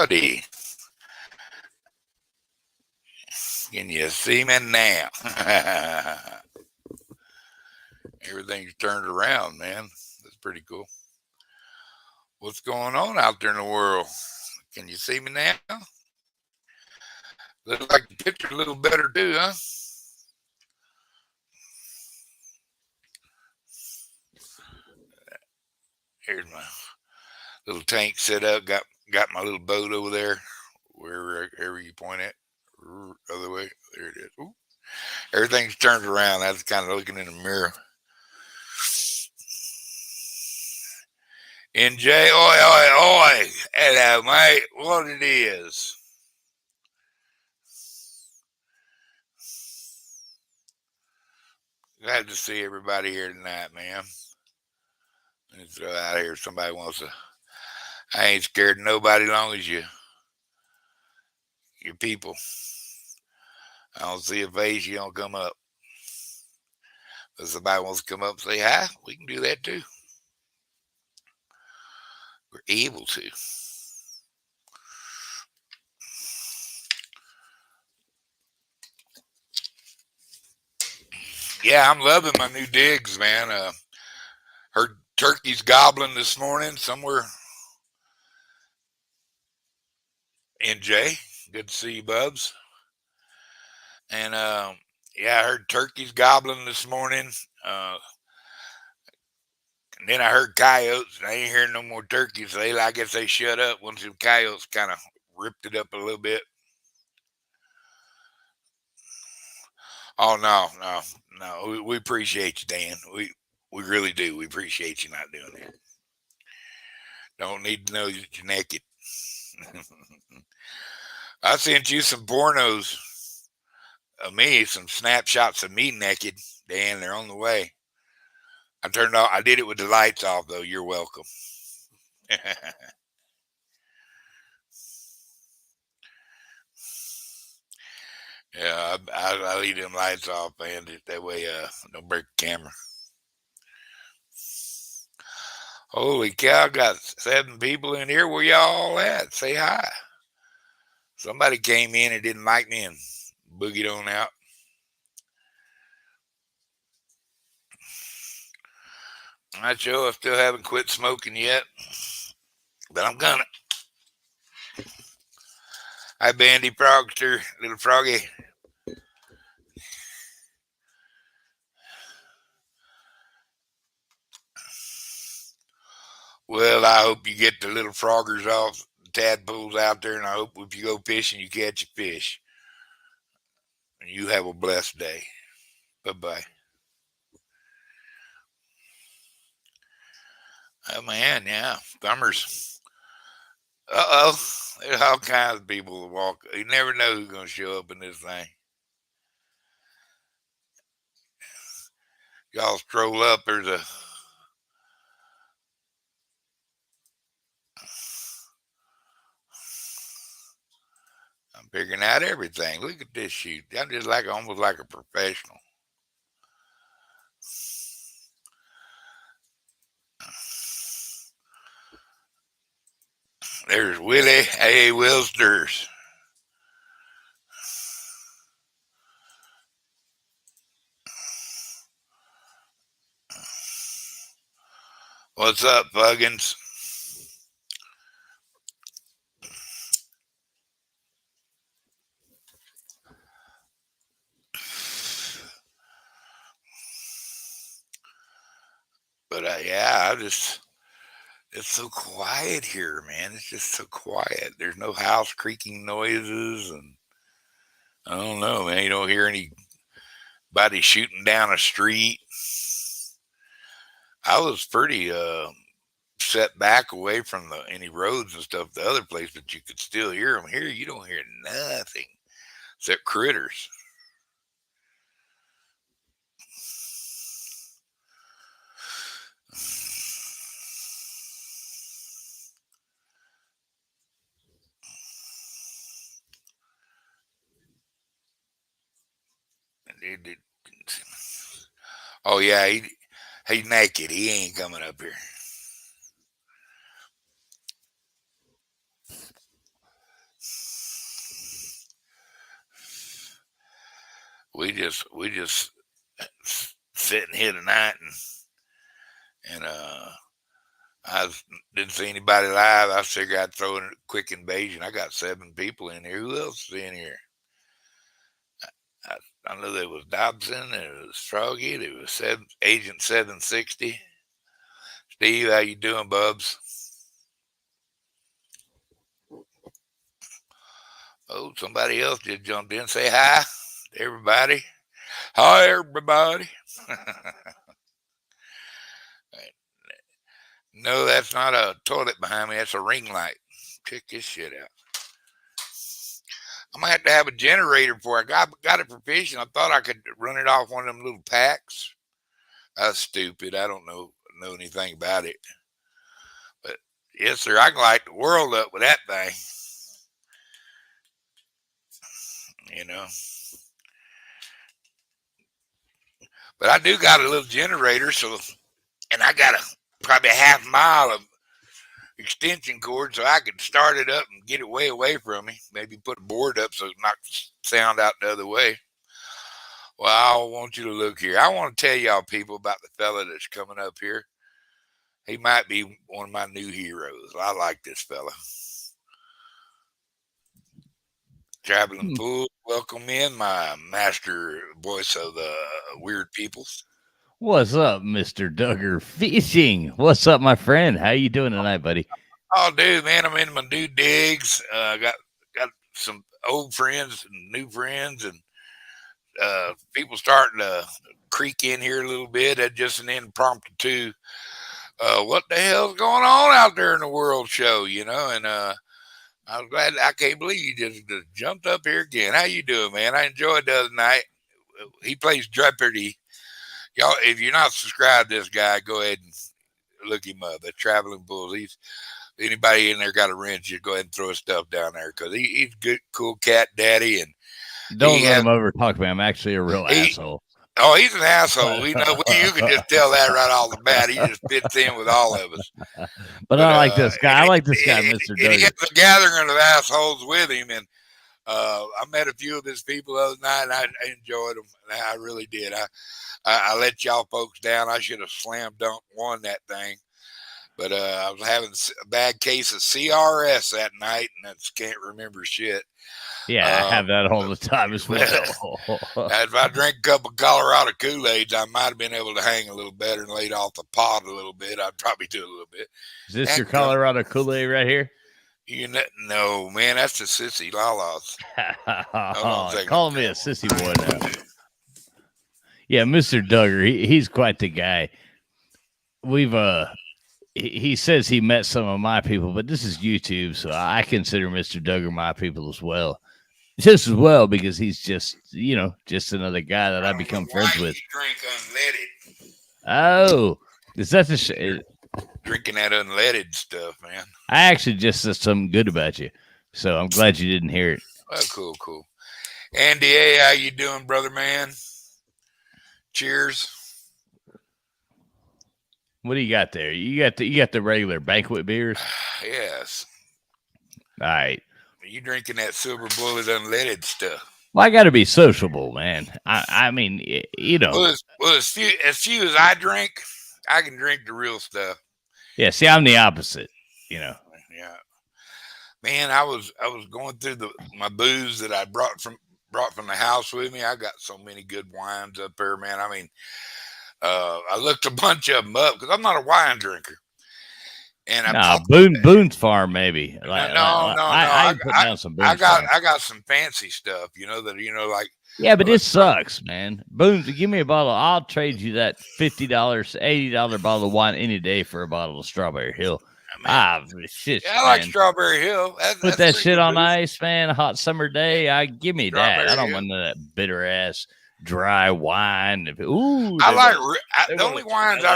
Howdy. Can you see me now? Everything's turned around, man. That's pretty cool. What's going on out there in the world? Can you see me now? Looks like the picture's a little better too, huh? Here's my little tank set up. Got my little boat over there. Wherever you point at. Other way. There it is. Ooh. Everything's turned around. That's kind of looking in the mirror. NJ, oi, oi, oi. Hello, mate. What it is? Glad to see everybody here tonight, man. Let me throw out here. Somebody wants to. I ain't scared of nobody long as your people. I don't see a face, you don't come up. If somebody wants to come up and say hi, we can do that too. We're able to. Yeah, I'm loving my new digs, man. Heard turkeys gobbling this morning somewhere. NJ, good to see you, Bubs. And yeah, I heard turkeys gobbling this morning. And then I heard coyotes. I ain't hearing no more turkeys. So I guess they shut up once the coyotes kind of ripped it up a little bit. Oh no. We appreciate you, Dan. We really do. We appreciate you not doing that. Don't need to know that you're naked. I sent you some pornos of me, some snapshots of me naked, Dan. They're on the way. I turned off. I did it with the lights off, though. You're welcome. Yeah, I leave them lights off, man. That way, don't break the camera. Holy cow! Got 7 people in here. Where y'all at? Say hi. Somebody came in and didn't like me and boogied on out. I'm not sure. I still haven't quit smoking yet, but I'm gonna. Hi, Bandy Frogster, little froggy. Well, I hope you get the little froggers off, the tadpoles out there, and I hope if you go fishing, you catch a fish. And you have a blessed day. Bye bye. Oh man, yeah, thumbers. Oh, there's all kinds of people that walk. You never know who's gonna show up in this thing. Y'all stroll up. There's a. I'm figuring out everything. Look at this shoot. I'm just like almost like a professional. There's Willie A. Wilsters. What's up, Buggins? But yeah, it's so quiet here, man. It's just so quiet. There's no house creaking noises, and I don't know, man. You don't hear anybody shooting down a street. I was pretty set back away from any roads and stuff the other place, but you could still hear them. Here, you don't hear nothing except critters. Oh yeah, he's naked. He ain't coming up here. we just sit and hit a night, and I didn't see anybody live. I figured I'd throw in a quick invasion. I got 7 people in here. Who else is in here? I, I know there was Dobson, there was Froggy, there was Agent 760. Steve, how you doing, Bubs? Oh, somebody else just jumped in. Say hi to everybody. Hi, everybody. No, that's not a toilet behind me. That's a ring light. Check this shit out. I'm gonna have a generator for it. I got it for fishing. I thought I could run it off one of them little packs. That's stupid. I don't know anything about it. But yes, sir, I can light the world up with that thing. You know. But I do got a little generator, and I got probably a half mile of extension cord, so I could start it up and get it way away from me. Maybe put a board up so it knocks sound out the other way. Well, I want you to look here. I want to tell y'all people about the fella that's coming up here. He might be one of my new heroes. I like this fella. Traveling Fool, welcome in, my master voice of the weird peoples. What's up, Mr. Duggar Fishing? What's up, my friend? How you doing tonight, buddy? Oh, dude, man, I'm in my new digs. Got some old friends and new friends, and people starting to creak in here a little bit. That's just an impromptu. What the hell's going on out there in the world show? You know, and I was glad. I can't believe you just jumped up here again. How you doing, man? I enjoyed the other night. He plays Jeopardy. Y'all, if you're not subscribed to this guy, go ahead and look him up. The Traveling Bulls. Anybody in there got a wrench, you go ahead and throw his stuff down there because he's good, cool cat daddy. And don't let him over talk to me. I'm actually a real asshole. Oh, he's an asshole. You can just tell that right off the bat. He just fits in with all of us. But I like this guy. I like this guy, Mr. Duggar. He has a gathering of assholes with him, and I met a few of his people the other night, and I enjoyed them. I really did. I let y'all folks down. I should have slam dunk won that thing. But I was having a bad case of CRS that night, and I just can't remember shit. Yeah, I have that all the time as well. If I drank a couple of Colorado Kool-Aids, I might have been able to hang a little better and laid off the pot a little bit. I'd probably do a little bit. Is this your Colorado Kool-Aid right here? No, man, that's the Sissy Lalas. Call me a sissy boy now. Yeah, Mr. Duggar, he's quite the guy. He says he met some of my people, but this is YouTube, so I consider Mr. Duggar my people as well. Just as well because he's just another guy that I become friends with. Drink unleaded. Oh, is that the drinking that unleaded stuff, man? I actually just said something good about you, so I'm glad you didn't hear it. Oh, cool. Andy A, how you doing, brother man? Cheers. What do you got there? You got the regular banquet beers? Yes. All right. You drinking that Silver Bullet unleaded stuff? Well, I got to be sociable, man. I mean, you know. Well, as few as I drink, I can drink the real stuff. Yeah. See, I'm the opposite. You know. Yeah. Man, I was going through my booze that I brought from the house with me. I got so many good wines up there, man. I mean, I looked a bunch of them up because I'm not a wine drinker. And Boone's Farm, maybe. No. I put down some Boone's I got some fancy stuff, like. Yeah, but it sucks, man. Boone's, give me a bottle. I'll trade you that $50, $80 bottle of wine any day for a bottle of Strawberry Hill. Shit. Yeah, I like Strawberry Hill. Put that shit on ice, man. A hot summer day. Give me that. I don't want that bitter ass dry wine. Ooh, the only wines I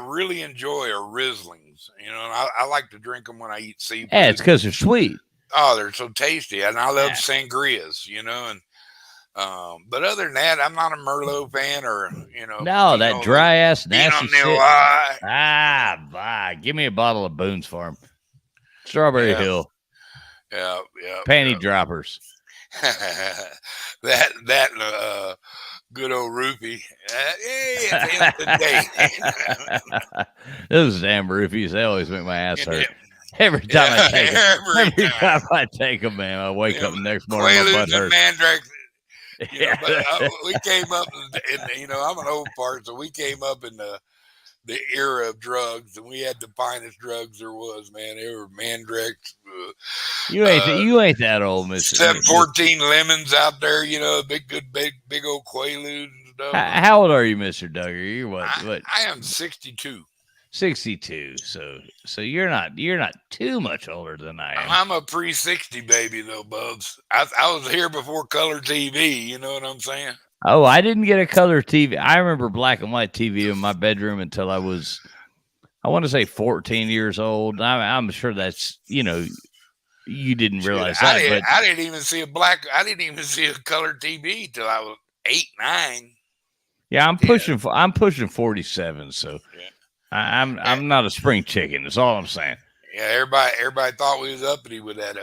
really enjoy are Rieslings. You know, and I like to drink them when I eat seafood. Yeah, it's because they're sweet. Oh, they're so tasty, and I love sangrias. You know, and but other than that, I'm not a Merlot fan, or No, that dry ass nasty shit. Give me a bottle of Boone's Farm, Strawberry Hill. Yeah. Panty droppers. that good old roofie. Hey, at the end of the day, Those damn roofies, they always make my ass and hurt. Every time I yeah, take them, every every time time. I take them, man, I wake Them up the next morning, my butt Quaaludes and hurts. mandrakes, Yeah. but we came up in I'm an old part, so we came up in the era of drugs, and we had the finest drugs there was, man. They were mandrakes, You ain't that old, Mister. 714 lemons out there, big, good, big old Quaaludes and stuff. How old are you, Mister Duggar? You're what? I, What? I am 62. 62. So you're not too much older than I am. I'm a pre 60 baby, though, Bubs. I was here before color TV, you know what I'm saying? Oh, I didn't get a color TV. I remember black and white TV in my bedroom until I want to say 14 years old. I'm sure that's, you didn't Shit, realize that, but I didn't even see I didn't even see a color TV till I was 8, 9, yeah, 10. I'm pushing 47. So Yeah. I'm not a spring chicken. That's all I'm saying. Yeah, everybody thought we was uppity with that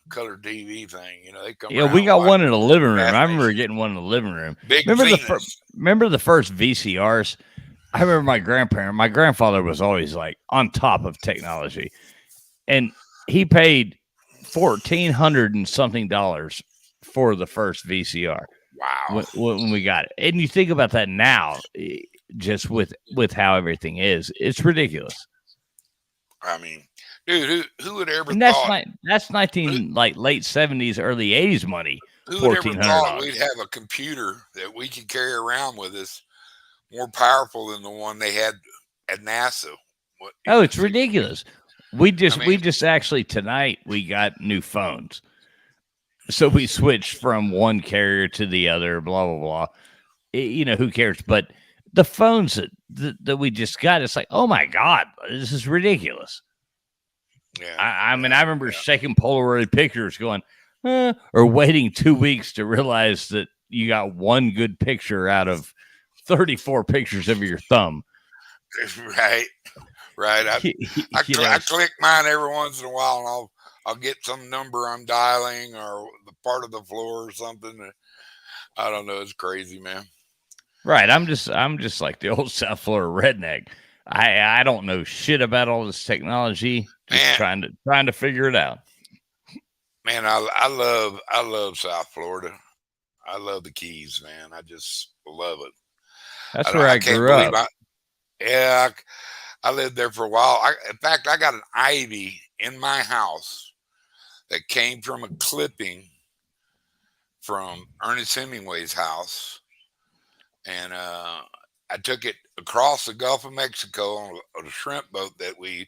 color TV thing. They come Yeah, we around got one watching in the living room. I remember Fascination. getting one in the living room. Big Venus. Remember the first VCRs? I remember my grandfather was always like on top of technology, and he paid $1,400 and something dollars for the first VCR Wow. when we got it. And you think about that now, just with how everything is, it's ridiculous. I mean, dude, who would ever And thought? That's Who, 19 like late 70s, early 80s money. who would ever thought $1,400. we'd have a computer that we could carry around with us more powerful than the one they had at NASA? What Oh, in the it's 60s? ridiculous. I We mean, just actually tonight we got new phones. So we switched from one carrier to the other, blah blah blah. Who cares? But the phones that we just got, it's like, oh my god, this is ridiculous. yeah, I mean, I yeah, remember shaking Polaroid pictures, going, or waiting 2 weeks to realize that you got one good picture out of 34 pictures of your thumb. right, right. I you know, click mine every once in a while, and I'll get some number I'm dialing or the part of the floor or something. I don't know. It's crazy, man. right? I'm just like the old South Florida redneck. I don't know shit about all this technology. Just Man, trying to figure it out. man, I love South Florida. I love the Keys, man. I just love it. That's where I I can't grew believe up. yeah, I lived there for a while. In fact, I got an ivy in my house that came from a clipping from Ernest Hemingway's house, and I took it across the Gulf of Mexico on a shrimp boat that we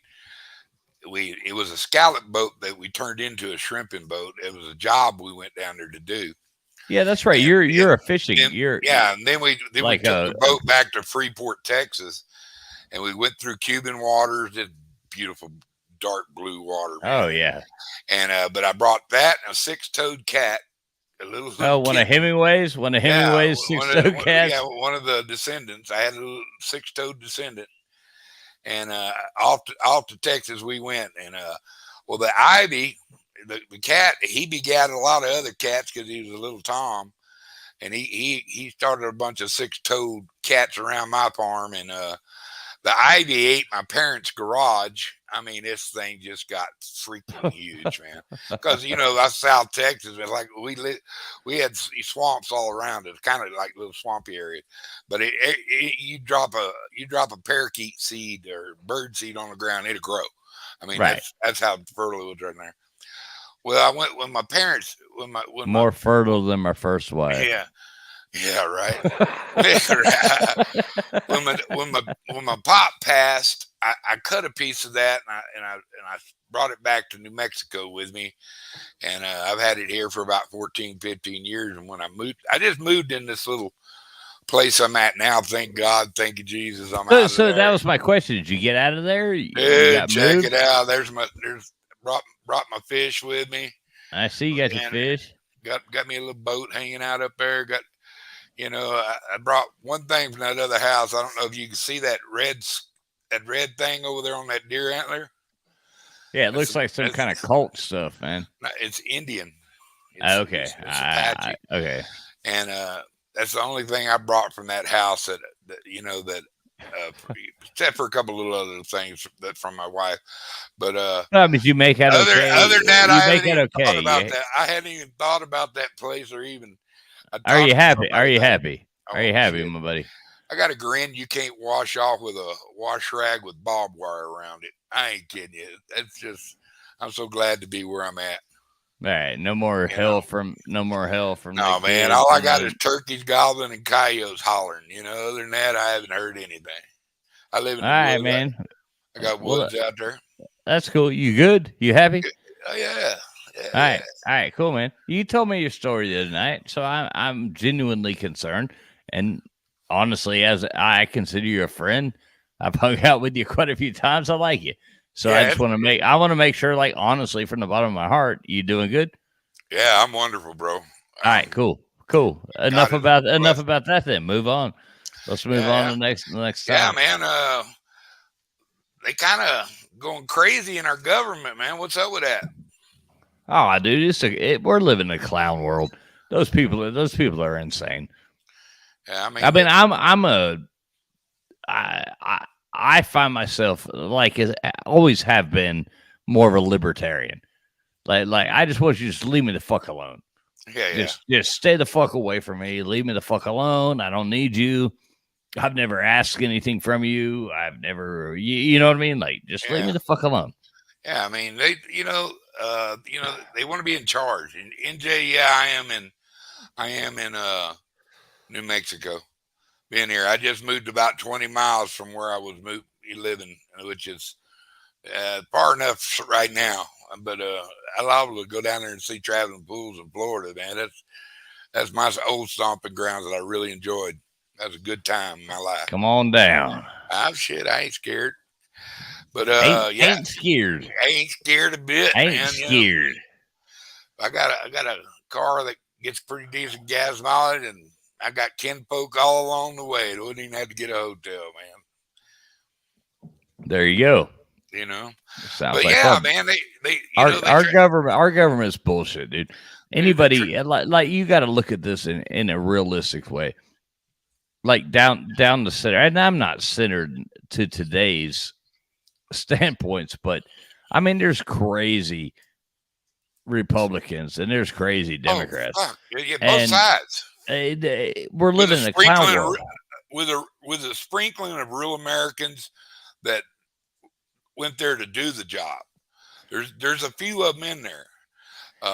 it was a scallop boat that we turned into a shrimping boat. It was a job we went down there to do, Yeah, that's right. and You're a fishing. then You're yeah, and then we like took the boat back to Freeport, Texas, and we went through Cuban waters. It's beautiful dark blue water, oh man. yeah. But I brought that and a six-toed cat, a little Oh, kitten. One of Yeah, Hemingway's six-toed yeah, cats. one of the descendants. I had a little six-toed descendant, and off to Texas we went. And well, the ivy, the cat, he begat a lot of other cats because he was a little Tom, and he started a bunch of six-toed cats around my farm, and the ivy ate my parents' garage. I mean, this thing just got freaking huge, man. Because us South Texas, like we had swamps all around it, kind of like little swampy area. But you drop a parakeet seed or bird seed on the ground, it'll grow. I mean, Right. that's how fertile it was right there. Well, I went when my parents when my More fertile than my first wife. yeah, yeah, right. When my pop passed, I cut a piece of that and I brought it back to New Mexico with me, and I've had it here for about 14, 15 years. And when I just moved in this little place I'm at now. Thank God, thank you Jesus, I'm out of So that there. was my question. Did you get out of there? You Dude, got check moved? it out. There's brought my fish with me, I see you got your and fish. got me a little boat hanging out up there. I brought one thing from that other house. I don't know if you can see that red thing over there on that deer antler. Yeah, it That's looks like some that's kind of cult stuff, man. it's Indian. Okay. It's Apache, Okay. and that's the only thing I brought from that house that that except for a couple little other things that from my wife, but No, I mean, you make out other than okay. that, I You make haven't out even thought okay. about that. I hadn't even thought about that place or even I Are you talked to happy? Are somebody you about it. happy? Are you Oh happy, shit. my buddy? I got a grin you can't wash off with a wash rag with barbed wire around it. I ain't kidding you. That's just I'm so glad to be where I'm at. All right. You know. No more hell from the No man, kids all I and got is the. turkeys gobbling and coyotes hollering. Other than that, I haven't heard anything. I live in All the right, woods. man. I got Well, woods out there. that's cool. You good? You happy? Oh yeah, yeah, All yeah. right. All right. Cool, man. You told me your story the other night, so I'm genuinely concerned. And honestly, as I consider you a friend, I've hung out with you quite a few times. I like you. So Yeah, I want to make sure, like, honestly, from the bottom of my heart, you doing good? yeah. I'm wonderful, bro. All right, cool, cool. God is Enough blessed. about that. Then move on. Let's move Yeah, on yeah, to the next yeah, topic. man. They kind of going crazy in our government, man. What's up with that? Oh, dude, we're living in a clown world. Those people are insane. Yeah, I I mean, mean, I, I, I find myself like I always have been more of a libertarian. Like I just want you to just leave me the fuck alone. yeah, yeah, Just stay the fuck away from me. Leave me the fuck alone. I don't need you. I've never asked anything from you. I've never, you know what I mean? Like, just leave me yeah, the fuck alone. yeah. I mean, they want to be in charge. And NJ, yeah, I am in New Mexico. Being here, I just moved about 20 miles from where I was living, which is far enough right now. But I love to go down there and see traveling pools in Florida, man. That's my old stomping grounds that I really enjoyed. That was a good time in my life. Come on down. I'm shit. I ain't scared. But yeah, Ain't scared. I ain't scared a bit, Ain't man. scared. I got a car that gets pretty decent gas mileage, and I got kinfolk all along the way. Wouldn't even have to get a hotel, man. There you go. You know. Sounds But like yeah, fun. man, they they Our government's bullshit, dude. they tra- Anybody like you got to look at this in a realistic way. Like down the center, and I'm not centered to today's standpoints, but I mean, there's crazy Republicans and there's crazy oh Democrats, fuck yeah, both and sides we're with a living in a clown sprinkling of, world. with a sprinkling of real Americans that went there to do the job. There's a few of them in there.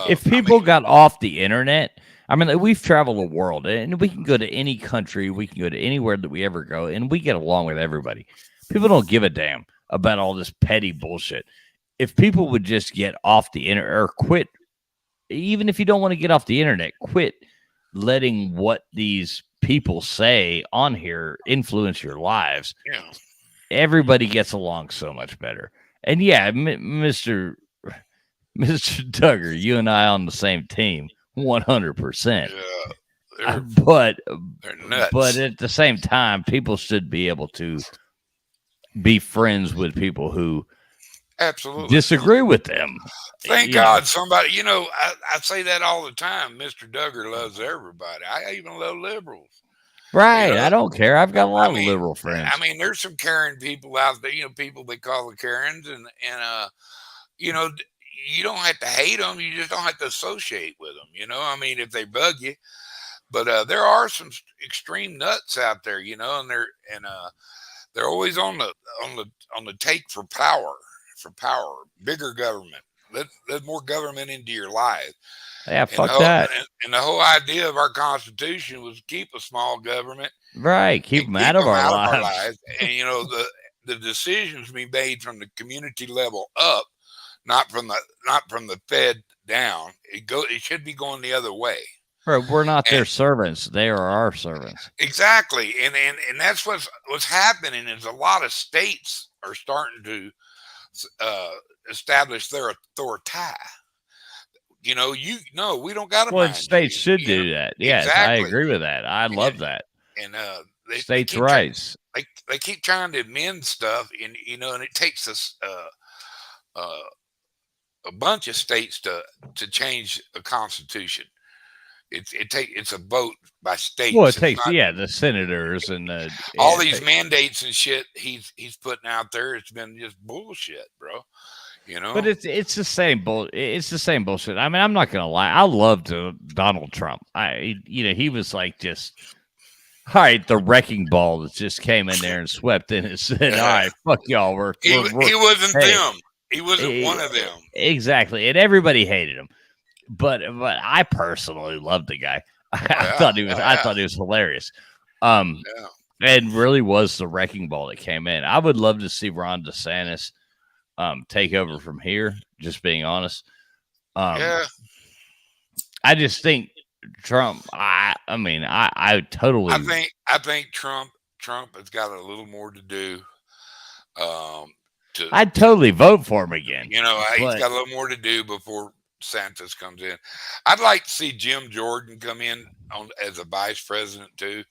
If I people mean, got off the internet, I mean, like, we've traveled the world and we can go to any country, we can go to anywhere that we ever go, and we get along with everybody. People don't give a damn about all this petty bullshit. If people would just get off the internet or quit, even if you don't want to get off the internet, quit letting what these people say on here influence your lives. yeah. Everybody gets along so much better. And yeah, Mr. Duggar, you and I on the same team, 100%. Yeah, Uh, they're But they're but nuts. at the same time, people should be able to be friends with people who Absolutely. disagree with them. Thank You know, God somebody. I say that all the time. Mister Duggar loves everybody. I even love liberals. You right? know, I don't care. I've got a I lot of mean, liberal friends. there's some Karen people out there. People they call the Karens, and you know, you don't have to hate them. You just don't have to associate with them. I mean, if they bug you, but there are some extreme nuts out there. And they're always on the on the take for power, bigger government. Let more government into your life. Yeah, And fuck that. the whole idea of our Constitution was to keep a small government Right. Keep and them out keep of them our out of our lives. lives. And the decisions be made from the community level up, not from the Fed down. It should be going the other way. Right. We're not And their servants. They are our servants. exactly, and that's what's happening is a lot of states are starting to uh, establish their authority. We don't got to Well, mind you. states should do that. Yes, I Exactly, agree with that. I and love that. they States' keep rights. they keep trying to amend stuff, and and it takes us a bunch of states to change a constitution. It's a vote by Well, it states. It's takes not the senators and all yeah, these mandates and shit he's putting out there. It's been just bullshit, bro. You but know. it's the same it's the same bullshit. I mean, I'm not gonna lie. I loved Donald Trump. He was like just all right. The wrecking ball that just came in there and swept in and said, "All right, fuck y'all. We're He wasn't hey, them. He wasn't one of them. exactly." And everybody hated him, but I personally loved the guy. Oh yeah, I oh thought he was hilarious. Um, yeah, and really was the wrecking ball that came in. I would love to see Ron DeSantis take over from here. Just being honest, um, yeah. I just think Trump. I mean, I I totally. think I think Trump has got a little more to do. To I'd totally vote for him again, he's but got a little more to do before Santos comes in. I'd like to see Jim Jordan come in on as a vice president too.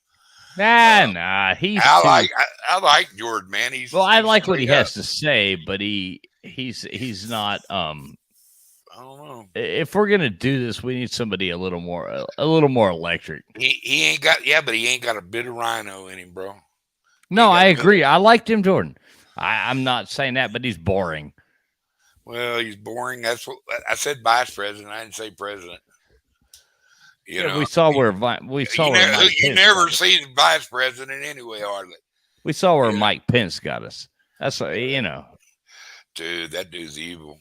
nah, Uh, nah, he's I too. like I like Jordan, man. Well, I He's like what he straight up. has to say, but he's not. I don't know. If we're gonna do this, we need somebody a little more electric. He ain't got but he ain't got a bit of rhino in him, bro. He No, ain't got I a bit of agree. I like Jim Jordan. I'm not saying that, but he's boring. well, he's boring. That's what I said. Vice president. I didn't say president. You Yeah, know, we saw where Mike you Pence never got us. see the vice president anyway, hardly. We saw where You know, Mike Pence got us. That's dude, that dude's evil.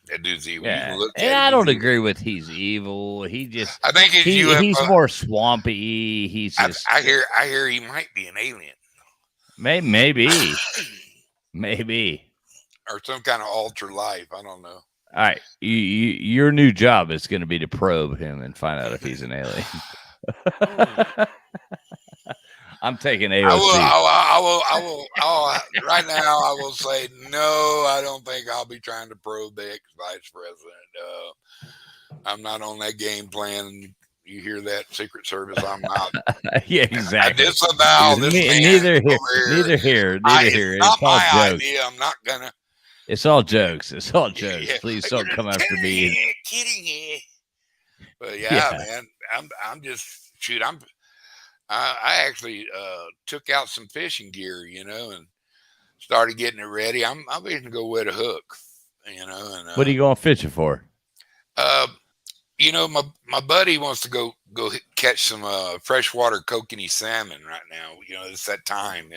That dude's evil. You can yeah. look And at him. I He's don't evil. agree with he's evil. He just I think it's he's UFO. more swampy. He's just I hear he might be an alien maybe maybe. or some kind of altered life. I don't know. All right, your new job is going to be to probe him and find out if he's an alien. Hmm. I'm taking I will, AOC. right now, I will say, no, I don't think I'll be trying to probe the ex vice president. I'm not on that game plan. You hear that, Secret Service? I'm out. Yeah, I exactly. disavow this man Neither here, over here. neither here, neither It's here. not It's all my jokes. idea. I'm not going to. It's all jokes. It's all jokes. Yeah, Please you're don't come just after me. kidding here. But yeah, Yeah. man, I'm just, shoot, I actually took out some fishing gear, and started getting it ready. I'm ready to go wet a hook, and What are you going fishing for? uh, my buddy wants to go catch some freshwater kokanee salmon right now. It's that time.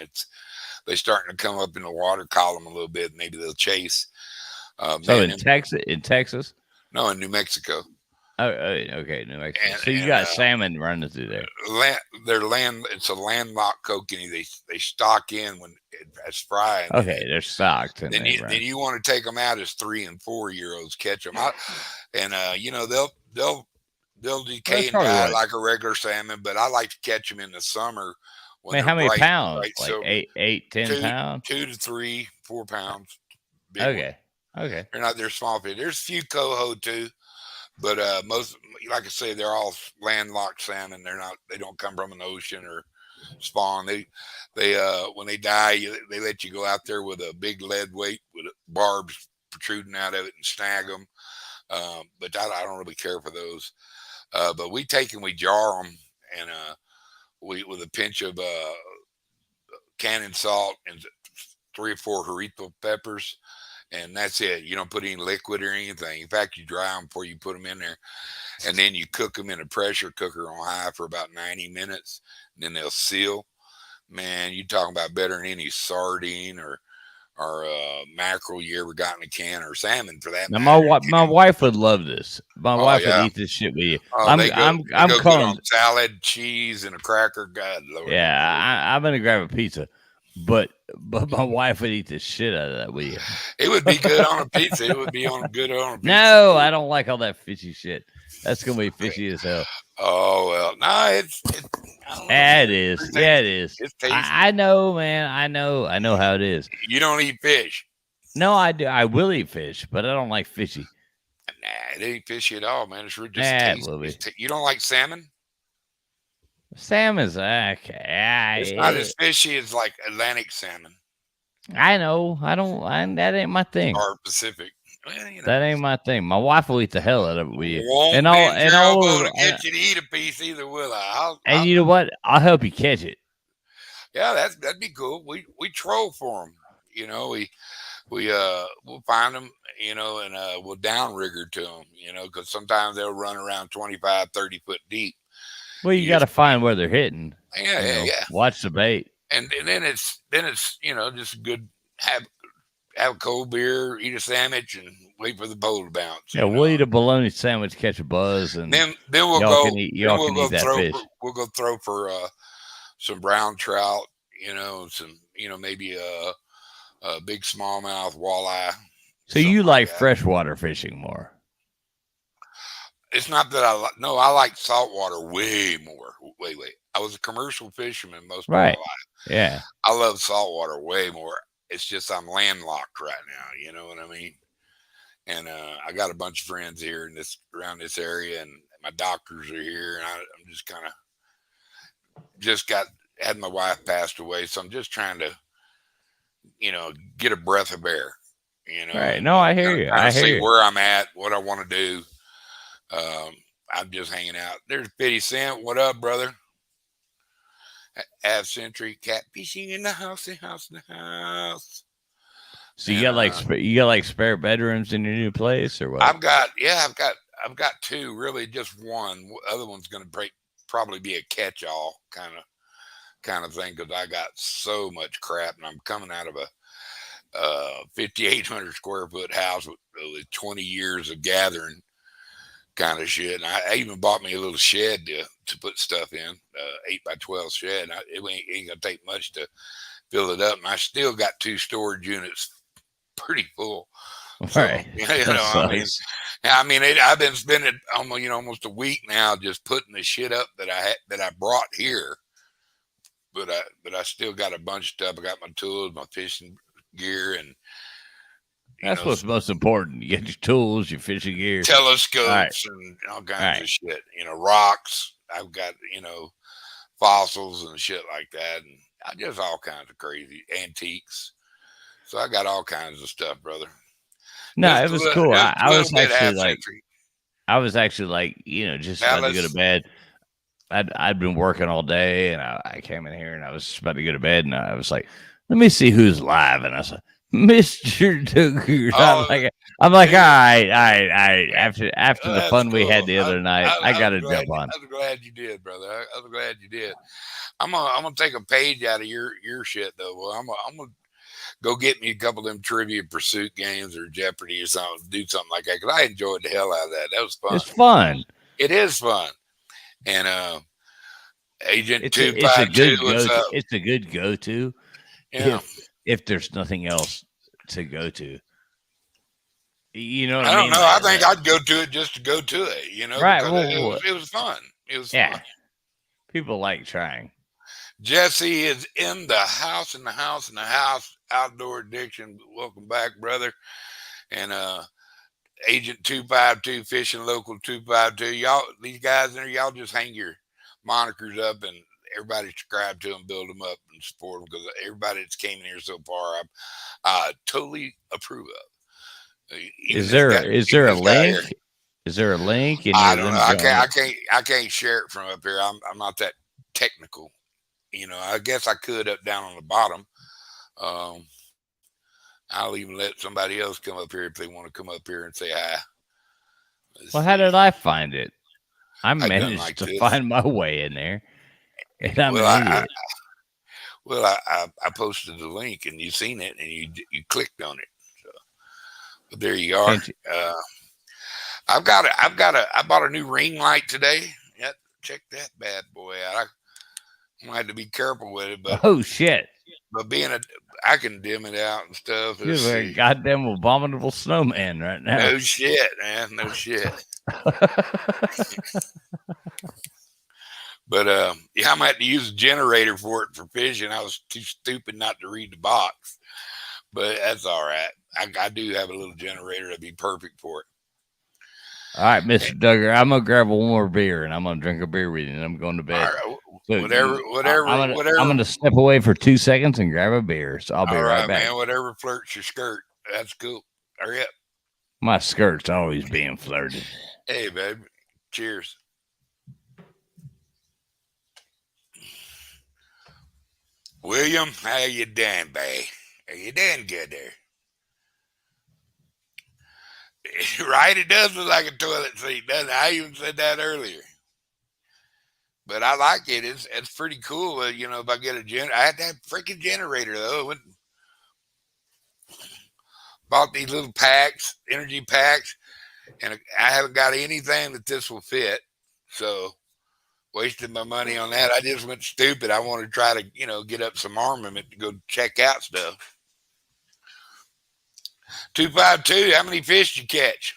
They're starting to come up in the water column a little bit. Maybe they'll chase. So Man, in Texas. no, in New Mexico, Oh, okay, New Mexico. and So you and got salmon running through there. It's a landlocked kokanee. They stock in when as fry, and Okay, they're stocked and then they you run. then you want to take them out as 3 and 4 year olds, catch them out, and they'll decay That's and probably die what. like a regular salmon. But I like to catch them in the summer when Man, they're how many pounds? bright Like silver. 10 Two pounds. 2 to 3 4 pounds, big one. Okay, okay. They're small fish. There's a few coho too, but most, like I say, they're all landlocked salmon. They don't come from an ocean or spawn. They when they die, they let you go out there with a big lead weight with barbs protruding out of it and snag them. But I don't really care for those. But we take and we jar them, and we with a pinch of cannon salt and 3 or 4 harito peppers, and that's it. You don't put any liquid or anything. In fact, you dry them before you put them in there, and then you cook them in a pressure cooker on high for about 90 minutes. And then they'll seal. Man, you talking about better than any sardine or mackerel you ever got in a can, or salmon for that Now matter. my wife would love this. My Oh wife would yeah. eat this shit with you. Oh, they I'm go good on calling. salad, cheese, and a cracker. God, Lord. Yeah, I'm gonna grab a pizza, but my wife would eat the shit out of that with you. It would be good on a pizza. It would be good on a pizza. No, I don't like all that fishy shit. That's gonna be fishy as hell. Oh well, no, it's I don't know, Yeah, man. it is. Yeah, it is. It's tasty. I know, man. I know how it is. You don't eat fish. No, I do. I will eat fish, but I don't like fishy. Nah, it ain't fishy at all, man. It's just It tasty. will be. You don't like salmon? Salmon's okay. It's not as fishy as like Atlantic salmon I know. I don't. That ain't my thing. or Pacific. Well, That ain't my thing. My wife will eat the hell out of it with you, won't bend and your all elbow over. to get you to eat a piece either, will I? And you know what? I'll help you catch it. Yeah, that'd be cool. We troll for them. You know, we'll find them. You know, and we'll downrigger to them. You know, because sometimes they'll run around 25, 30 foot deep. Well, you You got to just find where they're hitting. yeah. Watch the bait. And then it's just good have a cold beer, eat a sandwich, and wait for the bowl to bounce. Yeah, we'll eat a bologna sandwich, catch a buzz, and Then we'll y'all go can eat. then Y'all we'll can go eat that throw for fish. some brown trout. Some maybe a big smallmouth walleye, So you something like like that. freshwater fishing more, It's not that no, I like saltwater way more. Wait. I was a commercial fisherman most of my right? life. Yeah. I love saltwater way more. It's just I'm landlocked right now. You know what I mean? And I got a bunch of friends here in this around this area, and my doctors are here, and I'm just kind of just got had my wife passed away, so I'm just trying to get a breath of air, Right. and No, I hear kind of you. kind I of hear see you. where I'm at, what I want to do. I'm just hanging out. There's Bitty Cent. What up, brother? Half Century Cat fishing in the house, in the house. So And you got like spare bedrooms in your new place or what? I've got two, really just one. Other one's going to probably be a catch-all kind of thing because I got so much crap, and I'm coming out of a 5,800 square foot house with 20 years of gathering kind of shit. And I even bought me a little shed to put stuff in, 8x12 shed. And it ain't gonna take much to fill it up, and I still got two storage units pretty full. So Right. That sucks. I've been spending almost a week now just putting the shit up that I brought here. But I still got a bunch of stuff. I got my tools, my fishing gear, and you That's know what's most important. You get your tools, your fishing gear. All right. telescopes and all All kinds right. of shit. Rocks. I've got fossils and shit like that, and just all kinds of crazy antiques. So I got all kinds of stuff, brother. No, it was cool. Just a little bit half century. I was actually like, just about to go to Dallas. bed. I'd been working all day, and I came in here, and I was just about to go to bed, and I was like, let me see who's live, and I was like, Mr. Dooker. Oh, I'm like, dude, all right. After the that's fun we cool. had the other night, I got to jump on. I was glad you did, brother. I was glad you did. I'm gonna take a page out of your shit though. Well, I'm gonna go get me a couple of them Trivia Pursuit games or Jeopardy or something. Do something like that because I enjoyed the hell out of that. That was fun. It's fun. It is fun. And Agent It's a 252, good go. what's up? It's a good go to Yeah. if there's nothing else to go to. You know what I I don't mean? know. I think I'd go to it just to go to it, Right. because Well, it was fun. It was yeah. fun. People like trying. Jesse is in the house, outdoor addiction. Welcome back, brother. And Agent 252, fishing local 252. Y'all, these guys in there, y'all just hang your monikers up and everybody subscribe to them, build them up, and support them because everybody that's came in here so far, I totally approve of. Is there a link? Is there a link? Any I of don't them know. join it? I can't share it from up here. I'm not that technical. I guess I could up down on the bottom. Um, I'll even let somebody else come up here if they want to come up here and say hi. Well, how did I find it? I I done managed like to this. find my way in there, and I'm Well, an idiot. I posted the link and you seen it and you clicked on it. So, but there you are. Can't you? I bought a new ring light today. Yep, check that bad boy out. I might have to be careful with it, but Oh shit! I can dim it out and stuff. Let's You're a see. goddamn abominable snowman right now. No shit, man. No shit. But yeah, I might have to use a generator for it for fishing. I was too stupid not to read the box, but that's all right. I do have a little generator that'd be perfect for it. All right, Mr. Duggar, I'm gonna grab one more beer and I'm gonna drink a beer with you, and I'm going to bed. All right, So whatever. I'm gonna step away for 2 seconds and grab a beer. So I'll be All right right, back. man. Whatever flirts your skirt. That's cool. Hurry up. My skirt's always being flirted. Hey, babe. Cheers. William, how you doing, babe? Are you doing good there? Right? It does look like a toilet seat, doesn't it? I even said that earlier. But I like it. It's pretty cool. If I get I had that freaking generator though. Bought these little packs, energy packs, and I haven't got anything that this will fit. So wasted my money on that. I just went stupid. I want to try to, get up some armament to go check out stuff. 252, how many fish did you catch?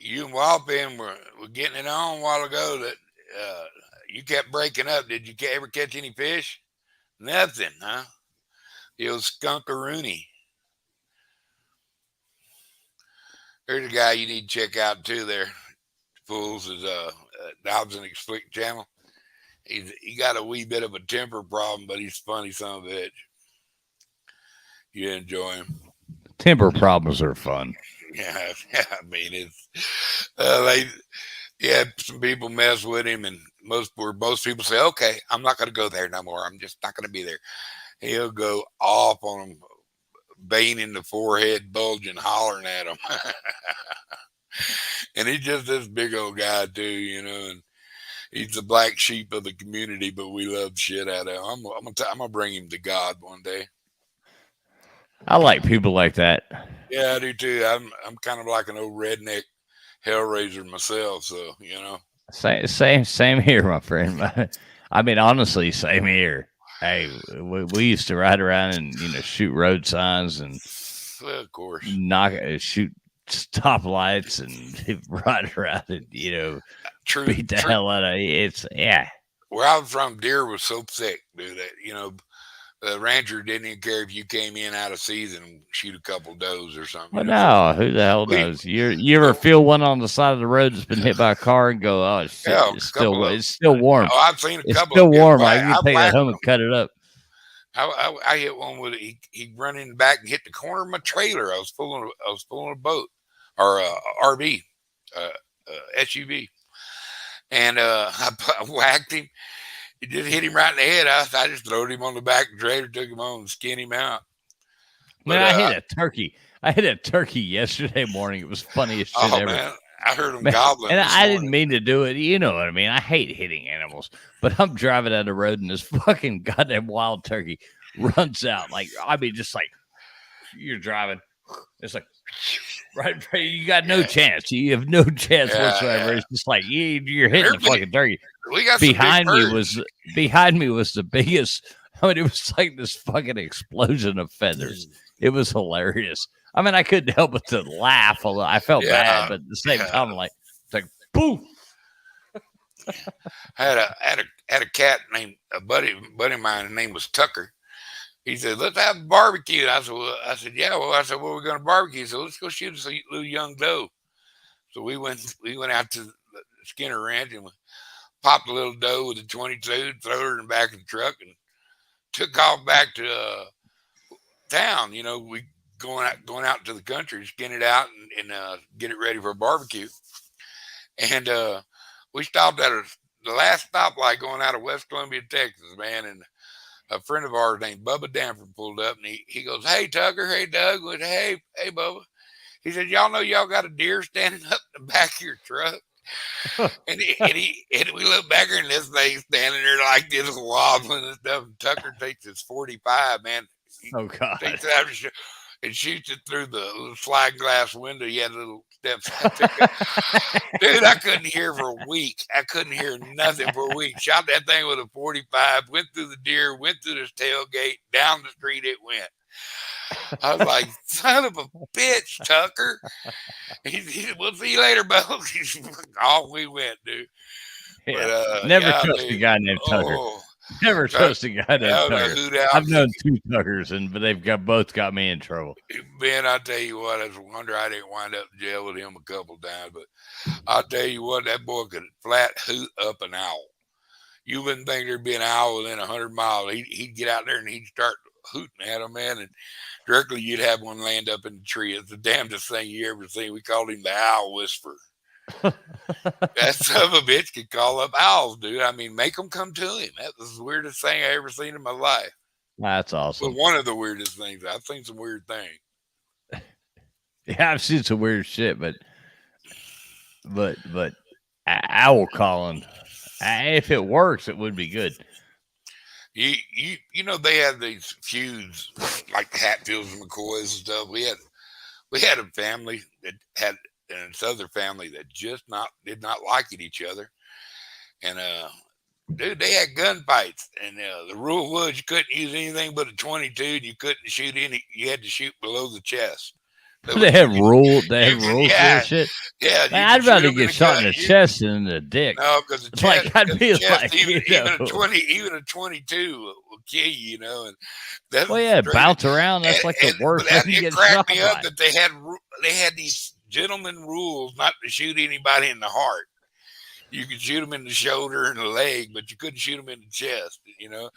You and Walpin were getting it on a while ago that you kept breaking up. Did you ever catch any fish? Nothing, huh? The old skunkaroonie. There's a guy you need to check out too there, fools, is Dobbs and Explicit channel. He got a wee bit of a temper problem, but he's funny son of a bitch. You enjoy him. Temper problems are fun. Yeah, I mean it's some people mess with him, and most people say, okay, I'm not going to go there no more. I'm just not going to be there. He'll go off on them, vein in the forehead, bulging, hollering at them. And he's just this big old guy too, and he's the black sheep of the community, but we love the shit out of him. I'm gonna bring him to God one day. I like people like that. Yeah, I do too. I'm kind of like an old redneck hellraiser myself, so Same here, my friend. I mean, honestly, same here. Hey, we used to ride around and shoot road signs and of course shoot stoplights and ride around and true, beat the hell out of it. Where I'm from, deer was so thick, dude, that the rancher didn't even care if you came in out of season and shoot a couple does or something. Well, no, who the hell knows? You ever feel one on the side of the road that's been hit by a car and go, oh shit, it's still warm. Oh, I've seen a it's couple. Still warm. I can take that home and cut it up. I hit one with he run in the back and hit the corner of my trailer. I was pulling a boat or RV, SUV, and I whacked him. It just hit him right in the head. I just throwed him on the back of the trailer, took him home, and skinned him out. Man, I hit a turkey. I hit a turkey yesterday morning. It was funny as shit ever. Man, I heard him gobbling. And I didn't mean to do it. You know what I mean? I hate hitting animals. But I'm driving down the road and this fucking goddamn wild turkey runs out. Just like you're driving. It's like right. You got no chance. You have no chance whatsoever. It's just like you're hitting the fucking turkey. We got behind me was the biggest. I mean, it was like this fucking explosion of feathers. It was hilarious. I mean, I couldn't help but to laugh. Although I felt bad, but at the same time, it's like boom. I had a cat named a buddy of mine. His name was Tucker. He said, "Let's have a barbecue." And I said, "Yeah." Well, I said, "What are we going to barbecue?" So let's go shoot a little young doe. So we went out to the Skinner Ranch and we popped a little doe with a 22, threw her in the back of the truck, and took off back to town. We going out to the country, skin it out, and get it ready for a barbecue. And we stopped at the last stoplight going out of West Columbia, Texas, man, and a friend of ours named Bubba Danford pulled up, and he goes, "Hey, Tucker, hey, Doug." Went, hey, Bubba. He said, "Y'all know y'all got a deer standing up in the back of your truck?" and we look back here, and this thing standing there like this, wobbling and stuff. And Tucker takes his 45, man. Oh, God. Takes it out and shoots it through the little slide glass window. He had little steps. Dude, I couldn't hear for a week. I couldn't hear nothing for a week. Shot that thing with a 45, went through the deer, went through this tailgate, down the street it went. I was like, son of a bitch, Tucker. He said, "We'll see you later, Bo." Off we went, dude. Yeah. But, never trust a guy named Tucker. Never trust a guy named Tucker. I've known two Tuckers, but they've both got me in trouble. Ben, I'll tell you what, I was wondering I didn't wind up in jail with him a couple times, but I'll tell you what, that boy could flat hoot up an owl. you wouldn't think there'd be an owl within 100 miles. He'd get out there and he'd start hooting at them, man, and directly you'd have one land up in the tree. It's the damnedest thing you ever seen. We called him the Owl Whisperer. That son of a bitch could call up owls, dude. I mean, make them come to him. That was the weirdest thing I ever seen in my life. That's But awesome. one of the weirdest things. I've seen some weird things. Yeah, I've seen some weird shit, but owl calling. If it works, it would be good. You know they had these feuds like the Hatfields and McCoys and stuff. We had a family that had and this other family that just not did not like each other, and dude, they had gunfights, and the rule was you couldn't use anything but a 22, and you couldn't shoot any. You had to shoot below the chest. So They have rules. They you have could, rules for yeah, this shit. yeah, you Man, could I'd shoot rather them in get the shot gut. in the chest than in the dick. No, because the Like I'd be like, even a 22 will kill you, you know, and that's well, yeah, straight. bounce around. That's like the worst But thing to it get cracked shot me up by. that they had these gentleman rules not to shoot anybody in the heart. You could shoot them in the shoulder and the leg, but you couldn't shoot them in the chest, you know.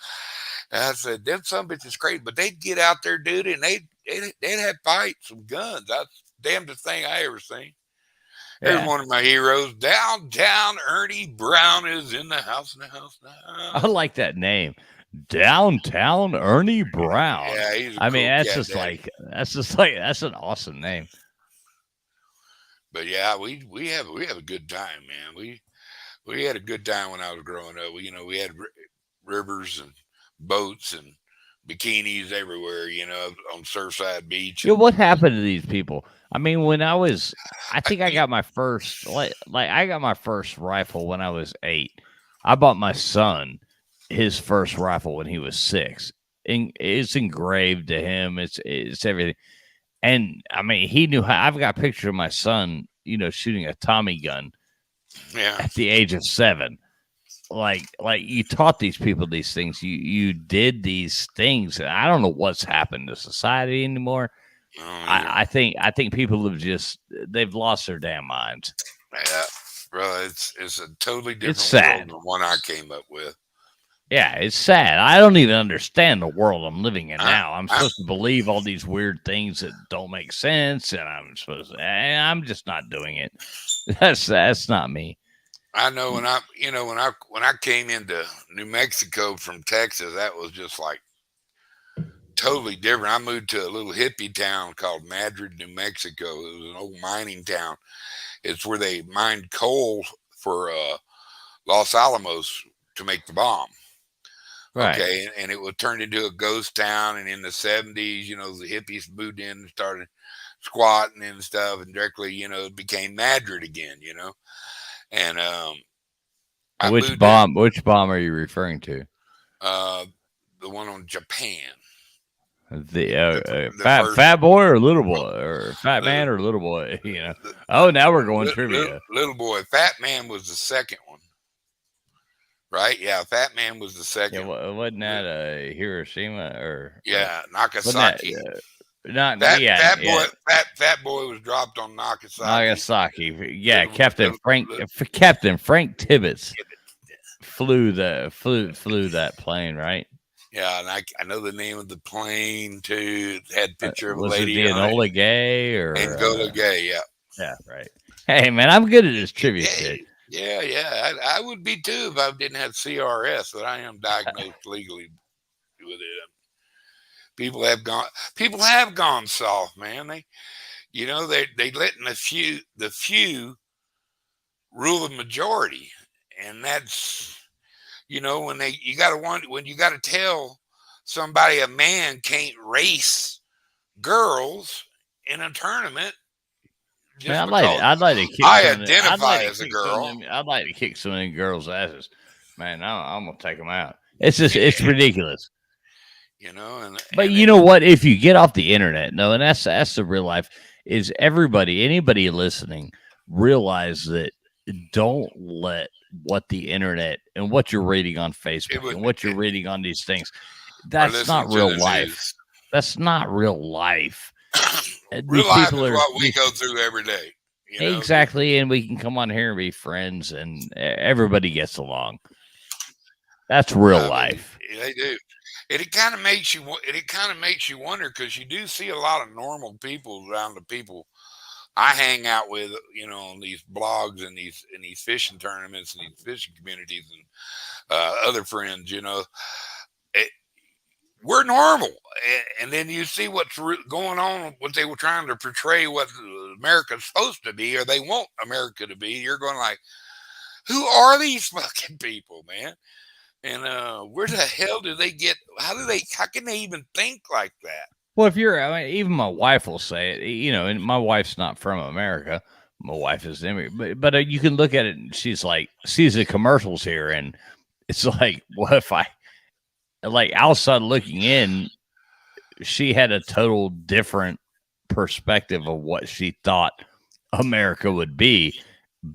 And I said, them some bitches crazy, but they'd get out there, dude, and they'd have fights with guns. That's the damnedest thing I ever seen. Here's Yeah, one of my heroes. Downtown Ernie Brown is in the house now. I like that name. Downtown Ernie Brown. Yeah, he's a I mean, cool that's cat just daddy. like that's an awesome name. But yeah, we have a good time, man. We had a good time when I was growing up. We had rivers and boats and bikinis everywhere. On Surfside Beach, You know and what happened to these people? I mean, I I, think I got my first I got my first rifle when I was 8. I bought my son his first rifle when he was 6. And it's engraved to him. It's everything. And I mean, he knew how. I've got pictures of my son, shooting a Tommy gun yeah, at the age of 7. Like you taught these people these things. You did these things. And I don't know what's happened to society anymore. I think people they've lost their damn minds. yeah, bro. It's a totally It's different world sad. than one I came up with. Yeah, it's sad. I don't even understand the world I'm living in I, now. I'm I, supposed to believe all these weird things that don't make sense, and I'm just not doing it. That's not me. I know when I came into New Mexico from Texas, that was just like totally different. I moved to a little hippie town called Madrid, New Mexico. It was an old mining town. It's where they mined coal for Los Alamos to make the bomb. Right. Okay, and it was turned into a ghost town. And in the '70s, the hippies moved in and started squatting and stuff, and directly, it became Madrid again. And I Which moved there. bomb? Which bomb are you referring to? Uh, the one on Japan. The The fat first fat boy or little boy or fat little, man or little boy? Oh, now we're going little, trivia. little boy. Fat Man was the second one, right? Yeah, Fat Man was the Yeah, second. wasn't that Hiroshima or Yeah, wasn't that Nagasaki. not yeah yeah Fat Boy was dropped on Nagasaki. Nagasaki? Yeah, Little, little, little, Captain Frank Tibbets flew that plane, right? yeah, and I know the name of the plane too. It had a picture of a Was it lady the on it. Enola Gay or Angola Gay. Yeah. yeah, right. Hey man, I'm good at this trivia Yeah, shit. yeah. I would be too if I didn't have CRS, but I am diagnosed legally with it. People have gone soft, man. They letting the few rule the majority, and that's when you gotta tell somebody a man can't race girls in a tournament Man, just because I'd like to kick I some of them. I'd like identify to as a kick some of girl. them. I'd like to kick some of them girls' asses. Man, I'm gonna take them out. It's ridiculous. But And you know what? If you get off the internet, no, and that's the real life. Is anybody listening realize that? Don't let what the internet and what you're reading on Facebook would and what you're reading on these things. or That's listening not to real the life. news. That's not real life. Real These life people is are what we go through every day. exactly, and we can come on here and be friends, and everybody gets along. That's real I mean, life. they do. And it kind of makes you. It kind of makes you wonder because you do see a lot of normal people around the people I hang out with, on these blogs and these fishing tournaments and these fishing communities and other friends. It, we're normal, and then you see what's going on, what they were trying to portray, what America's supposed to be, or they want America to be. You're going like, who are these fucking people, man? And where the hell do they get? How can they even think like that? Well, if you're, I mean, even my wife will say it, and my wife's not from America. My wife is immigrant, but you can look at it and she's like, sees the commercials here, and it's like, what if I, like, outside looking in, she had a total different perspective of what she thought America would be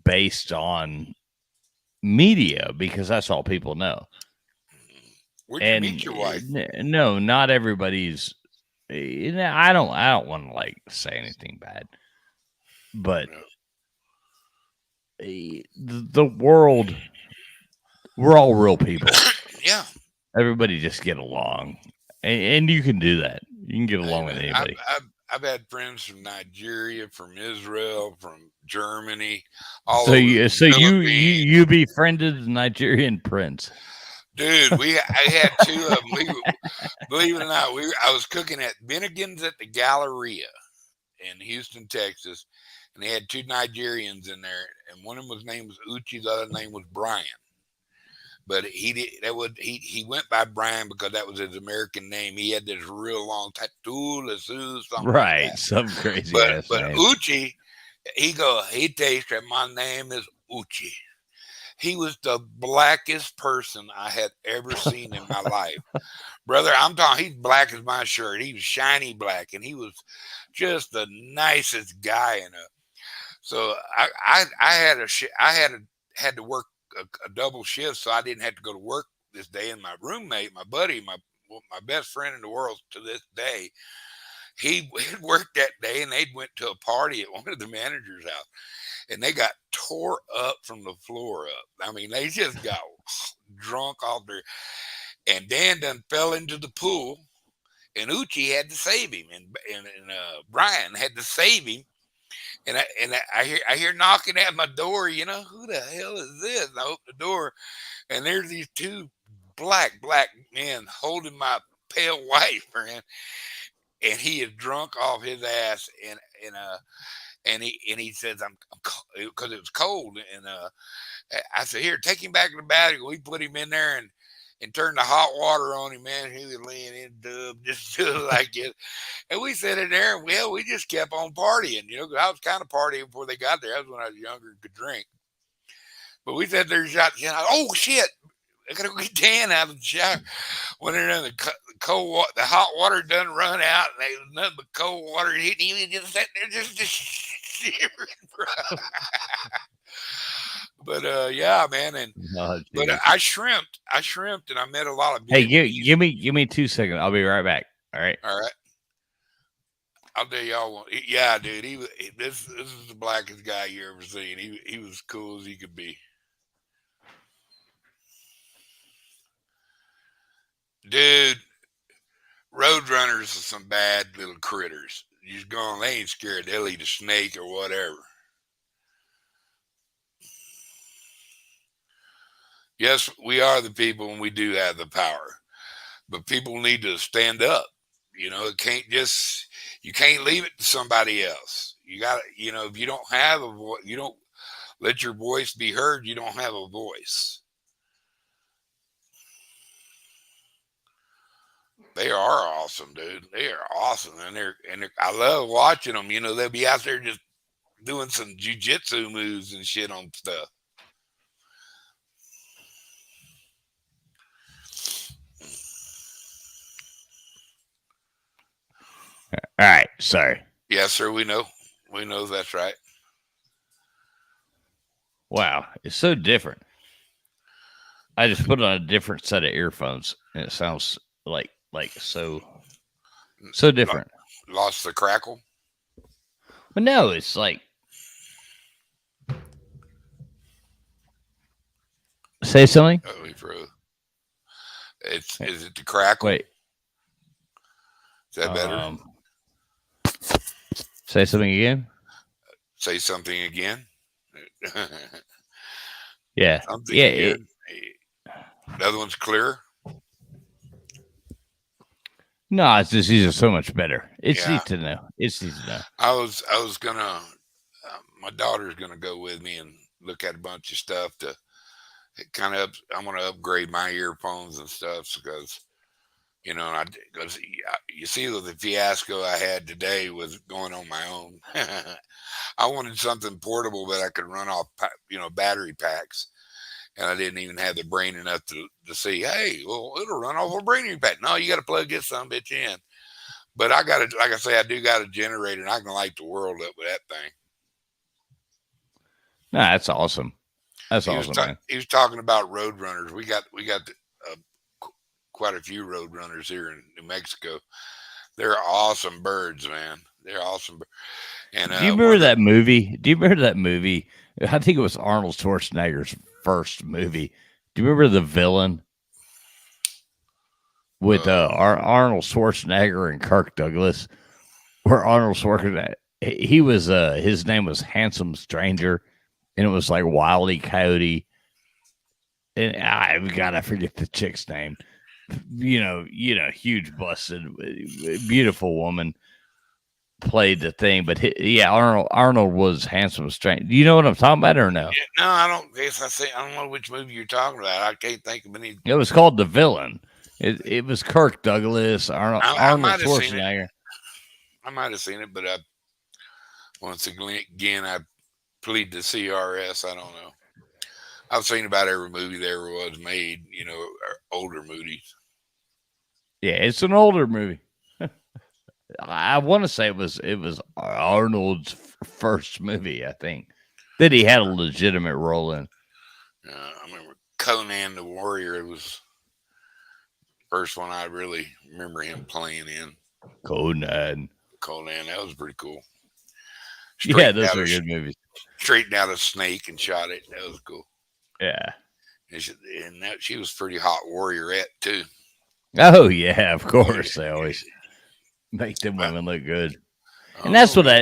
based on media because that's all people know. Where'd you And meet your wife? no, not everybody's. I don't want to like say anything bad, but No. the world, we're all real people. Yeah. Everybody just get along, and you can do that. You can get Hey along with man, anybody. I've had friends from Nigeria, from Israel, from Germany, all So over the you Philippines. befriended the Nigerian prince. Dude, I had two of them. Believe it or not, I was cooking at Bennigan's at the Galleria in Houston, Texas, and they had two Nigerians in there, and one of them was name was Uchi, the other name was Brian. But he did that would he went by Brian because that was his American name. He had this real long tattoo, Lazu, something like Right, that. some crazy But ass but name. Uchi, he takes that my name is Uchi. He was the blackest person I had ever seen in my life. Brother, I'm talking he's black as my shirt. He was shiny black and he was just the nicest guy in a so I had had to work a double shift so I didn't have to go to work this day and my roommate, my buddy, my best friend in the world to this day, he had worked that day and they'd went to a party at one of the managers' house and they got tore up from the floor up. I mean, they just got drunk off their and Dan done fell into the pool and Uchi had to save him and Brian had to save him. I hear knocking at my door. Who the hell is this? And I open the door, and there's these two black men holding my pale white friend, and he is drunk off his ass, and he says I'm because it was cold, and I said here take him back to the bathroom. We put him in there and turned the hot water on him, man. He was laying in dub, just doing like it. And we sat in there and we just kept on partying, 'cause I was kind of partying before they got there. That was when I was younger and could drink. But we sat there, shot, oh shit, I gotta go get Dan out of the shower. Went in there, and the cold water, the hot water done run out, and there was nothing but cold water hitting. He was just sitting there, just shivering, bro. But yeah, man, Oh, but jeez. I shrimped, and I met a lot of Hey, Vietnamese. give me 2 seconds. I'll be right back. All right. All right. I'll tell y'all one. Yeah, dude. This is the blackest guy you ever seen. He was cool as he could be, dude. Roadrunners are some bad little critters. You just going, they ain't scared. They'll eat a snake or whatever. Yes, we are the people, and we do have the power. But people need to stand up. It can't just you can't leave it to somebody else. You got to, if you don't have a voice, you don't let your voice be heard. You don't have a voice. They are awesome, dude. They are awesome, and I love watching them. They'll be out there just doing some jujitsu moves and shit on stuff. All right. Sorry. Yes, sir. We know. We know that's right. Wow. It's so different. I just put on a different set of earphones and it sounds like so different. Lost the crackle. But no, it's like say something. Oh, he froze. It's is it the crackle? Wait, Is that better? say something again. Say something again. Yeah, Something yeah. again. The other one's clear. No, it's just these are so much better. It's Yeah. neat to know. It's neat to know. I was gonna. My daughter's gonna go with me and look at a bunch of stuff to kind of. I'm gonna upgrade my earphones and stuff because I because you see the fiasco I had today with going on my own. I wanted something portable that I could run off, battery packs, and I didn't even have the brain enough to see. Hey, well, it'll run off a brain pack. No, you got to plug this some bitch in. But I got to, like I say, I do got a generator, and I can light the world up with that thing. No, that's awesome. That's awesome, man. He was talking about road runners. We got uh, quite a few road runners here in New Mexico. They're awesome birds, man. They're awesome. And Do you one remember of the that movie? Do you remember that movie? I think it was Arnold Schwarzenegger's first movie. Do you remember the villain with uh, Arnold Schwarzenegger and Kirk Douglas? Where Arnold Schwarzenegger, he was his name was Handsome Stranger, and it was like Wiley Coyote, and I forget the chick's name. Huge busted, beautiful woman played the thing, but yeah, Arnold was Handsome Stranger. Do you know what I'm talking about or no? yeah, no, I don't guess I say I don't know which movie you're talking about. I can't think of any. It was called The Villain. It was Kirk Douglas, I Arnold might have seen it. Schwarzenegger. I might have seen it, but once again, I plead the CRS. I don't know. I've seen about every movie that ever was made. Older movies. Yeah, it's an older movie. I want to say it was Arnold's first movie. I think that he had a legitimate role in. I remember Conan the Warrior. It was the first one I really remember him playing in. Conan. Conan, that was pretty cool. Yeah, Straightened those out are a good movies. straightened out a snake and shot it. That was cool. Yeah. She was pretty hot warriorette too. Oh yeah, of Oh yeah, course they always make them yeah. women look good, and Oh yeah.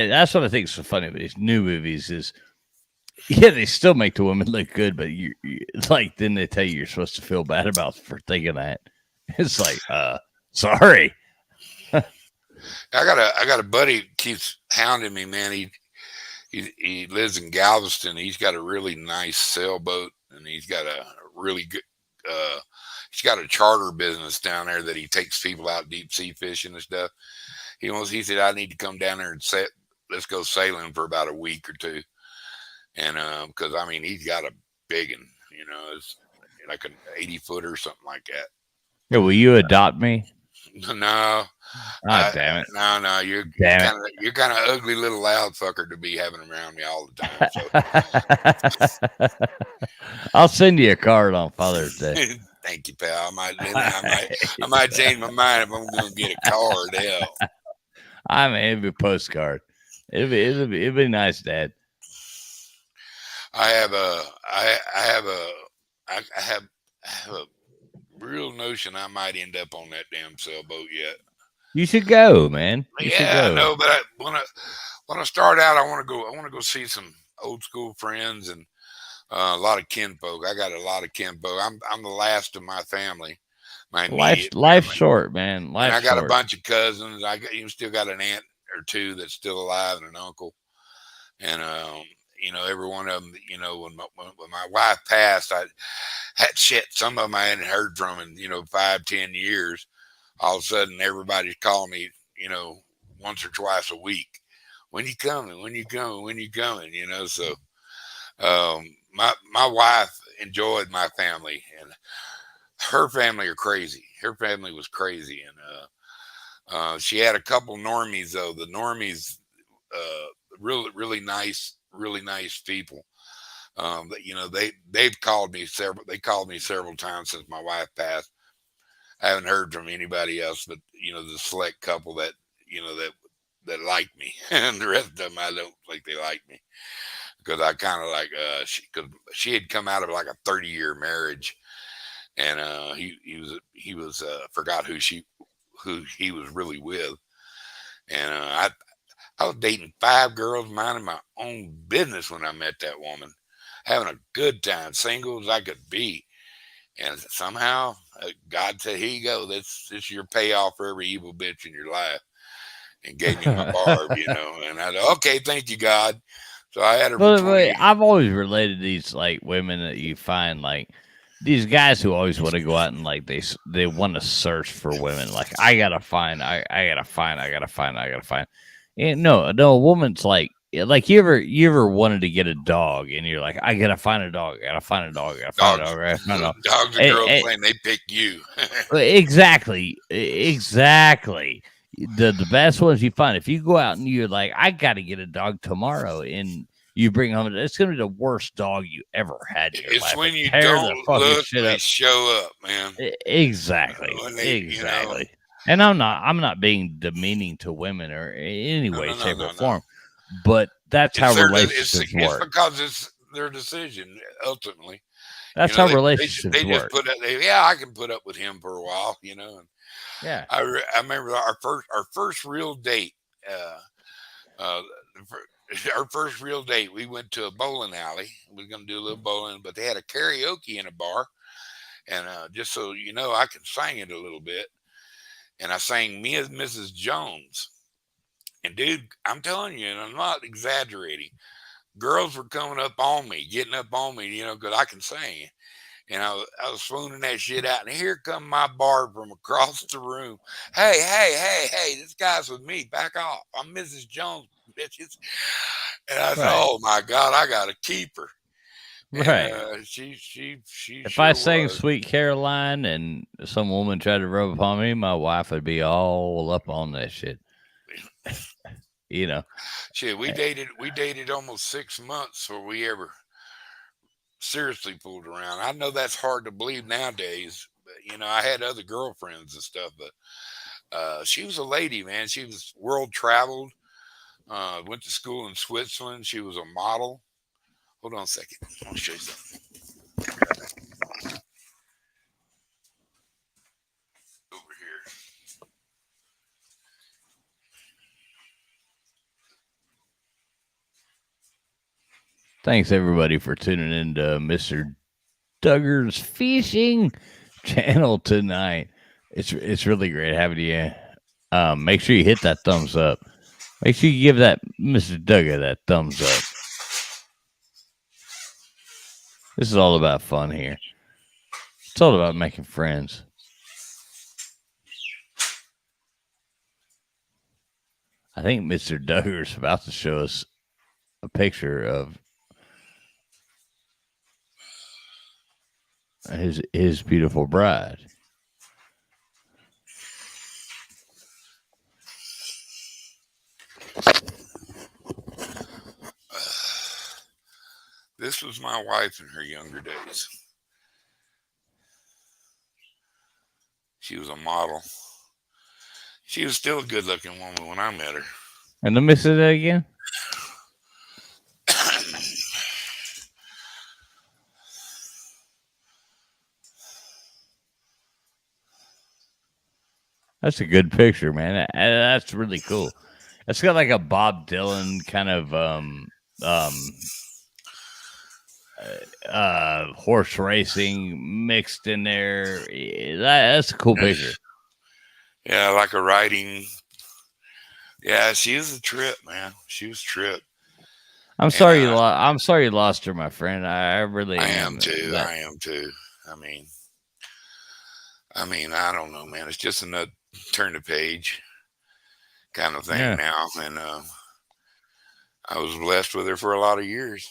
that's what I think is so funny about these new movies is yeah they still make the women look good, but it's like then they tell you you're supposed to feel bad about for thinking that. It's like sorry. I got a buddy keeps hounding me, man. He lives in Galveston. He's got a really nice sailboat, and he's got a really good. Uh, he's got a charter business down there that he takes people out deep sea fishing and stuff. He said I need to come down there and let's go sailing for about a week or two, and because I mean he's got a big one, it's like an 80 foot or something like that. Yeah, will you adopt me? No, Ah, damn it, no, you're damn kind of you're kind of ugly little loud fucker to be having around me all the time. So it. I'll send you a card on Father's Day. thank you, pal. I might change my mind if I'm going to get a card. Hell, I mean, it'd be a postcard. It'd be nice, Dad. I have a I have a I have a real notion I might end up on that damn sailboat yet. You should go, man. You should Yeah, I go. know, but when I start out, I want to go. I want to go see some old school friends and a lot of kinfolk. I got a lot of kinfolk. I'm the last of my family, my Life's immediate life's family, short, man. and I Life's got a short. bunch of cousins. I got you still got an aunt or two that's still alive and an uncle, and every one of them. When my wife passed, I had shit. Some of them I hadn't heard from in 5, 10 years. All of a sudden, everybody's calling me, once or twice a week. When you coming? When you coming? When you coming? So my wife enjoyed my family, and her family are crazy. Her family was crazy, and she had a couple normies though. The normies, really nice people. They've called me several. They called me several times since my wife passed. I haven't heard from anybody else, but the select couple that that like me, and the rest of them I don't think they like me because I kind of like cause she had come out of like a 30-year marriage, and he was forgot who he was really with, and I was dating 5 girls, minding my own business when I met that woman, having a good time, single as I could be. And somehow God said, "Here you go. This is your payoff for every evil bitch in your life," and gave me my barb. And I said, "Okay, thank you, God." So I had her for But 20 years. I've always related these like women that you find like these guys who always want to go out and like they want to search for women. Like I gotta find, I gotta find, I gotta find. And no, a woman's like you ever wanted to get a dog and you're like I gotta find a dog, I gotta find a dog, I gotta find a Dogs, dog, I gotta find a dog. dogs and And, girls and claim they pick you. exactly, exactly. The best ones you find if you go out and you're like, I got to get a dog tomorrow, and you bring home, it's gonna be the worst dog you ever had in your It's life. when It you tear the don't fucking look, shit they up. show up, man. Exactly, When they. exactly. And I'm not being demeaning to women or in any No, way, no, no, shape, or no, no. form, but that's how It's their, it's relationships it's work. because it's their decision ultimately. That's how They relationships just work. put up. Yeah, I can put up with him for a while. And Yeah. I remember our first real date. Uh, uh, our first real date, we went to a bowling alley. We were going to do a little bowling, but they had a karaoke in a bar, and just so you know, I can sing it a little bit. And I sang "Me as Mrs. Jones." And dude, I'm telling you, and I'm not exaggerating. Girls were coming up on me, getting up on me, because I can sing. And I was swooning that shit out. And here come my barb from across the room. Hey, hey, hey, hey, this guy's with me. Back off. I'm Mrs. Jones, bitches. And I said, Right. oh my God, I got to keep her. And Right. she If I sure sang was. "Sweet Caroline" and some woman tried to rub upon me, my wife would be all up on that shit. You know. Shit, we Eh, dated almost 6 months before we ever seriously fooled around. I know that's hard to believe nowadays, but I had other girlfriends and stuff, but she was a lady, man. She was world traveled. Went to school in Switzerland. She was a model. Hold on a second. I'll show you something over here. Thanks everybody for tuning in to Mr. Duggar's Fishing channel tonight. It's really great having you. Make sure you hit that thumbs up. Make sure you give that Mr. Duggar that thumbs up. This is all about fun here. It's all about making friends. I think Mr. Duggar's about to show us a picture of his beautiful bride. This was my wife in her younger days. She was a model. She was still a good looking woman when I met her. And let me say that again. That's a good picture, man. That's really cool. It's got like a Bob Dylan kind of um horse racing mixed in there. That's a cool picture. Yeah, like a riding. Yeah, she was a trip, man. She was a trip. And I'm sorry you lost her, my friend. I really I am am. too. That I am too. I mean, I don't know, man. It's just another turn the page kind of thing yeah. now, and I was blessed with her for a lot of years.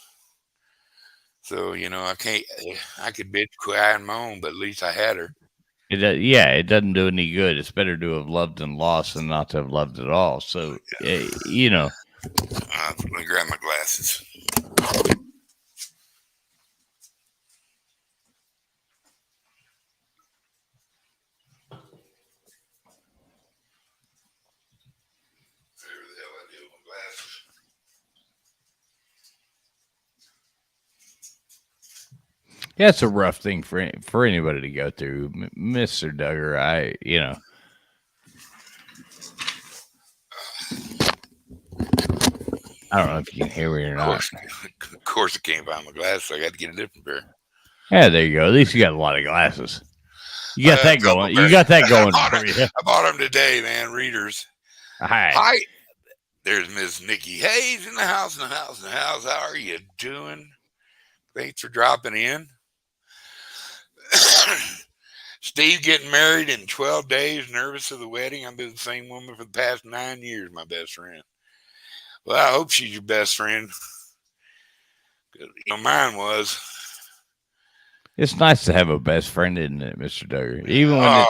So I can't. I could bitch, cry, and moan, but at least I had her. Yeah, it doesn't do any good. It's better to have loved and lost than not to have loved at all. So, Let me grab my glasses. Where the hell I do with my glasses? Yeah, it's a rough thing for anybody to go through, Mister Duggar. I don't know if you can hear me or Of not. course, of course, I can't find my glasses. So I got to get a different pair. Yeah, there you go. At least you got a lot of glasses. You got A that couple going. You pairs. got that going for you. I bought them today, man. Readers. Hi. Hi, there's Miss Nikki Hayes in the house. In the house. In the house. How are you doing? Thanks for dropping in. Steve getting married in 12 days. Nervous of the wedding. I've been the same woman for the past 9 years. My best friend. Well, I hope she's your best friend. Mine was. It's nice to have a best friend, isn't it, Mister Duggar?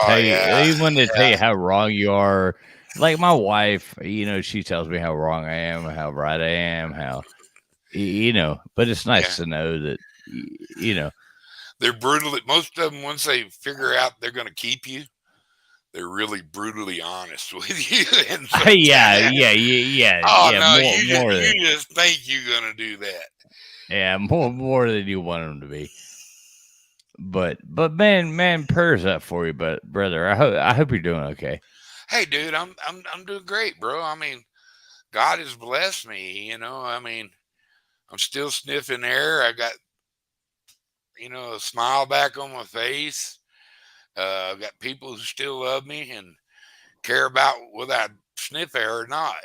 Oh yeah, Even when they tell yeah, you how wrong you are. Like my wife, she tells me how wrong I am, how right I am, But it's yeah. nice to know that, They're brutally. Most of them, once they figure out they're going to keep you, they're really brutally honest with you. And oh yeah. no, Than you just think you're going to do that. more than you want them to be. But man, prayers up for you, but brother, I hope you're doing okay. Hey, dude, I'm doing great, bro. I mean, God has blessed me. I mean, I'm still sniffing air. I got a smile back on my face. I've got people who still love me and care about whether I sniff air or not.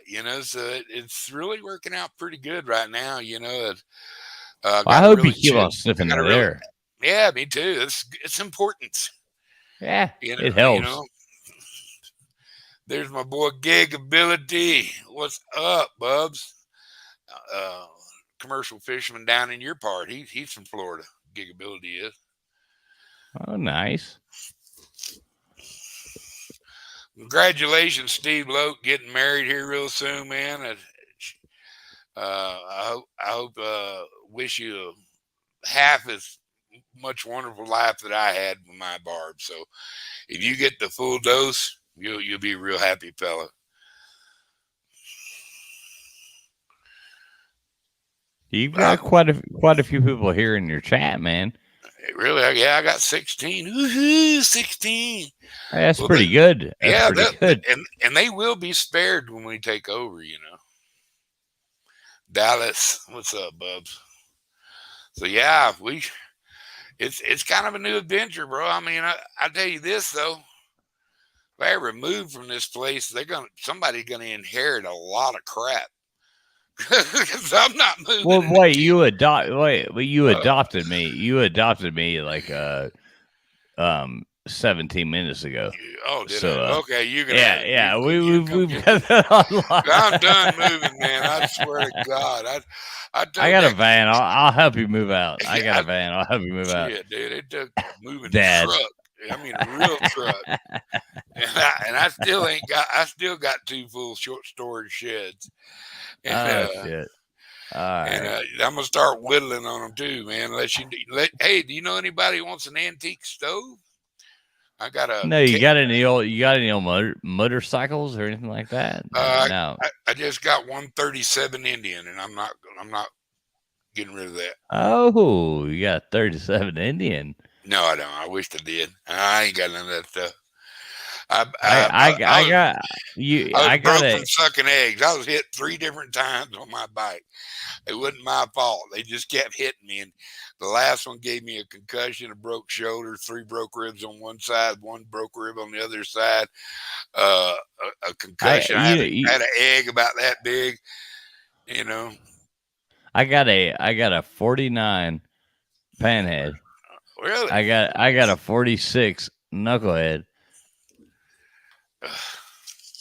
So it's really working out pretty good right now. Well, I Got a hope you really keep good. on I sniffing got a that really air. Yeah, me too. It's important. Yeah, You know, it you helps. know. There's my boy Gig Ability. What's up, Bubs? Uh, Commercial fisherman down in your part. He's from Florida. Gig Ability is. Oh, nice. Congratulations, Steve Loke, getting married here real soon, man. I hope wish you half as much wonderful life that I had with my Barb. So if you get the full dose, you'll be a real happy fella. You've But got quite a few people here in your chat, man. really, yeah, I got 16. Woohoo, 16. Hey, that's Well, pretty good. That's yeah, pretty good. and they will be spared when we take over. Dallas, what's up, Bubs? So yeah, it's kind of a new adventure, bro. I mean, I tell you this though, if I ever move from this place, somebody's gonna inherit a lot of crap because I'm not moving Well, in the wait, key. you Uh, adopted me. You adopted me like 17 minutes ago. oh, did So I? Okay, you're gonna have yeah, it. yeah, You come we've get me. got that on I'm done lock. moving, man. I swear to God, I I told got a that. van. I'll help you move out. I got I, a van. I'll help you move out, shit, dude, it took a moving Dad. truck. I mean, a real truck. And I still ain't got. I still got two full short storage sheds, and Oh uh, shit! All and right. I'm gonna start whittling on them too, man. Hey, do you know anybody who wants an antique stove? I got a. No, you got any old motorcycles or anything like that? Uh, No. I just got 137 Indian, and I'm not getting rid of that. Oh, you got 37 Indian. No, I don't. I wish I did. I ain't got none of that stuff. I got you. I was I got broke from a. sucking eggs. I was hit 3 different times on my bike. It wasn't my fault. They just kept hitting me. And the last one gave me a concussion, a broke shoulder, 3 broke ribs on one side, 1 broke rib on the other side, a I concussion. I you, had an egg about that big, you know. I got a 49 panhead. Really? I got a 46 knucklehead.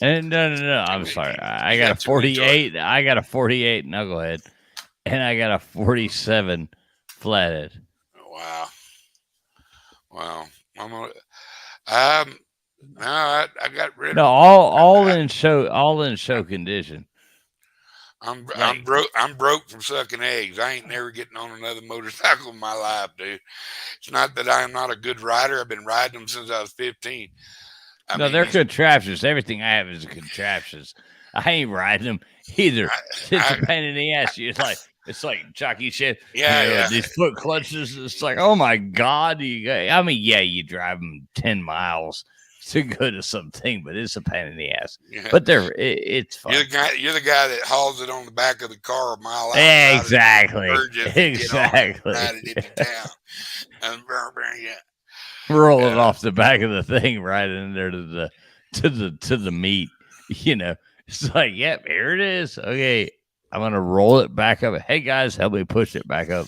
And no. I'm sorry. I You got a got too many choices. 48. I got a 48 knucklehead, and I got a 47 flathead. Wow. Wow. I'm gonna, um, no, I got rid No, of. all in show condition. I'm Like broke. I'm broke from sucking eggs. I ain't never getting on another motorcycle in my life, dude. It's not that I'm not a good rider. I've been riding them since I was 15. I no, mean, they're contraptions. Everything I have is contraptions. I ain't riding them either. It's a I, pain in the ass. You're like It's like jockey shit. Yeah, yeah, These foot clutches. It's like, oh my god, I mean, yeah, you drive them 10 miles to go to something, but it's a pain in the ass. yeah. But it's You're fun. the guy. You're the guy that hauls it on the back of the car a mile outside of the Exactly, urges to get on it and exactly. ride it into town. And yeah, Roll it yeah. off the back of the thing right in there to the meat. You know, it's like, yep, here it is. Okay, I'm gonna roll it back up. Hey guys, help me push it back up.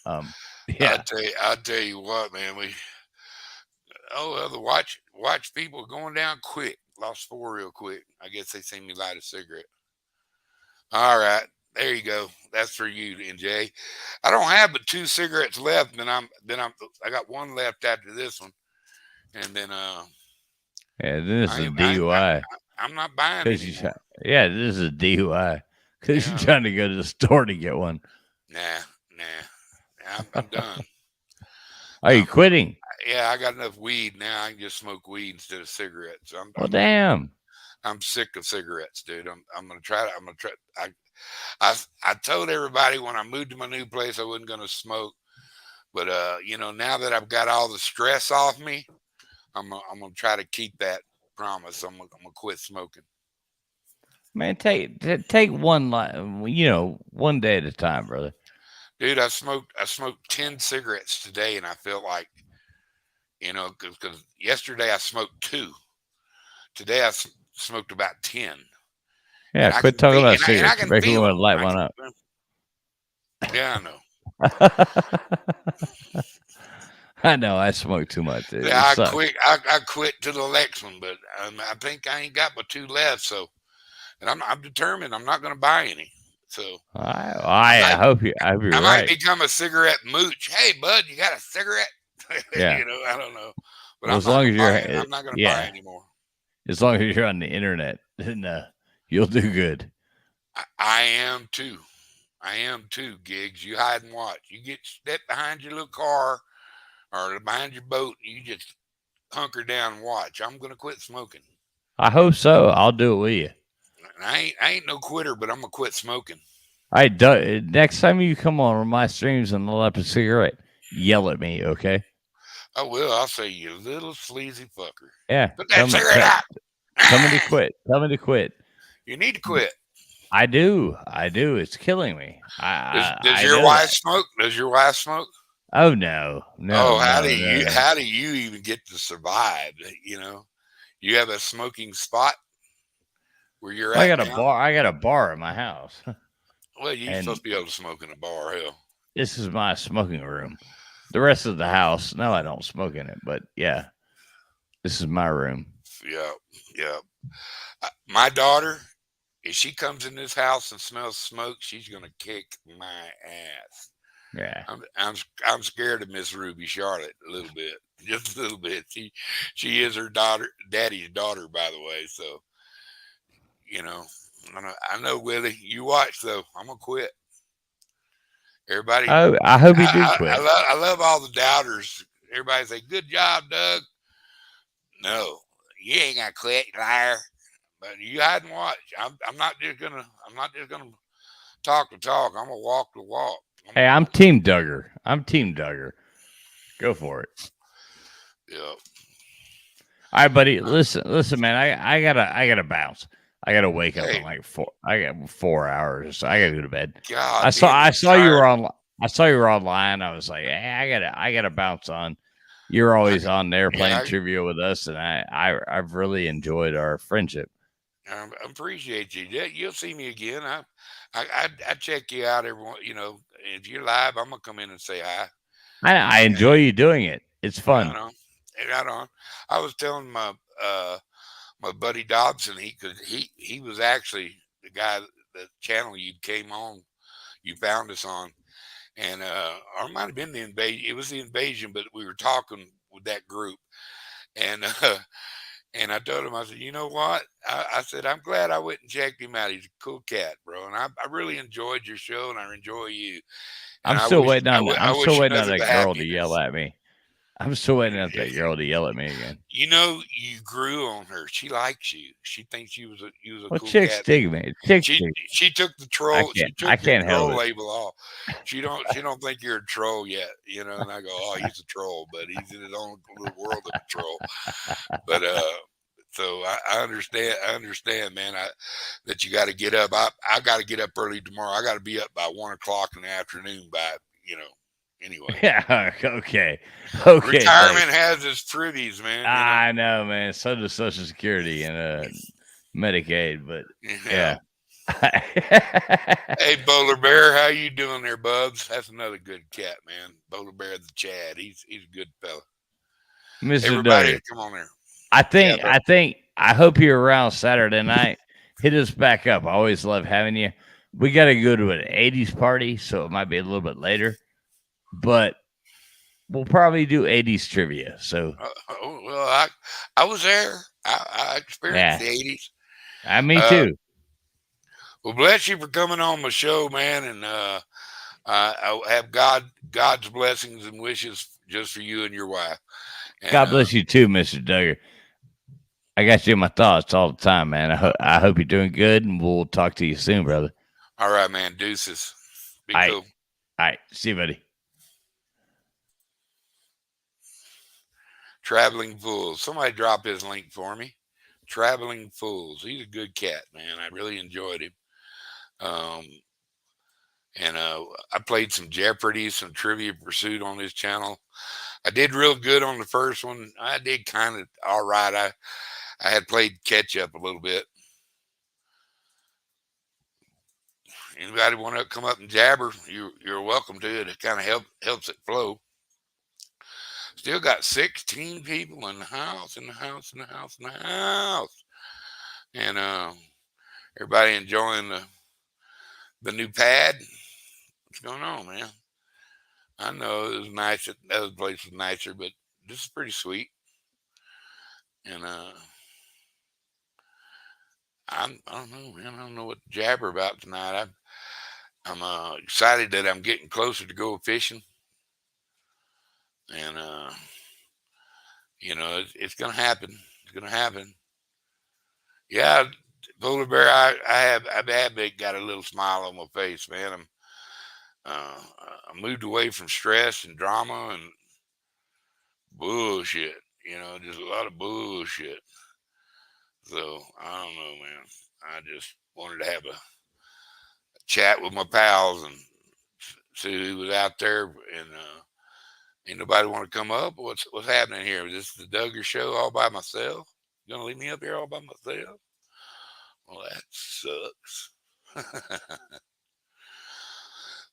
Um, yeah. I'll tell you what, man. The watch people going down quick. Lost 4 real quick. I guess they seen me light a cigarette. All right, there you go. That's for you, NJ. I don't have but 2 cigarettes left, and I got one left after this one, and then Yeah, this is I a ain't, I, ain't, I DUI I'm not buying because you. anymore. Yeah, this is a DUI because you're Yeah, trying to go to the store to get one. nah. I'm done. Are you quitting? Yeah, I got enough weed now. I can just smoke weed instead of cigarettes. Well, damn. I'm sick of cigarettes, dude. I'm gonna try. I'm gonna try. I told everybody when I moved to my new place I wasn't gonna smoke, but now that I've got all the stress off me, I'm gonna try to keep that promise. I'm gonna quit smoking. Man, take one day at a time, brother. Dude, I smoked 10 cigarettes today, and I felt like because yesterday I smoked 2. Today smoked about 10, Yeah, and I quit can talking feel about and I cigarettes. can Make me feel want them. to light I one can. up. Yeah, I know. I know I smoke too much. Yeah, It I sucks. quit. I quit to the next one, but I think I ain't got but 2 left. So, and I'm determined. I'm not going to buy any. So I I might hope I you're might right. become a cigarette mooch. Hey, bud, you got a cigarette? Yeah. I don't know, but Well, as long as I'm not going to buy yeah, anymore. as long as you're on the internet, then you'll do good. I am too. I am too. Gigs, you hide and watch. You get step behind your little car or behind your boat. You just hunker down and watch. I'm going to quit smoking. I hope so. I'll do it with you. And I ain't no quitter, but I'm gonna quit smoking. I do. Next time you come on my streams and I'll have a cigarette, yell at me, okay? I will. I'll say, you little sleazy fucker. Yeah. Put that cigarette out. Tell me to quit. Tell me to quit. You need to quit. I do. I do. It's killing me. Does I your know wife that. smoke? Does your wife smoke? Oh no, no, Oh, no, no, no. how do you even get to survive? You have a smoking spot where you're Well, I at got a now. bar. I got a bar in my house, Well, you ain't supposed and to be able to smoke in a bar, hell. this is my smoking room. The rest of the house, no, I don't smoke in it. But yeah, this is my room. Yeah, yeah. My daughter, if she comes in this house and smells smoke, she's gonna kick my ass. Yeah. I'm scared of Miss Ruby Charlotte a little bit, just a little bit. She is her daddy's daughter, by the way. So you know, I know Willie. You watch though. I'm gonna quit. Everybody, I hope you do quit. I love all the doubters. Everybody say, "Good job, Doug." No, you ain't gonna quit, you liar. But you hide and watch. I'm not just gonna. I'm not just gonna talk the talk. I'm gonna walk the walk. Hey, I'm Team Duggar. I'm Team Duggar. Go for it. Yeah. All right, buddy. Listen, man. I gotta bounce. I gotta wake up Hey, in like four. I got 4 hours. So I gotta go to bed. God I damn, saw you were tired. on. I saw you were online. I was like, hey, I gotta bounce on. You're I, always on there playing yeah, trivia with us, and I've really enjoyed our friendship. I appreciate you. Yeah, you'll see me again. I check you out every one. If you're live, I'm gonna come in and say hi. I enjoy you doing it. It's Right fun. on, right on. I was telling my buddy Dobson he was actually the guy, the channel you came on, you found us on, and or it might have been the invasion. It was the invasion, but we were talking with that group, and and I told him, I said, you know what? I said, I'm glad I went and checked him out. He's a cool cat, bro, and I really enjoyed your show, and I enjoy you, and I'm still waiting on. I I'm still wish you waiting on nothing but that girl to yell happiness. at me. I'm still waiting out that girl to yell at me again. You grew on her. She likes you. She thinks you was a Well, cool chicks cat. dig me. Chicks She dig. she took the I troll. can't. She I took your can't help troll it. label off. She don't think you're a troll yet. And I go, oh, he's a troll, but he's in his own little world of a troll. But so I understand. I understand, man. That you got to get up. I got to get up early tomorrow. I got to be up by 1 o'clock in the afternoon. Anyway. Yeah. Okay. Okay. Retirement Thanks. has its pretties, man. I know, man. So does Social Security and Medicaid, but Yeah. yeah. Hey, Bowler Bear, how you doing there, Bubs? That's another good cat, man. Bowler Bear the Chad. He's a good fella. Mr. Everybody, Duggar, come on there. I Yeah, think bro. I hope you're around Saturday night. Hit us back up. I always love having you. We got to go to an 80s party, so it might be a little bit later, but we'll probably do 80s trivia. So, Well, I was there. I experienced yeah, the '80s. me Uh, too. well, bless you for coming on my show, man, and I have God's blessings and wishes just for you and your wife. And God bless you too, Mr. Duggar. I got you in my thoughts all the time, man. I hope you're doing good, and we'll talk to you soon, brother. all right, man. Deuces. Be All right. cool. All right. See you, buddy. Traveling Fools. Somebody drop his link for me. Traveling Fools. He's a good cat, man. I really enjoyed him. Um, and I played some Jeopardy, some Trivia Pursuit on his channel. I did real good on the first one. I did kind of all right. I had played catch up a little bit. Anybody want to come up and jabber? You're welcome to it. It kind of helps it flow. Still got 16 people in the house, in the house, in the house, in the house, and everybody enjoying the new pad. What's going on, man? I know it was nice. The other place was nicer, but this is pretty sweet. And I don't know, man. I don't know what to jabber about tonight. I'm excited that I'm getting closer to go fishing, and it's gonna happen. It's gonna happen. Yeah, polar bear. I have got a little smile on my face, man. Uh, I moved away from stress and drama and bullshit. Just a lot of bullshit. So I don't know, man. I just wanted to have a chat with my pals and see who was out there. And ain't nobody want to come up. What's happening here? Is this the Duggar show all by myself? You gonna leave me up here all by myself? Well, that sucks.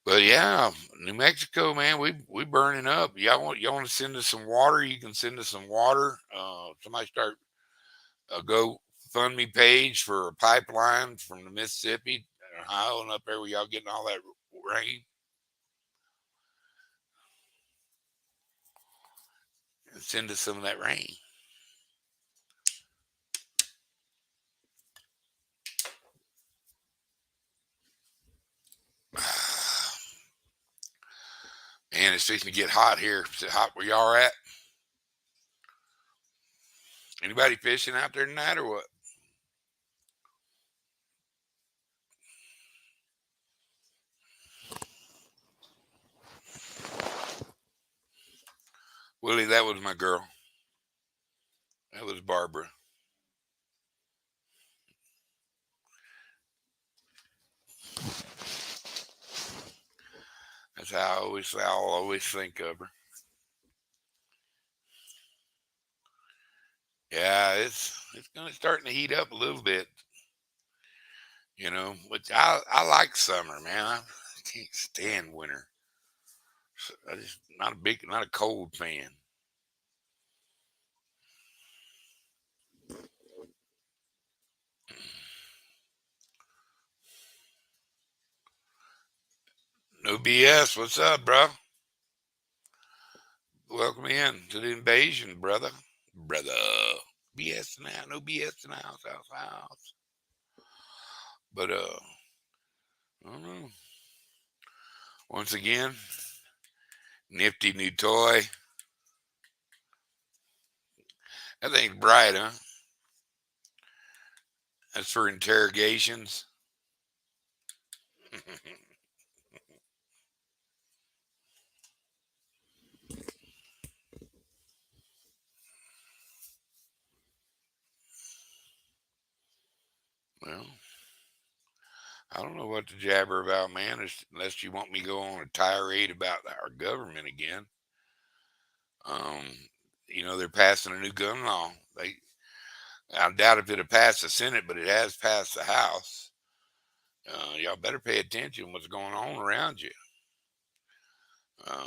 But yeah, New Mexico, man, we burning up. Y'all want to send us some water? You can send us some water. Somebody start a GoFundMe page for a pipeline from the Mississippi, Ohio, and up there where y'all getting all that rain, and send us some of that rain. Man, it's fixing to get hot here. Is it hot where y'all are at? Anybody fishing out there tonight or what? Willie, that was my girl. That was Barbara. That's how I'll always think of her. Yeah, it's gonna starting to heat up a little bit, which I like summer, man. I can't stand winter. I just not a cold fan. No BS. What's up, bro? Welcome in to the invasion, brother. Brother. BS now. No BS in the house. But I don't know. Once again, nifty new toy. That thing's bright, huh? That's for interrogations. Well, I don't know what to jabber about, man, unless you want me to go on a tirade about our government again. Um, they're passing a new gun law. I doubt if it'll pass the Senate, but it has passed the House. Y'all better pay attention what's going on around you. Um,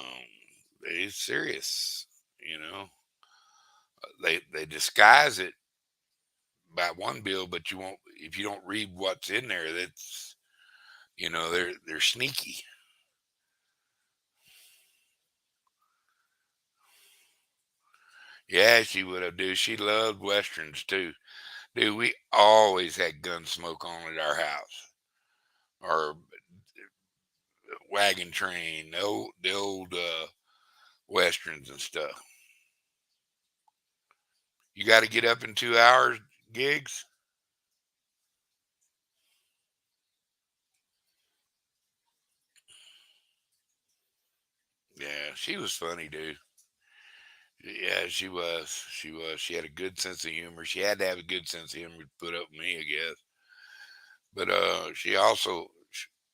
it's serious. You know, they disguise it by one bill, but you won't if you don't read what's in there. That's they're sneaky. Yeah, she would have, dude. She loved westerns too, dude. We always had gun smoke on at our house, or wagon train, the old westerns and stuff. You got to get up in 2 hours gigs. Yeah, she was funny, dude. Yeah, she was. She was. She had a good sense of humor. She had to have a good sense of humor to put up with me, I guess. But she also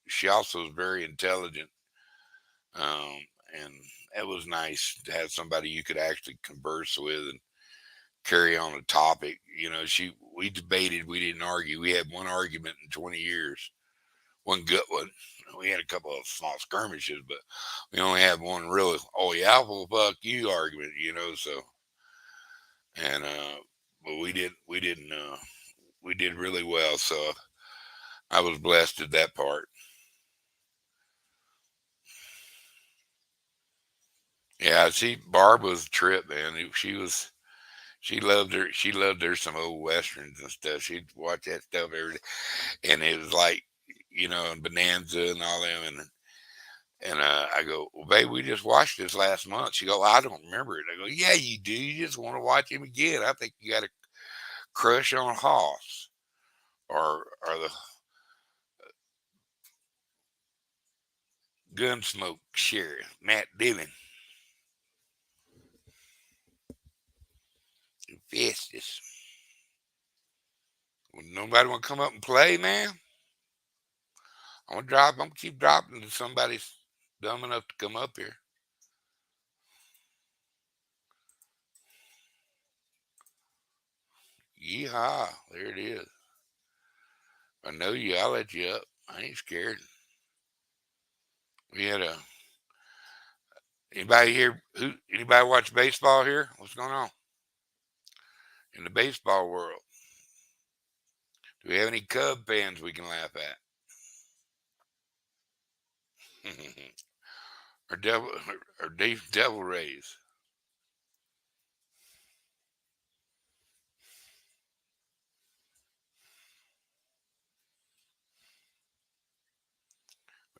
was very intelligent. And it was nice to have somebody you could actually converse with and carry on a topic. We debated, we didn't argue. We had one argument in 20 years, one good one. We had a couple of small skirmishes, but we only had one really, oh yeah, well fuck you argument, so and but we did really well, so I was blessed at that part. Yeah, Barb was a trip, man. She loved her some old westerns and stuff. She'd watch that stuff every day, and it was like, and Bonanza and all them, and I go, well, babe, we just watched this last month. She go, I don't remember it. I go, yeah, you do. You just want to watch him again. I think you got a crush on Hoss or the Gunsmoke sheriff, Matt Dillon, Festus. Well, nobody want to come up and play, man. I'm gonna keep dropping to somebody's dumb enough to come up here. Yeehaw! There it is. I know you. I'll let you up. I ain't scared. We had a anybody here? Anybody watch baseball here? What's going on in the baseball world? Do we have any Cub fans we can laugh at? or devil rays?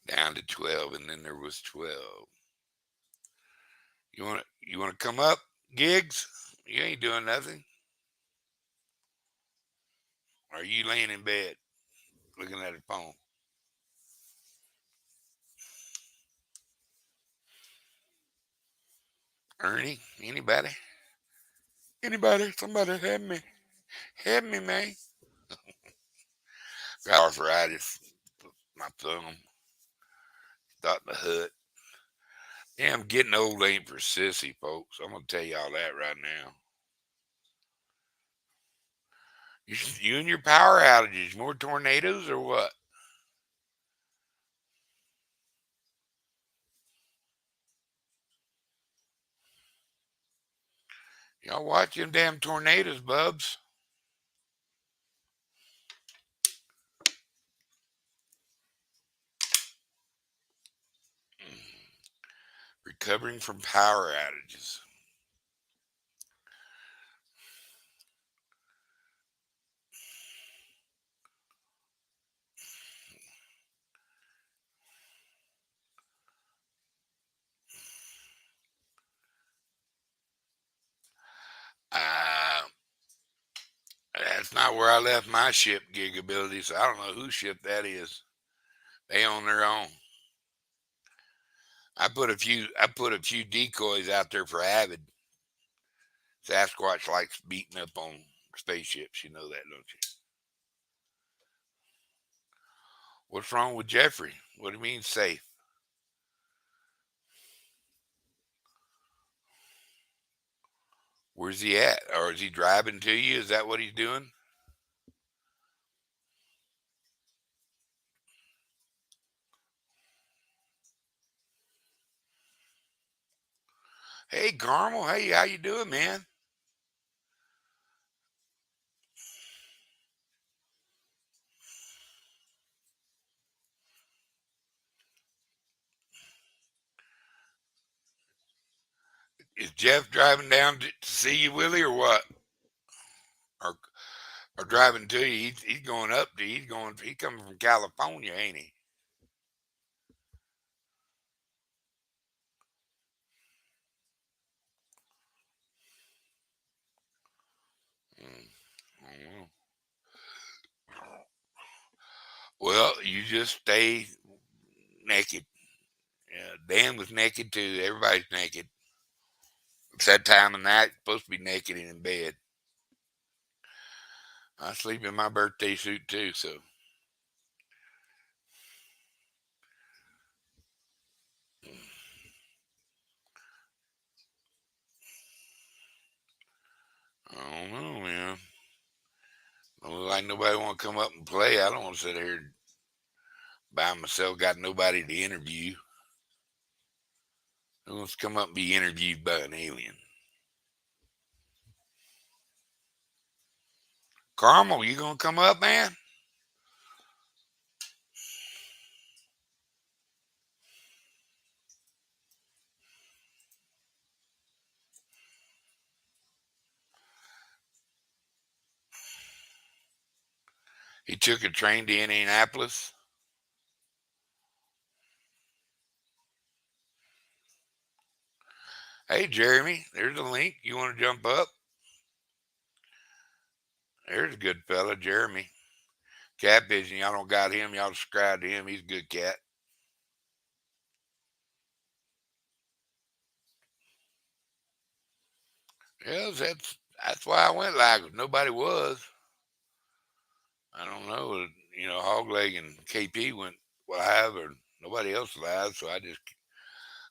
Down to 12, and then there was 12. You want to come up, Gigs? You ain't doing nothing. Or are you laying in bed looking at a phone? Ernie? Anybody? Anybody? Somebody help me, man. Got arthritis. My thumb. Thought in the hut. Damn, getting old ain't for sissy, folks. I'm gonna tell y'all that right now. You and your power outages, more tornadoes or what? Y'all watch them damn tornadoes, bubs. Recovering from power outages. not where I left my ship gig ability, so I don't know whose ship that is. They own their own. I put a few decoys out there for Avid. Sasquatch likes beating up on spaceships. You know that, don't you? What's wrong with Jeffrey? What do you mean safe? Where's he at? Or is he driving to you? Is that what he's doing? Hey, Carmel. Hey, how you doing, man? Is Jeff driving down to see you, Willie, or what? Or or driving to you? He's going up to. He's going. He coming from California, ain't he? Mm, I don't know. Well, you just stay naked. Yeah, Dan was naked too. Everybody's naked. It's that time of night. Supposed to be naked and in bed. I sleep in my birthday suit too, so I don't know, man. Don't look like nobody want to come up and play. I don't want to sit here by myself. Got nobody to interview. Who wants to come up and be interviewed by an alien? Carmel, you gonna come up, man? He took a train to Indianapolis. Hey, Jeremy, there's a link. You want to jump up? There's a good fella, Jeremy. Cat vision. Y'all don't got him. Y'all subscribe to him. He's a good cat. Yes, that's why I went live. Nobody was. I don't know. Hogleg and KP went live, or nobody else live. So I just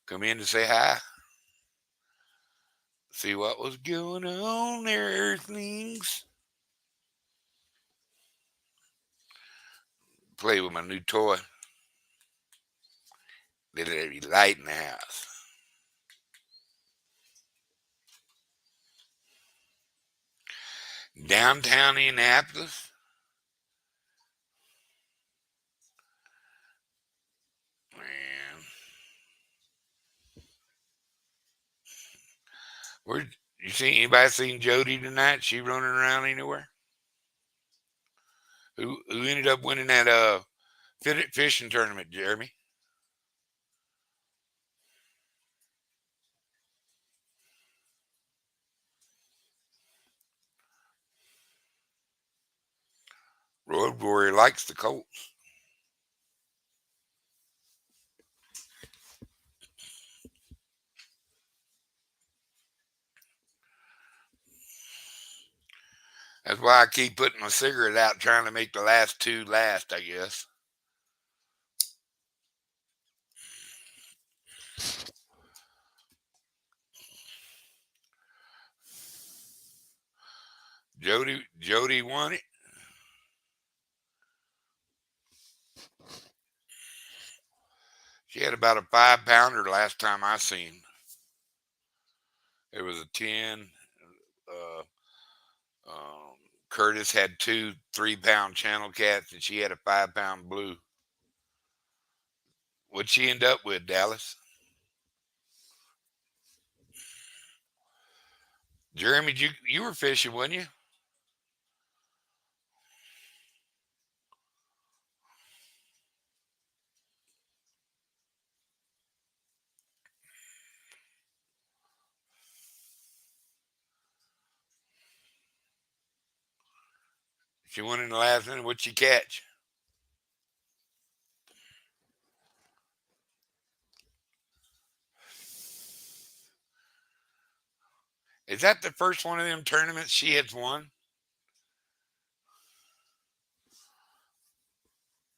come in to say hi, see what was going on there, Earthlings. Play with my new toy. Let it be light in the house. Downtown Indianapolis. Man, where you see anybody seen Jody tonight? She running around anywhere? Who ended up winning that fishing tournament, Jeremy? Road Warrior likes the Colts. That's why I keep putting my cigarette out, trying to make the last two last, I guess. Jody won it. She had about a 5 pounder last time I seen. It was a 10. Uh, um, Curtis had two 3 pound channel cats, and she had a 5 pound blue. What'd she end up with, Dallas? Jeremy, you were fishing, weren't you? She won in the last minute. What'd she catch? Is that the first one of them tournaments she has won?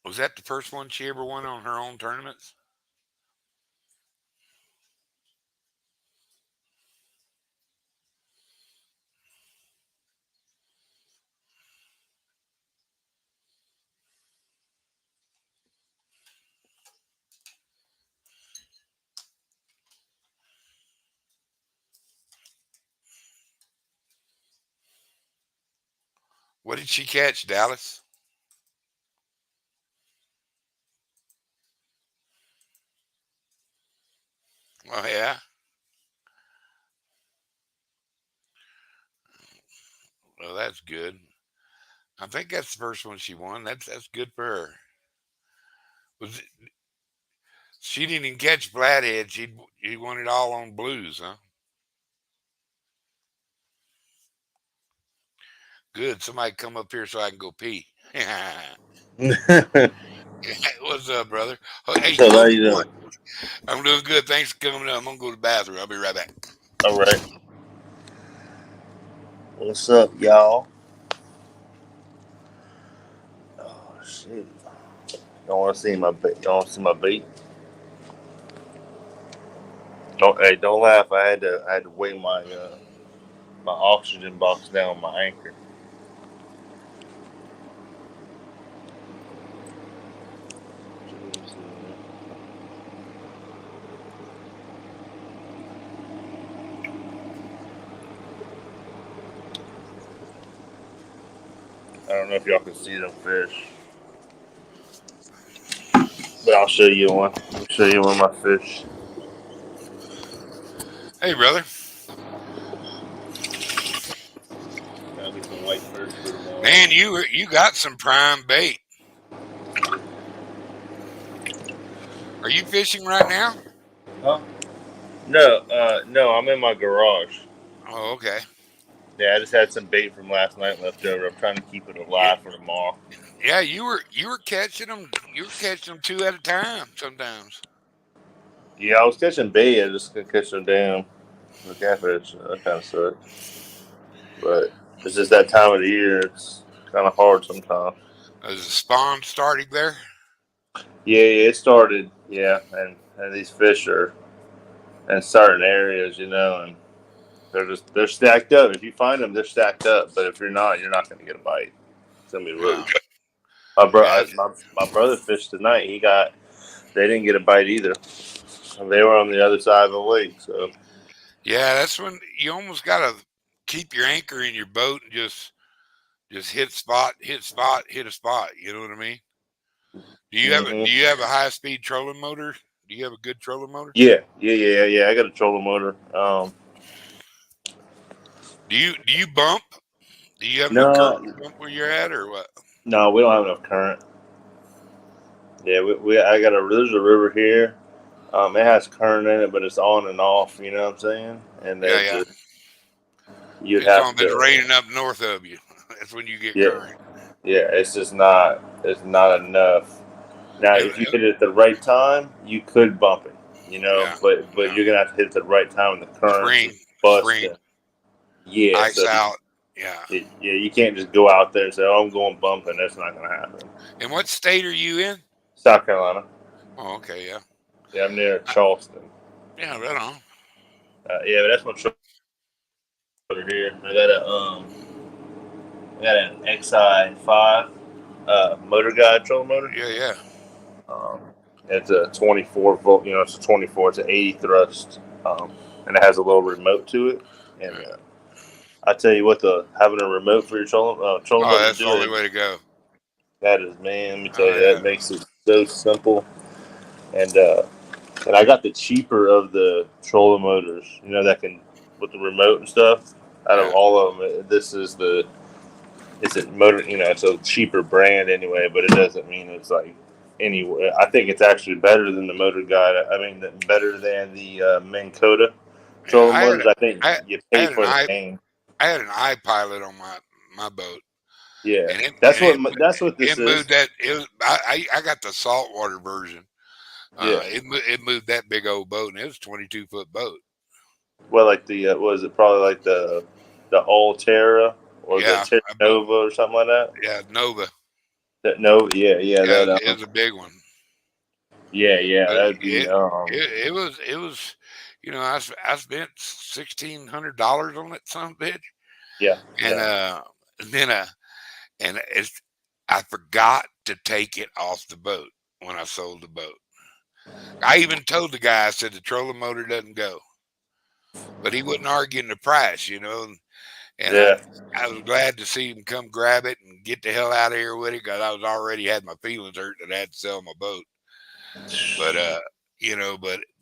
Was that the first one she ever won on her own tournaments? What did she catch, Dallas? Oh yeah. Well, that's good. I think that's the first one she won. That's good for her. Was it, she didn't even catch flathead. She won it all on blues, huh? Good. Somebody come up here so I can go pee. What's up, brother? Oh, hey, So how hold you on. doing? I'm doing good. Thanks for coming up. I'm gonna go to the bathroom. I'll be right back. All right. What's up, y'all? Oh shit! Y'all want to see my bait? Y'all want to see my bait? Don't laugh. I had to weigh my oxygen box down on my anchor. I don't know if y'all can see them fish, but I'll show you one. I'll show you one of my fish. Hey, brother. Gotta be some white fish for tomorrow. Man, you got some prime bait. Are you fishing right now? Huh? No, no. I'm in my garage. Oh, okay. Yeah, I just had some bait from last night left over. I'm trying to keep it Yeah, alive for tomorrow. yeah. You were catching them. You were catching them two at a time sometimes. Yeah, I was catching bait. I just couldn't catch them damn the catfish. That kind of sucks. But it's just that time of the year. It's kind of hard sometimes. Is the spawn starting there? Yeah, it started. Yeah, and these fish are in certain areas, and they're stacked up. If you find them, they're stacked up. But if you're not, you're not going to get a bite. It's gonna be really Yeah, tough. My bro, yeah, my brother fished tonight. They didn't get a bite either. They were on the other side of the lake. So yeah. That's when you almost gotta keep your anchor in your boat and just hit spot, hit spot, hit a spot. You know what I mean? Do hmm you have a high speed trolling motor? Do you have a good trolling motor? yeah. I got a trolling motor. Do you bump? Do you have enough current No, to bump where you're at, or what? no, we don't have enough current. Yeah, I got there's a river here. It has current in it, but it's on and off. You know what I'm saying? And Yeah, that yeah. just you'd It's have on. It's to. raining up north of you. That's when you get Yeah, current. yeah. It's just not. It's not enough. Now, It, if you hit it at the right time, you could bump it. yeah, But yeah. you're gonna have to hit it at the right time when the current's Spring, just spring, busting. Yeah, ice so out. Yeah. yeah, you can't just go out there and say, "Oh, I'm going bumping." That's not gonna happen. And what state are you in? South Carolina. Oh, okay, yeah. Yeah, I'm near I, Charleston. yeah, right on. Yeah, but that's my trailer here. I got an XI5 motor guide trolling motor. Yeah, yeah, Um, it's a 24 volt. It's a 24. It's an 80 thrust, and it has a little remote to it. And yeah. I tell you what, the having a remote for your trolling Oh, motor to that's the do only it, way to go. that is, man. Let me tell Oh you, yeah, that makes it so simple. And and I got the cheaper of the trolling motors. That can with the remote and stuff. Out of yeah, all of them, this is the it's a motor. It's a cheaper brand anyway, but it doesn't mean it's like anywhere. I think it's actually better than the Motor Guide. I mean, better than the Minn Kota yeah. trolling motors. I think I, you I pay had an for the i, name. I had an iPilot on my boat, Yeah, and that's what this it moved is. that. It was, I got the saltwater version. Yeah. It moved that big old boat, and it was 22-foot boat. Well, like the was it probably like the Terra or the Yeah, Terra Nova or something like that? yeah, Nova. That no, yeah, yeah, Yeah, that it was a big one. yeah, But that'd be it was, I spent $1,600 on that son of a bitch, yeah, and yeah. and then and it's I forgot to take it off the boat when I sold the boat. I even told the guy, I said the trolling motor doesn't go, but he wouldn't argue in the price, and Yeah. I was glad to see him come grab it and get the hell out of here with it because I was already had my feelings hurt that I had to sell my boat. But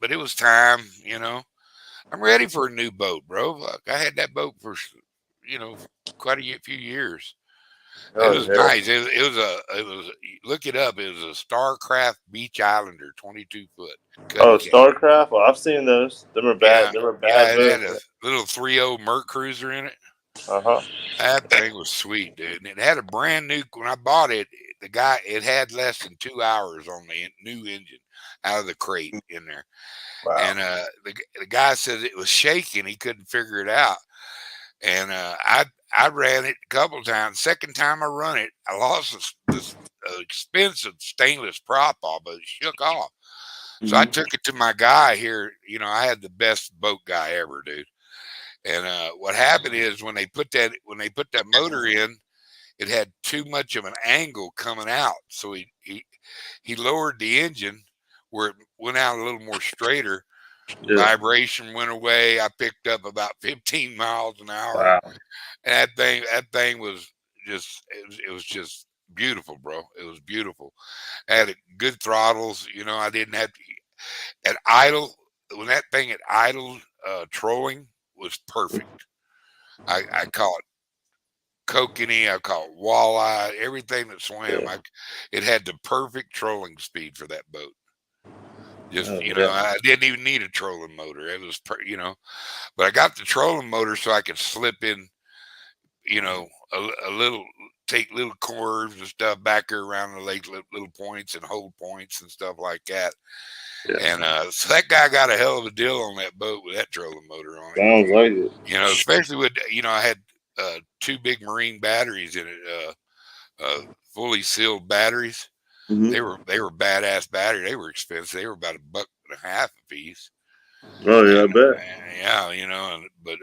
but it was time. I'm ready for a new boat, bro. Look, I had that boat for you know quite few years. It Oh was yeah. nice. It was look it up. It was a Starcraft Beach Islander, 22 foot Oh, cutting cat. Starcraft. Well, I've seen those. Them are bad. Yeah, Them are bad yeah. It had boats. a little 3.0 Merc Cruiser in it. Uh-huh. That thing was sweet, dude. And it had a brand new. When I bought it, it had less than 2 hours on the new engine out of the crate in there. Wow. And the guy said it was shaking. He couldn't figure it out. And I ran it a couple times. Second time I run it, I lost this expensive stainless prop off, but it shook off. So I took it to my guy here. I had the best boat guy ever, dude. And what happened is when they put that motor in, it had too much of an angle coming out. So he lowered the engine where it went out a little more straighter. Yeah. Vibration went away. I picked up about 15 miles an hour. Wow. And that thing was it was just beautiful, bro. It was beautiful. I had good throttles. I didn't have to at idle when that thing at idle trolling was perfect. I caught kokanee, I caught walleye, everything that swam. Yeah. It had the perfect trolling speed for that boat. Just Oh yeah. I didn't even need a trolling motor. It was but I got the trolling motor so I could slip in, a little, take little curves and stuff back there around the lake, little points and hold points and stuff like that. Yeah. And so that guy got a hell of a deal on that boat with that trolling motor on it. Sounds like it. Especially with I had two big marine batteries in it, fully sealed batteries. Mm-hmm. They were badass battery. They were expensive. They were about $1.50 a piece. Oh yeah, I And bet. yeah, but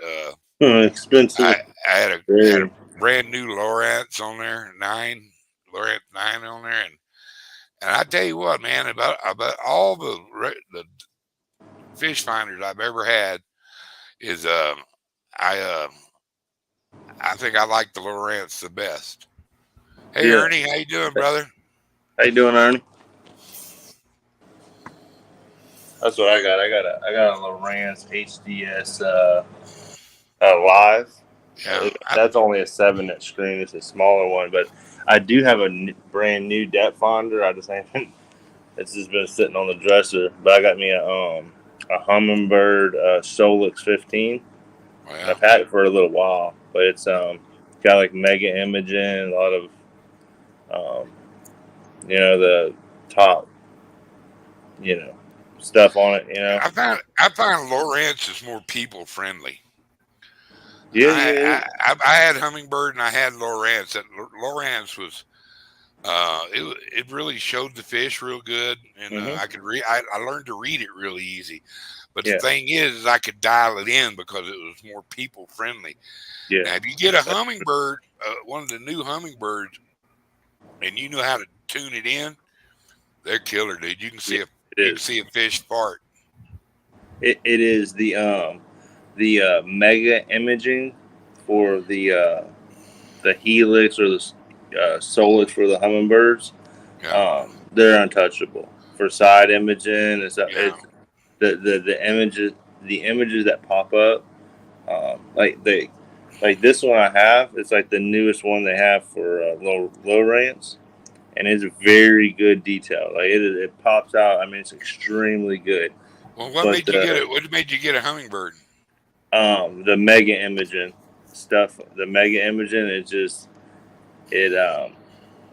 Expensive. I had a Very. brand new Lowrance on there, Lowrance 9 on there, and I tell you what, man, about all the fish finders I've ever had is I I think I like the Lowrance the best. Hey Yeah. Ernie, how you doing, brother? How you doing, Ernie? That's what I got. I got a Lowrance HDS live. Yeah, That's only a 7-inch screen. It's a smaller one, but I do have a brand new depth finder. I just haven't. It's just been sitting on the dresser. But I got me a Humminbird Solix 15. well, I've had it for a little while, but it's got like mega imaging, a lot of um, the top stuff on it. I find Lowrance is more people friendly. Yeah, yeah, I had Humminbird and I had Lowrance. That Lowrance was it really showed the fish real good, and mm-hmm. I could read. I learned to read it really easy. But the Yeah, thing is I could dial it in because it was more people friendly. yeah. Now, if you get a Humminbird, one of the new Humminbirds, and you know how to tune it in, they're killer, dude. You can Yeah, see it you can is. see a fish fart. It is the mega imaging for the helix or the solix for the hummingbirds. Yeah, They're untouchable for side imaging. yeah. It's the images that pop up. Like this one I have. It's like the newest one they have for low rants, and it's very good detail. Like it pops out. I mean, it's extremely good. Well, what But made you get it? What made you get a Humminbird? the mega imaging stuff, the mega imaging is just It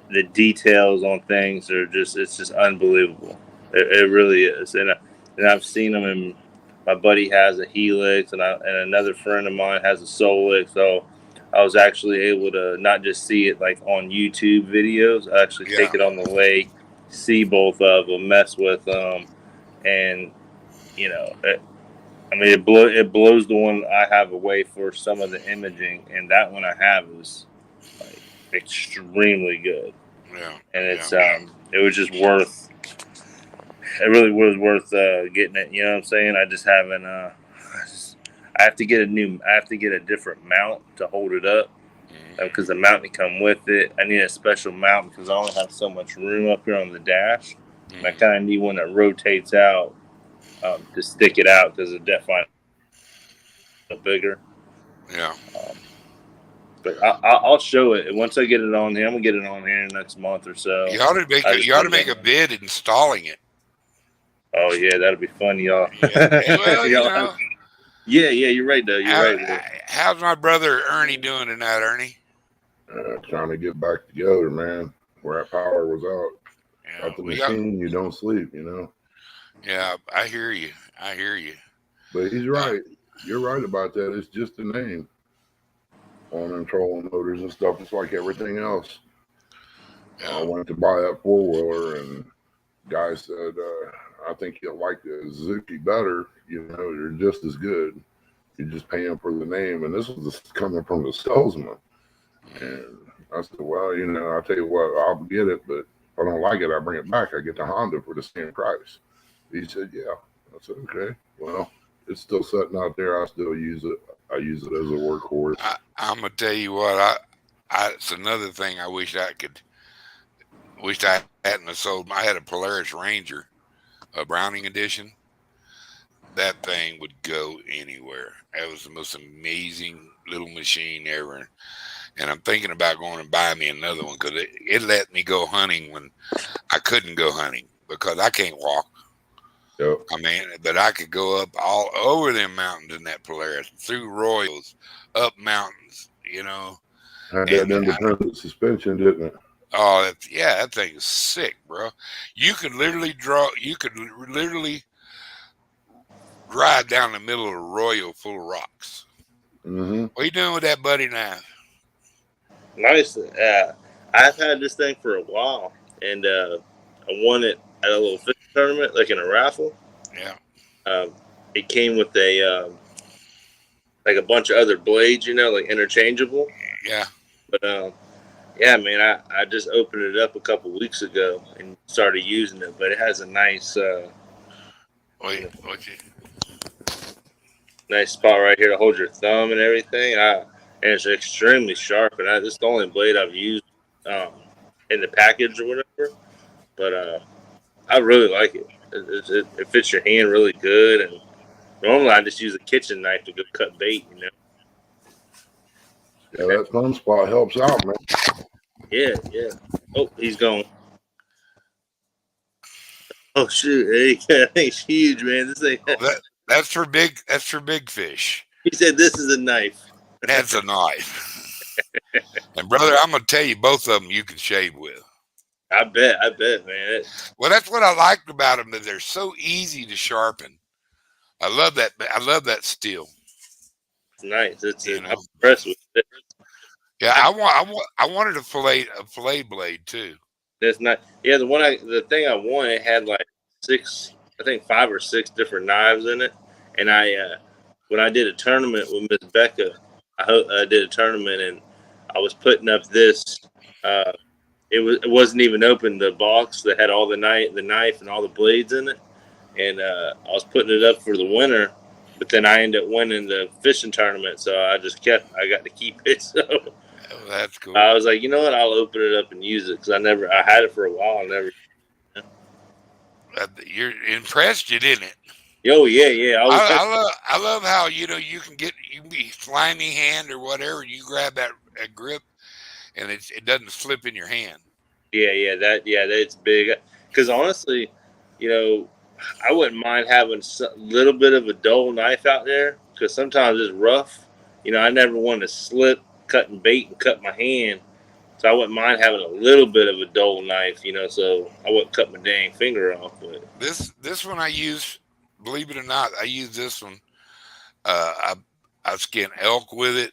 the details on things are it's just unbelievable. It really is, and I've seen them. And my buddy has a Helix, and another friend of mine has a Solix. So I was actually able to not just see it like on YouTube videos. I actually Yeah. take it on the lake, see both of them, mess with them, and you know, it blows the one I have away for some of the imaging, and that one I have is like extremely good. Yeah. And it was just worth. It really was worth getting it. You know what I'm saying? I just haven't. I have to get I have to get a different mount to hold it up because the mount can come with it. I need a special mount because I only have so much room up here on the dash. And I kind of need one that rotates out to stick it out because it's definitely bigger. Yeah. But I'll show it once I get it on here. I'm gonna get it on here in the next month or so. You ought to make a bid installing it. Oh yeah, that'll be fun, y'all. Yeah. Well, Yeah, you're right though. You're right. How's my brother Ernie doing tonight, Ernie? Trying to get back together, man. Where that power was out. Yeah, At the machine, you don't sleep, you know. Yeah, I hear you. But he's right. You're right about that. It's just a name. On and trolling motors and stuff. It's like everything else. Yeah. I went to buy that 4-wheeler, and guy said, I think you'll like the Suzuki better. You know, they're just as good. You're just paying for the name. And this was coming from the salesman. And I said, well, you know, I'll tell you what, I'll get it, but if I don't like it, I bring it back. I get the Honda for the same price. He said, yeah. I said, okay. Well, it's still sitting out there. I still use it. I use it as a workhorse. I'm gonna tell you what. It's another thing I wish I hadn't have sold. I had a Polaris Ranger, a Browning edition. That thing would go anywhere. That was the most amazing little machine ever. And I'm thinking about going and buying me another one because it let me go hunting when I couldn't go hunting because I can't walk. Yep. I mean, but I could go up all over them mountains in that Polaris, through royals, up mountains, you know. Had that independent suspension, didn't it? Oh, that thing is sick, bro. You could literally ride down the middle of a royal full of rocks. Mm-hmm. What are you doing with that, buddy, now? Nice. I've had this thing for a while, and I won it at a little fishing tournament, like in a raffle. Yeah. It came with a like a bunch of other blades, you know, like interchangeable. Yeah. But yeah, man, I just opened it up a couple weeks ago and started using it, but it has a nice nice spot right here to hold your thumb and everything. And it's extremely sharp, and this is the only blade I've used in the package or whatever. But I really like it. It fits your hand really good, and normally I just use a kitchen knife to go cut bait, you know. Yeah, that thumb spot helps out, man. Yeah. Oh, he's gone. Oh shoot! Hey, that thing's huge, man. This thing. That's for big fish. He said this is a knife. That's a knife. And brother, I'm gonna tell you, both of them you can shave with. I bet, man. Well, that's what I liked about them, that they're so easy to sharpen. I love that steel. It's nice. I'm impressed with it. Yeah, I wanted a fillet blade too. That's not. Yeah, the thing I won, it had like 5 or 6 different knives in it, and when I did a tournament with Miss Becca, I did a tournament and I was putting up this. It wasn't even open, the box that had all the knife and all the blades in it, and I was putting it up for the winner, but then I ended up winning the fishing tournament, so I got to keep it. So that's cool. I was like, you know what, I'll open it up and use it because I had it for a while. You're impressed, you didn't it? Oh yeah. I love how you can be slimy hand or whatever. You grab that grip, and it doesn't slip in your hand. Yeah, that's big. Because honestly, I wouldn't mind having a little bit of a dull knife out there because sometimes it's rough. I never want to slip cutting bait and cut my hand. So I wouldn't mind having a little bit of a dull knife, so I wouldn't cut my dang finger off. But This one I use, believe it or not, I use this one. I skin elk with it,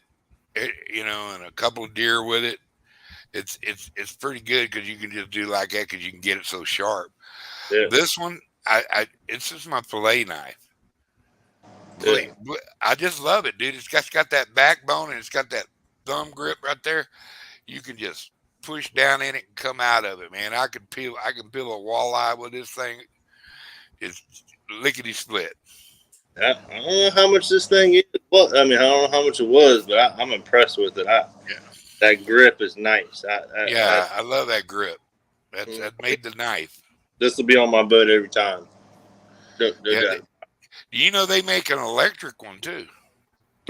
and a couple of deer with it. It's pretty good because you can just do like that because you can get it so sharp. yeah, This one, it's just my fillet knife. yeah, I just love it, dude. It's got that backbone and it's got that thumb grip right there. You can just push down in it and come out of it, man. I can peel a walleye with this thing. It's lickety split. I don't know how much this thing is. Well, I mean, I don't know how much it was, but I'm impressed with it. Yeah, That grip is nice. yeah, I love that grip. Mm, That made the knife. this will be on my boat every time. No Yeah, doubt. they make an electric one too.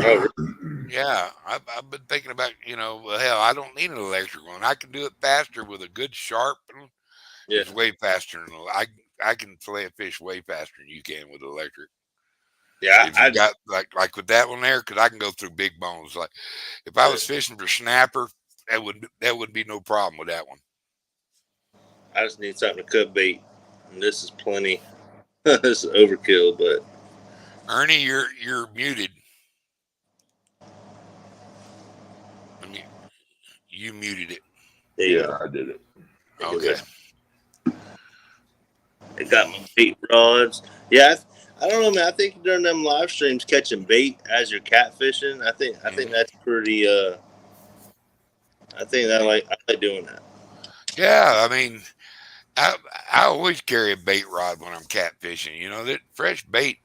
Oh, really? Yeah, I've been thinking about, well, hell, I don't need an electric one. I can do it faster with a good sharp. Yeah. It's way faster than I can fillet a fish way faster than you can with electric. Yeah, If you got like with that one there, because I can go through big bones. Like if I was fishing for snapper, that would be no problem with that one. I just need something to cut bait, and this is plenty. This is overkill, but Ernie, you're muted. I mean, you muted it. there you Yeah, go. I did it. Okay. I got my bait rods. Yeah, I don't know, man. I think during them live streams, catching bait as you're catfishing, I think that's pretty. I think I like doing that. Yeah, I mean, I always carry a bait rod when I'm catfishing. That fresh bait.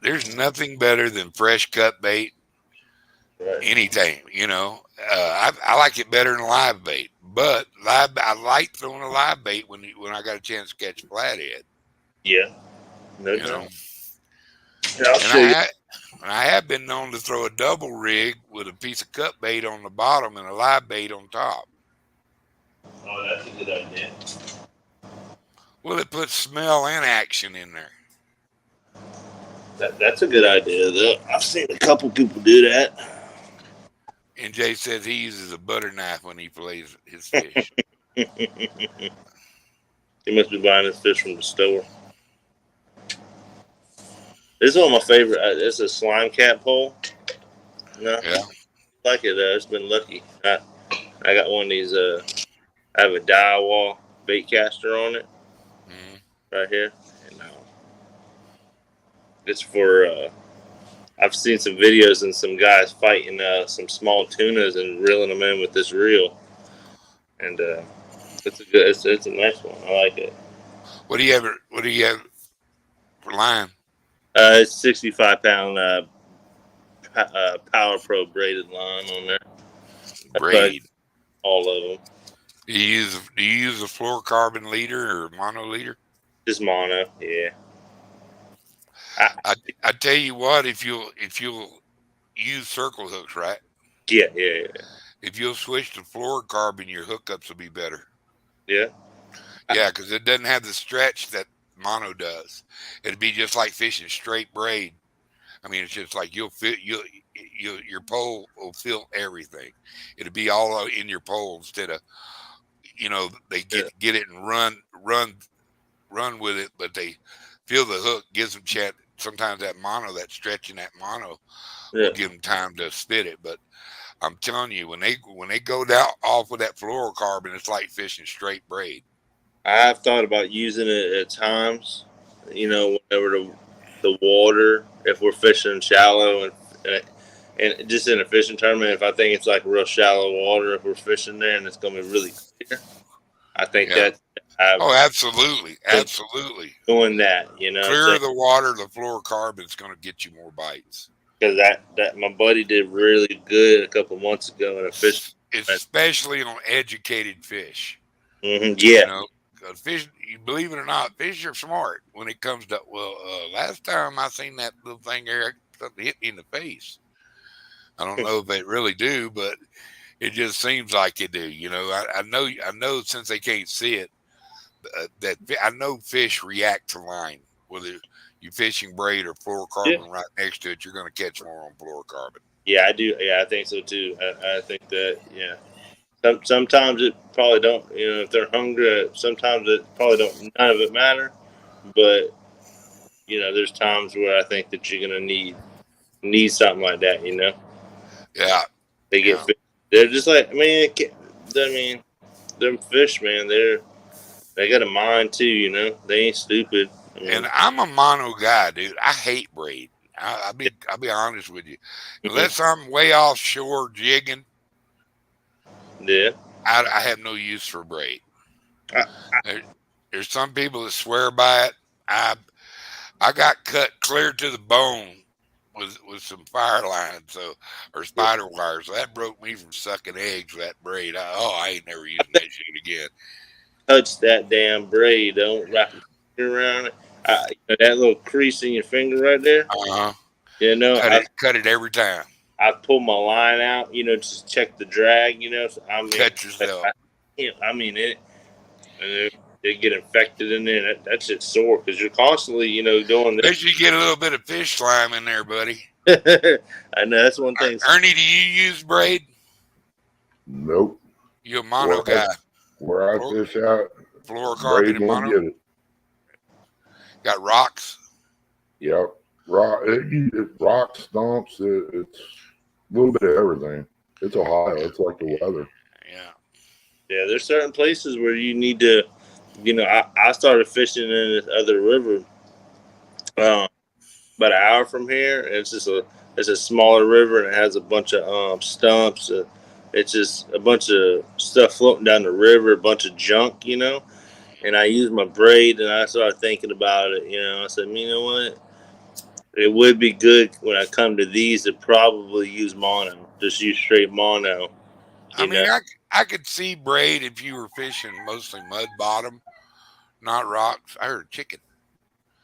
There's nothing better than fresh cut bait. Right. Anything. I like it better than live bait, but I like throwing a live bait when I got a chance to catch a flathead. Yeah. No You know, doubt. Yeah, I'll and show you. I have been known to throw a double rig with a piece of cut bait on the bottom and a live bait on top. Oh, that's a good idea. Well, it puts smell and action in there. That's a good idea, though. I've seen a couple people do that. And Jay says he uses a butter knife when he fillets his fish. He must be buying his fish from the store. This is one of my favorite. It's a slime cat pole. No, Yeah. I like it. It's been lucky. I got one of these. I have a Daiwa bait caster on it right here, and it's for. I've seen some videos and some guys fighting some small tunas and reeling them in with this reel, and it's a good. It's a nice one. I like it. What do you have for line? It's 65-pound Power Pro braided line on there. Braid. All of them. Do you use a fluorocarbon leader or mono leader? Just mono, yeah. I tell you what, if you'll use circle hooks, right? Yeah. If you'll switch to fluorocarbon, your hookups will be better. Yeah. Yeah, because it doesn't have the stretch that mono does. It'd be just like fishing straight braid. I mean, it's just like your pole will feel everything. It'll be all in your pole instead of, they get it and run with it, but they feel the hook, gives them chance. Sometimes that stretch in that mono will give them time to spit it. But I'm telling you, when they go down off with that fluorocarbon, it's like fishing straight braid. I've thought about using it at times, whenever the water, if we're fishing shallow and just in a fishing tournament, if I think it's like real shallow water, if we're fishing there and it's going to be really clear, I think that. Absolutely. Doing that, Clear the water, the fluorocarbon is going to get you more bites. Because that my buddy did really good a couple months ago in a fish, especially on educated fish. Mm-hmm, yeah. Fish, you believe it or not, fish are smart when it comes to. Well, last time I seen that little thing there, something hit me in the face. I don't know if they really do, but it just seems like they do. I know since they can't see it, that I know fish react to line. Whether you're fishing braid or fluorocarbon right next to it, you're going to catch more on fluorocarbon. Yeah, I do. Yeah, I think so too. I think that. Yeah. Sometimes it probably don't. If they're hungry, sometimes it probably don't. None of it matter. But there's times where I think that you're gonna need something like that. Yeah. They get Yeah. fish. They're just like them fish, man. They got a mind too. They ain't stupid. And I'm a mono guy, dude. I hate braid. I'll be honest with you. Unless I'm way offshore jigging, Yeah. I have no use for braid. I, There, there's some people that swear by it. I got cut clear to the bone with some fire lines, or spider wire. So that broke me from sucking eggs. That braid. I ain't never using that shit again. touch that damn braid. Don't wrap your finger around it. That little crease in your finger right there. Uh huh. Cut I it. Cut it every time. I pull my line out. Just check the drag. So, Cut yourself. it. And they get infected in there. That shit's sore because you're constantly, doing this. Unless you get a little bit of fish slime in there, buddy. I know that's one thing. Ernie, do you use braid? Nope. You a mono guy? Where I fish out, Fluorocarbon and won't mono. get it. Got rocks. Yep. Rock, rock stumps. It's a little bit of everything. It's Ohio. It's like the weather. Yeah. Yeah, there's certain places where you need to, I started fishing in this other river about an hour from here. And it's a smaller river and it has a bunch of stumps. It's just a bunch of stuff floating down the river, a bunch of junk, And I used my braid and I started thinking about it. I said, you know what? It would be good when I come to these to probably use mono, just use straight mono. I mean, I could see braid if you were fishing mostly mud bottom, not rocks. I heard chicken.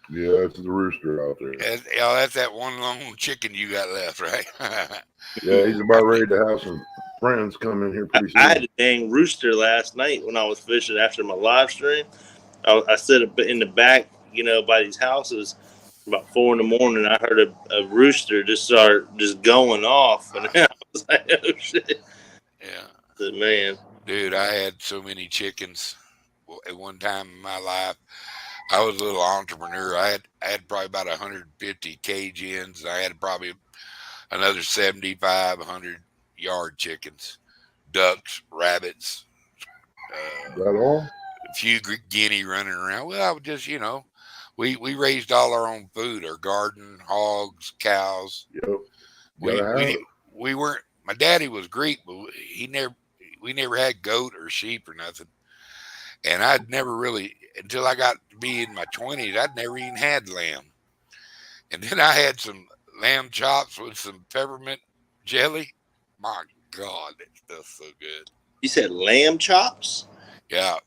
Yeah, it's the rooster out there. That's that one lone chicken you got left, right? Yeah, he's about ready to have some friends come in here pretty soon. I had a dang rooster last night when I was fishing after my live stream. I stood in the back, by these houses. About 4 a.m, I heard a rooster just start just going off, and I was like, "Oh shit!" Yeah, I said, man, dude, I had so many chickens at one time in my life. I was a little entrepreneur. I had probably about 150 cage hens. I had probably another 75, 100 yard chickens, ducks, rabbits. Is that all? A few guinea running around. Well, I would just, we raised all our own food, our garden, hogs, cows. Yep. We weren't. My daddy was Greek, but we never had goat or sheep or nothing. And I'd never really, until I got to be in my 20s, I'd never even had lamb. And then I had some lamb chops with some peppermint jelly. My God, that stuff's so good. You said lamb chops? Yeah.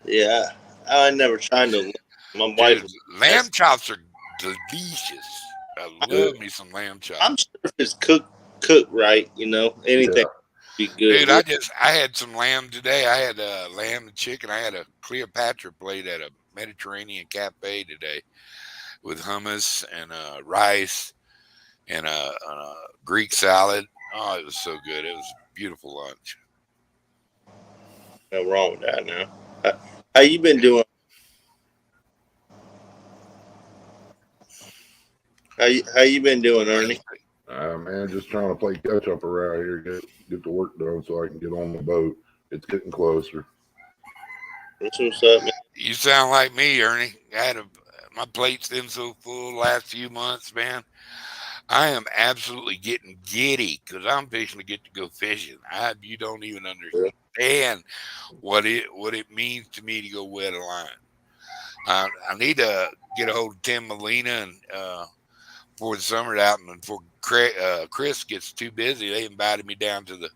Yeah, I never tried no. My wife. Dude, lamb chops are delicious. I love me some lamb chops. I'm sure if it's cooked right, anything be good. Dude, I had some lamb today. I had lamb and chicken. I had a Cleopatra plate at a Mediterranean cafe today with hummus and rice and a Greek salad. Oh, it was so good. It was a beautiful lunch. No wrong with that now. How you been doing? How you been doing, Ernie? Man, just trying to play catch up around here, get the work done so I can get on the boat. It's getting closer. What's up, man? You sound like me, Ernie. My plate's been so full the last few months, man. I am absolutely getting giddy because I'm fishing to get to go fishing. You don't even understand what it means to me to go wet a line. I need to get a hold of Tim Molina and before the summer's out, and before Chris gets too busy, they invited me down to the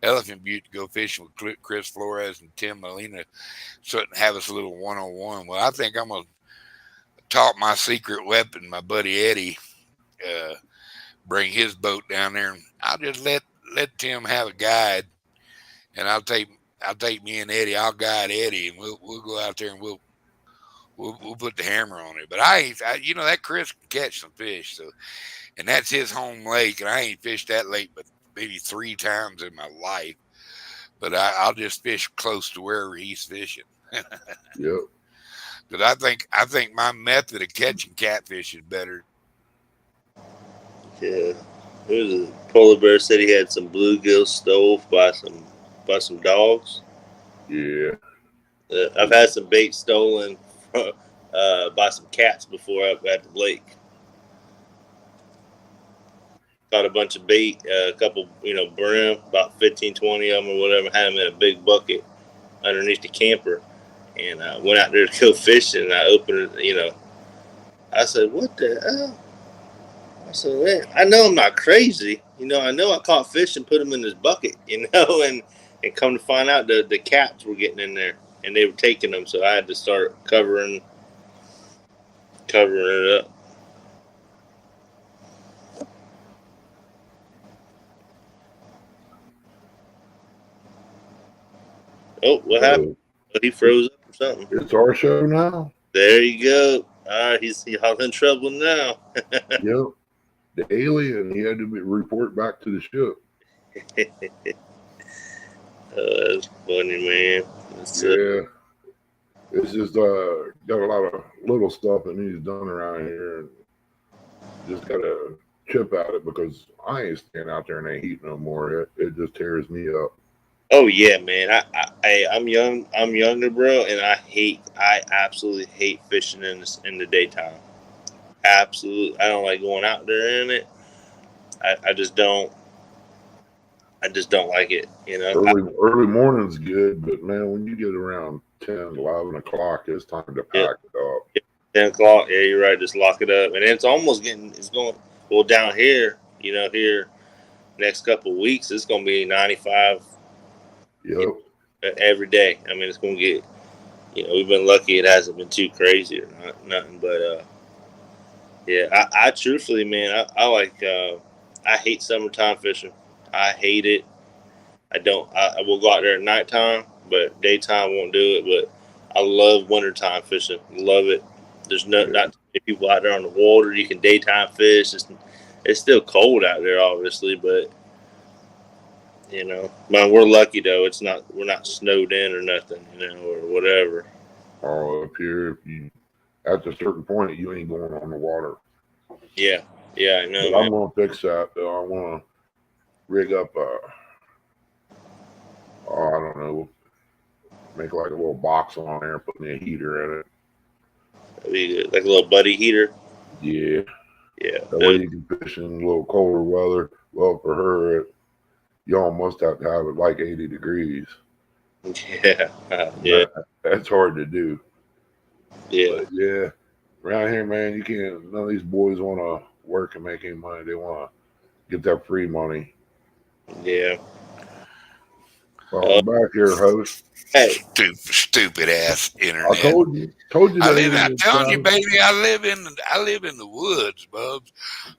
Elephant Butte to go fishing with Chris Flores and Tim Molina, so and have us a little 101. Well, I think I'm gonna talk my secret weapon, my buddy Eddie. Bring his boat down there, and I'll just let Tim have a guide, and I'll take me and Eddie. I'll guide Eddie, and we'll go out there and we'll put the hammer on it. But that Chris can catch some fish, so, and that's his home lake, and I ain't fished that lake but maybe 3 times in my life. but I'll just fish close to wherever he's fishing. Yep. Because I think my method of catching catfish is better. Yeah. There was a polar bear said he had some bluegill stole by some dogs. Yeah. I've had some bait stolen by some cats before up at the lake. Caught a bunch of bait, a couple, brim, about 15, 20 of them or whatever, had them in a big bucket underneath the camper. And I went out there to go fishing, and I opened it, I said, what the hell? I said, man, I know I'm not crazy. I know I caught fish and put them in this bucket, and come to find out the cats were getting in there, and they were taking them, so I had to start covering it up. Oh, what happened? He froze up or something. It's our show now. There you go. All right, he's all in trouble now. Yep. The alien, he had to report back to the ship. That's funny, man. Yeah. It's just got a lot of little stuff that needs done around here, and just got to chip at it because I ain't staying out there in that heat no more. It just tears me up. Oh yeah, man. I'm young. I'm younger, bro, and I absolutely hate fishing in the daytime. Absolutely, I don't like going out there in it. I just don't. I just don't like it. Early morning's good, but man, when you get around 10, 11 o'clock, it's time to pack it up. 10 o'clock. Yeah, you're right. Just lock it up, and it's almost getting. It's going well down here. Here next couple of weeks, it's going to be 95. Yep. Every day. I mean, it's going to get. We've been lucky; it hasn't been too crazy or nothing. But yeah, I truthfully, man, I like. I hate summertime fishing. I hate it. I don't. I will go out there at nighttime, but daytime won't do it. But I love wintertime fishing. Love it. There's not too many people out there on the water. You can daytime fish. It's still cold out there, obviously, but man, we're lucky though. We're not snowed in or nothing, or whatever. All up here, if you at a certain point, you ain't going on the water. Yeah, I know. But I'm gonna fix that though. I want to rig up I don't know, make like a little box on there and put me a heater in it. That'd be good. Like a little buddy heater. Yeah. Yeah. That way you can fish in a little colder weather. Well, for her, you almost have to have it like 80 degrees. Yeah. Yeah. That's hard to do. Yeah. But yeah. Around here, man, you can't. None of these boys want to work and make any money. They want to get that free money. Yeah. Well, I'm back here, host. Hey. Stupid ass internet. I told you. I'm telling you, baby. I live in the woods, Bubs.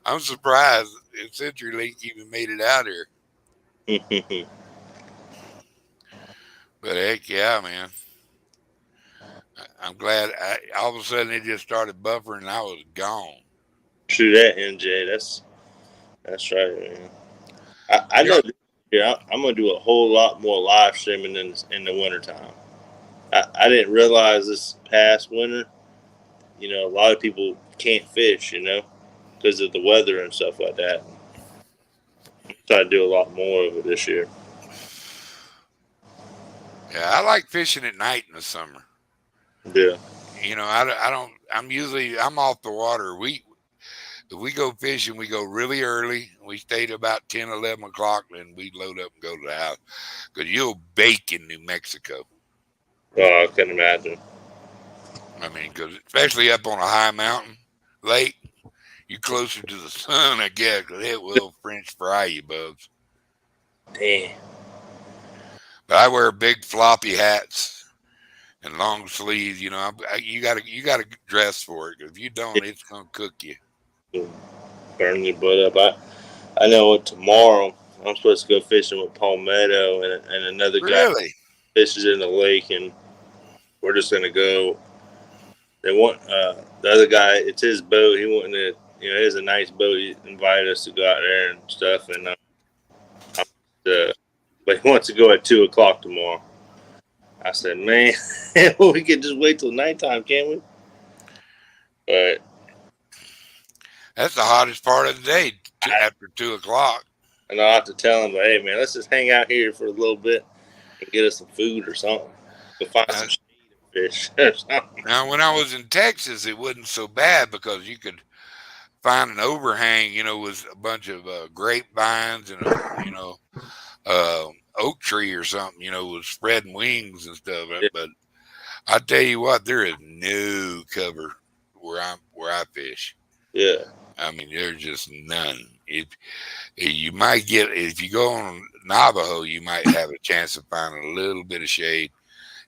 I'm surprised CenturyLink even made it out here. But heck yeah, man. I'm glad. All of a sudden it just started buffering and I was gone. True that, MJ. That's right, man. I know. Yeah, I'm gonna do a whole lot more live streaming in the wintertime. I didn't realize this past winter, a lot of people can't fish, because of the weather and stuff like that. I'm trying to do a lot more of it this year. Yeah, I like fishing at night in the summer. Yeah. I don't. I'm off the water. If we go fishing, we go really early. We stay to about 10, 11 o'clock, then we load up and go to the house. Because you'll bake in New Mexico. Oh, I can imagine. I mean, because especially up on a high mountain lake, you're closer to the sun, I guess, because it will French fry you, Bubs. Damn. But I wear big floppy hats and long sleeves. You gotta dress for it. Because if you don't, it's gonna cook you. Burn your butt up. I know tomorrow I'm supposed to go fishing with Palmetto and another guy. Really? Fishes in the lake, and we're just gonna go. They want the other guy. It's his boat. He wanted to. It is a nice boat. He invited us to go out there and stuff, and but He wants to go at 2:00 tomorrow. I said, man, we could just wait till nighttime, can't we? But That's the hottest part of the day after 2:00. and I'll have to tell him, hey, man, let's just hang out here for a little bit and get us some food or something. Go find some shade and fish or something. Now, when I was in Texas, it wasn't so bad because you could find an overhang, with a bunch of grapevines and oak tree or something, with spreading wings and stuff. Yeah. But I tell you what, there is no cover where I fish. Yeah. I mean, there's just none. You might get, if you go on Navajo, you might have a chance of finding a little bit of shade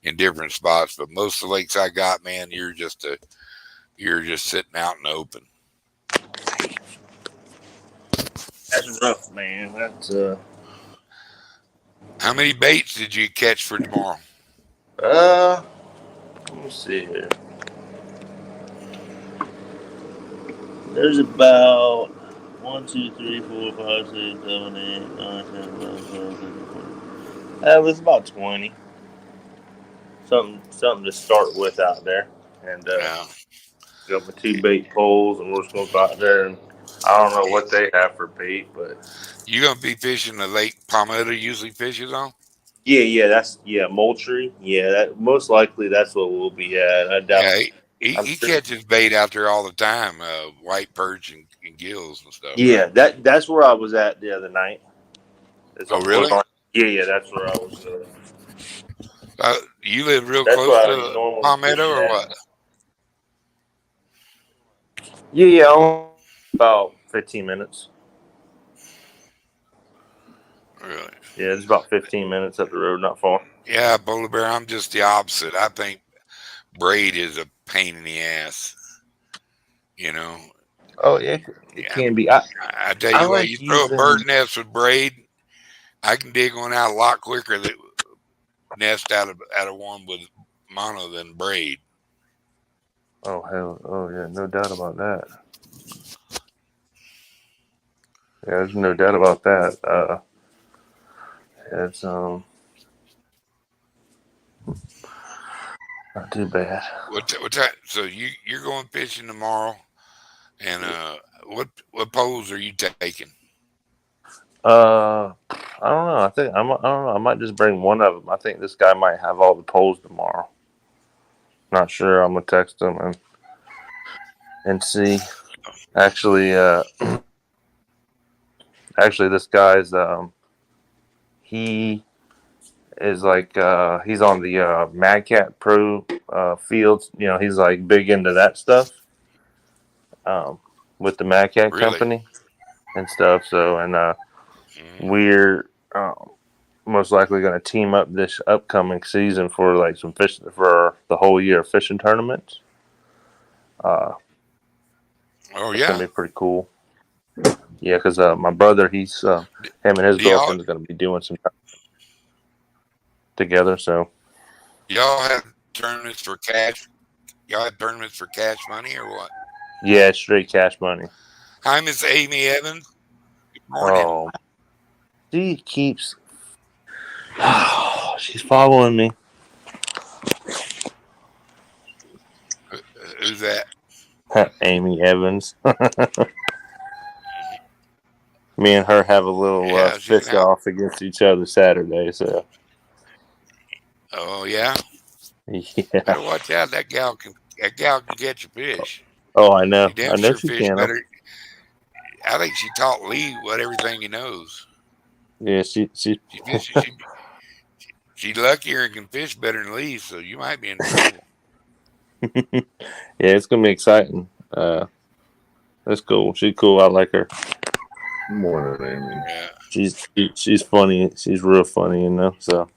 in different spots. But most of the lakes I got, man, you're just sitting out in the open. That's rough, man. That's How many baits did you catch for tomorrow? let me see here. There's about 1, 2, 3, 4, 5, 6, 7, 8, 9, 10, 11, 12, 13, 14. It was about 20. Something to start with out there. And got my 2 bait poles, and we're just gonna go out there, and I don't know what they have for bait, but You gonna be fishing the lake Palmetto usually fishes on? Yeah, Moultrie. Yeah, that most likely that's what we'll be at. I doubt. Yeah, he catches bait out there all the time, white perch and gills and stuff. Yeah, right? that's where I was at the other night. Oh, really? Yeah, that's where I was. You live real That's close to Palmetto or what? Yeah, only about 15 minutes. Really? Yeah, it's about 15 minutes up the road, not far. Yeah, Polar Bear, I'm just the opposite. I think braid is a pain in the ass. Oh yeah, it can be. I tell you what, like you throw using- a bird nest with braid, I can dig one out a lot quicker than nest out of one with mono than braid. Oh hell, oh yeah, no doubt about that. Yeah, there's no doubt about that. It's not too bad. What time? So you're going fishing tomorrow, and what poles are you taking? I don't know. I don't know. I might just bring one of them. I think this guy might have all the poles tomorrow. Not sure. I'm gonna text him and see. Actually, this guy's he is like he's on the Mad Cat Pro fields. He's like big into that stuff. With the Mad Cat company and stuff. So we're most likely going to team up this upcoming season for like some fish for the whole year of fishing tournaments. Oh It's yeah, gonna be pretty cool. Yeah, because my brother, he's him and his girlfriend are going to be doing some together. So y'all have tournaments for cash. Y'all have tournaments for cash money or what? yeah, straight cash money. Hi, Miss Amy Evans. Good morning. Oh, she keeps. She's following me. Who's that? Amy Evans. Me and her have a little fish off against each other Saturday. So. Oh yeah. Yeah. Better watch out. That gal can catch a fish. Oh, I know. She I know she can. Better. I think she taught Lee everything he knows. Yeah, she's luckier and can fish better than Lee, so you might be in trouble. Yeah, it's gonna be exciting. That's cool. She's cool. I like her. Good morning, Amy. Yeah. She's funny. She's real funny, So.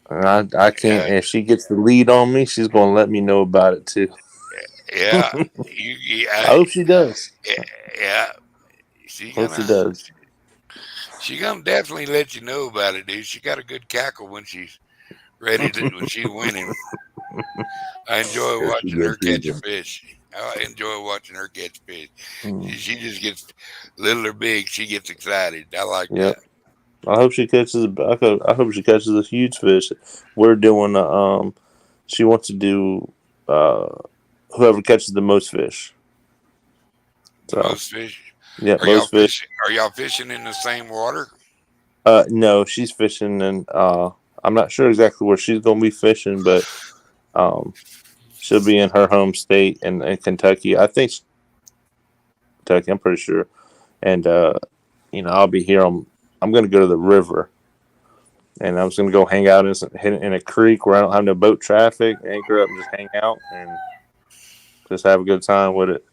And I can't. If she gets the lead on me, she's gonna let me know about it too. Yeah. I hope she does. Yeah. She does. She gonna definitely let you know about it, dude. She got a good cackle when she's ready when she's winning. I enjoy watching her catch a fish. I enjoy watching her catch fish. She just gets little or big. She gets excited. I like that. I hope she catches. I hope she catches a huge fish. We're doing. She wants to do. Whoever catches the most fish. The So most fish. yeah, Are y'all most fish. fishing? Are y'all fishing in the same water? No, she's fishing, and I'm not sure exactly where she's gonna be fishing, but um, she'll be in her home state in Kentucky. I think Kentucky. I'm pretty sure, and I'll be here. I'm gonna go to the river, and I'm just gonna go hang out in a creek where I don't have no boat traffic. Anchor up and just hang out and just have a good time with it.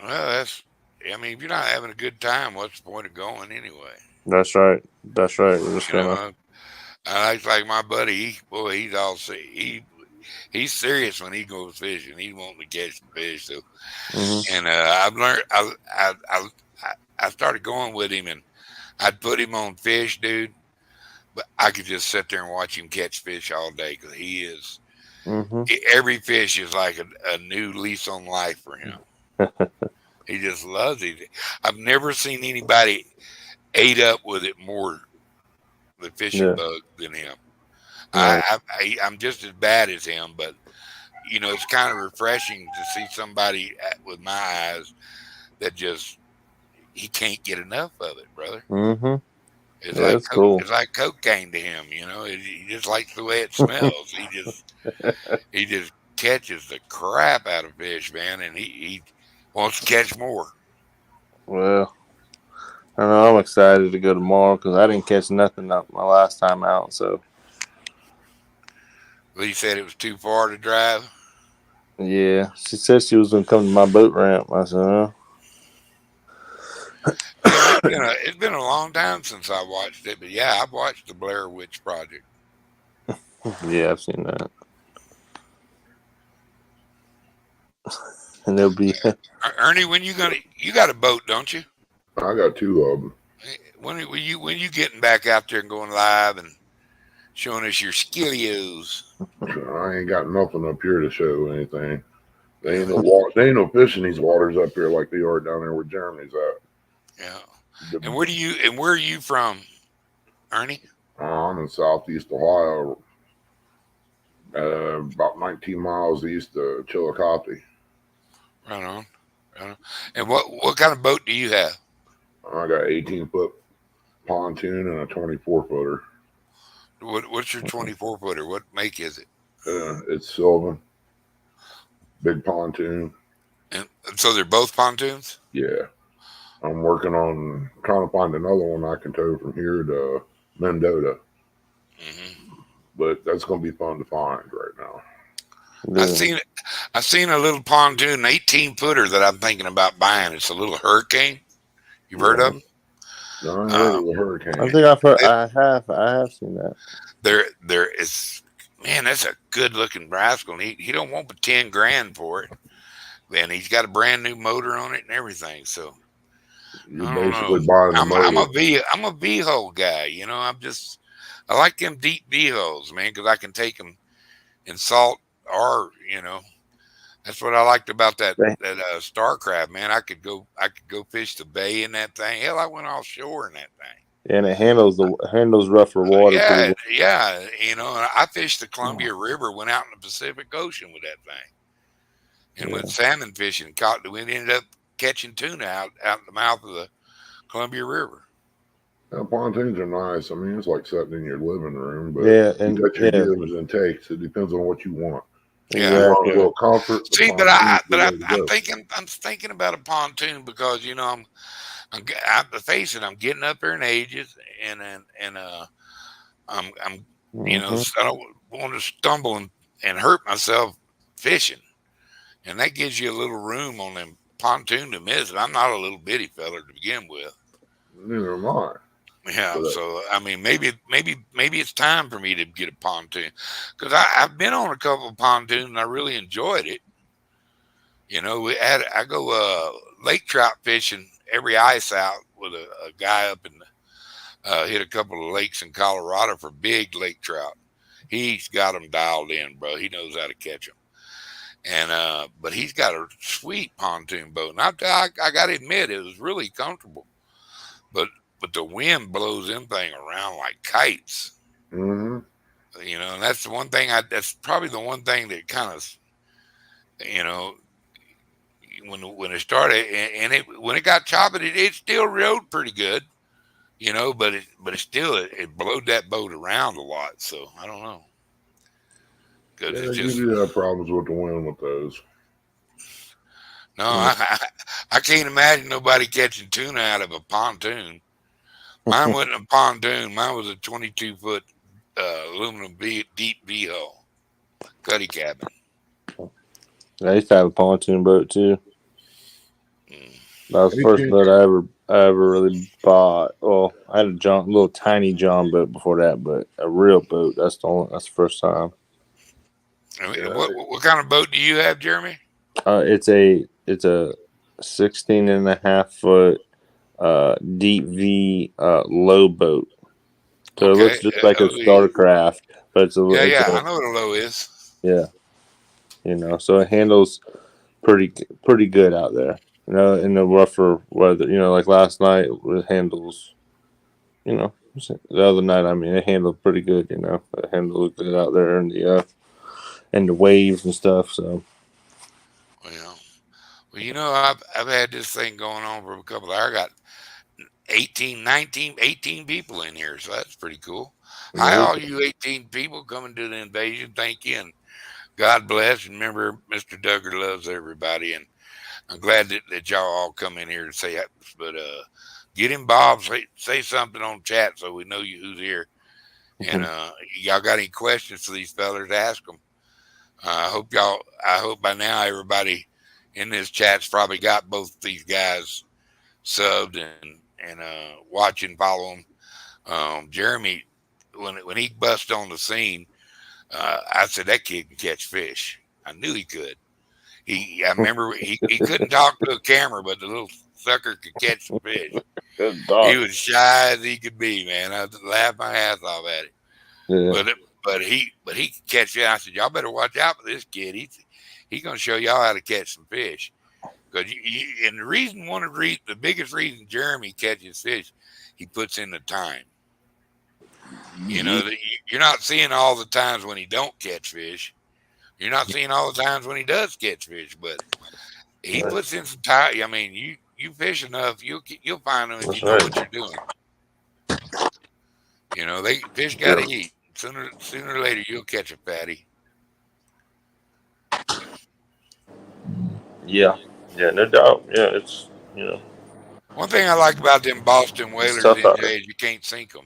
Well, that's. I mean, if you're not having a good time, what's the point of going anyway? That's right. That's right. We're just You gonna. know, like my buddy. Boy, he's all he's serious when he goes fishing. He's wanting to catch the fish. So, Hmm. and I've learned. I started going with him, and I'd put him on fish, dude. But I could just sit there and watch him catch fish all day because Hmm. every fish is like a new lease on life for him. He just loves it. I've never seen anybody ate up with it more the fishing Yeah. bug than him. Right. I'm just as bad as him, but it's kind of refreshing to see somebody with my eyes that just he can't get enough of it, brother. Hmm. It's Yeah, like it's cool. it's like cocaine to him. He just likes the way it smells. He just catches the crap out of fish, man, and he wants to catch more. Well, I know I'm excited to go tomorrow because I didn't catch nothing up my last time out. So But he said it was too far to drive. yeah, she said she was gonna come to my boat ramp. I said, Yeah, it's been a long time since I watched it, but yeah, I've watched the Blair Witch Project. yeah, I've seen that, and there'll be Ernie, when you got a boat, don't you? I got two of them. When you getting back out there and going live and showing us your skillios? I ain't got nothing up here to show anything. They ain't no Really? water. They ain't no fish in these waters up here like they are down there where Jeremy's at. Yeah. The, And where are you from, Ernie? I'm in southeast Ohio, about 19 miles east of Chillicothe. Right on. Right on. And what kind of boat do you have? I got 18-foot pontoon and a 24-footer. What's your 24-footer? What make is it? It's Sylvan, big pontoon. And so they're both pontoons. Yeah, I'm working on trying to find another one I can tow from here to Mendota, Hmm. but that's going to be fun to find right now. I yeah. seen I seen a little pontoon, 18-footer that I'm thinking about buying. It's a little Hurricane. You've heard Yeah, of them? I ain't heard Uh, of the I hurricane. think I've heard. they, I have seen that. there is man. That's a good looking rascal. And he don't want but 10 grand for it, and he's got a brand new motor on it and everything. So You're I don't know. basically buying the I'm motor. I'm a V hole guy. I like them deep V holes, man, because I can take them in salt or that's what I liked about They- that star crab, man. I could go fish the bay in that thing. Hell, I went offshore in that thing. And it handles rougher water pretty Yeah, well. yeah. And I fished the Mm. Columbia River, went out in the Pacific Ocean with that thing, and went Yeah. salmon fishing. We ended up catching tuna out in the mouth of the Columbia River. Now, pontoons are nice. I mean, it's like sitting in your living room, but Yeah, you and got your yeah, gives and takes. It depends on what you want. If Yeah. you want a exactly. little comfort, the See, pontoon's the way to go. I'm thinking about a pontoon because I'm face it, I'm getting up there in ages, and I'm Hmm. I don't want to stumble and hurt myself fishing, and that gives you a little room on them pontoon to miss it. I'm not a little bitty feller to begin with. Neither am I. Yeah, But so I mean, maybe it's time for me to get a pontoon because I've been on a couple of pontoons and I really enjoyed it. I go lake trout fishing every ice out with a guy up in hit a couple of lakes in Colorado for big lake trout. He's got them dialed in, bro. He knows how to catch them. And but he's got a sweet pontoon boat. And I got to admit, it was really comfortable. But the wind blows them thing around like kites. Mm-hmm. And that's the one thing. That's probably the one thing that kind of, you know, when it started and when it got choppy, it still rode pretty good. But it still it blowed that boat around a lot. So I don't know because Yeah, it's you just do have problems with the wind with those. no. I can't imagine nobody catching tuna out of a pontoon. Mine wasn't a pontoon. Mine was a 22-foot aluminum deep V hull cuddy cabin. I used to have a pontoon boat too. Mm. That was the first boat I ever really bought. Well, I had a little tiny John boat before that, but a real boat. That's the first time. And Yeah, what kind of boat do you have, Jeremy? It's a 16 and a half foot deep V low boat. So it looks Okay. just like a starcraft, but it's Yeah, it's yeah. a I know what a low is. yeah, so it handles pretty good out there. In the rougher weather. Like last night, it handles. The other night, I mean, it handled pretty good. It handled good out there in the waves and stuff. So Well, I've had this thing going on for a couple of hours. I got 18, 19, 18 people in here, so that's pretty cool. Hi, yeah. all you 18 people coming to the invasion. Thank you, and God bless. And remember, Mr. Duggar loves everybody, and I'm glad that y'all all come in here to say that. But get him, Bob. Say something on chat so we know who's here. And y'all got any questions for these fellers? Ask them. I hope by now everybody in this chat's probably got both these guys subbed and watching, follow them. Jeremy, when he bust on the scene, I said that kid can catch fish. I knew he could. I remember he couldn't talk to a camera, but the little sucker could catch some fish. good He dog. was shy as he could be, man. I laughed my ass off at it. Yeah. But he could catch it. I said, y'all better watch out for this kid. He's gonna show y'all how to catch some fish. Because and the reason the biggest reason Jeremy catches fish, he puts in the time. You're not seeing all the times when he don't catch fish. You're not seeing all the times when he does catch fish, but he puts in some time. I mean, you fish enough, you'll find them if you That's know what right. you're doing. Fish got to eat. Sooner or later, you'll catch a fatty. Yeah. Yeah. No doubt. Yeah. It's One thing I like about them Boston it's whalers, tough out there. NJ, is you can't sink them.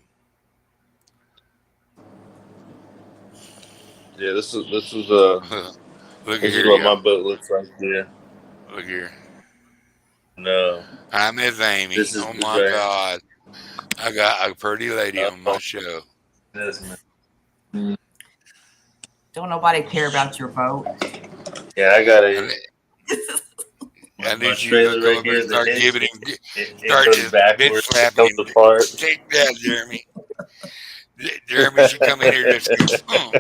Yeah. This is Look at this is here, what my y'all. boat looks like here. Look here. No. I miss Amy. This is Oh this my right. God. I got a pretty lady on my Oh, show. this man. Don't nobody care about your vote. Yeah, I got And, and my then she's gonna trailer come right up here here. and The start hitch giving him, it start goes just bitch backwards. It slapping comes him. apart. Take that, Jeremy. Jeremy should come in here just go,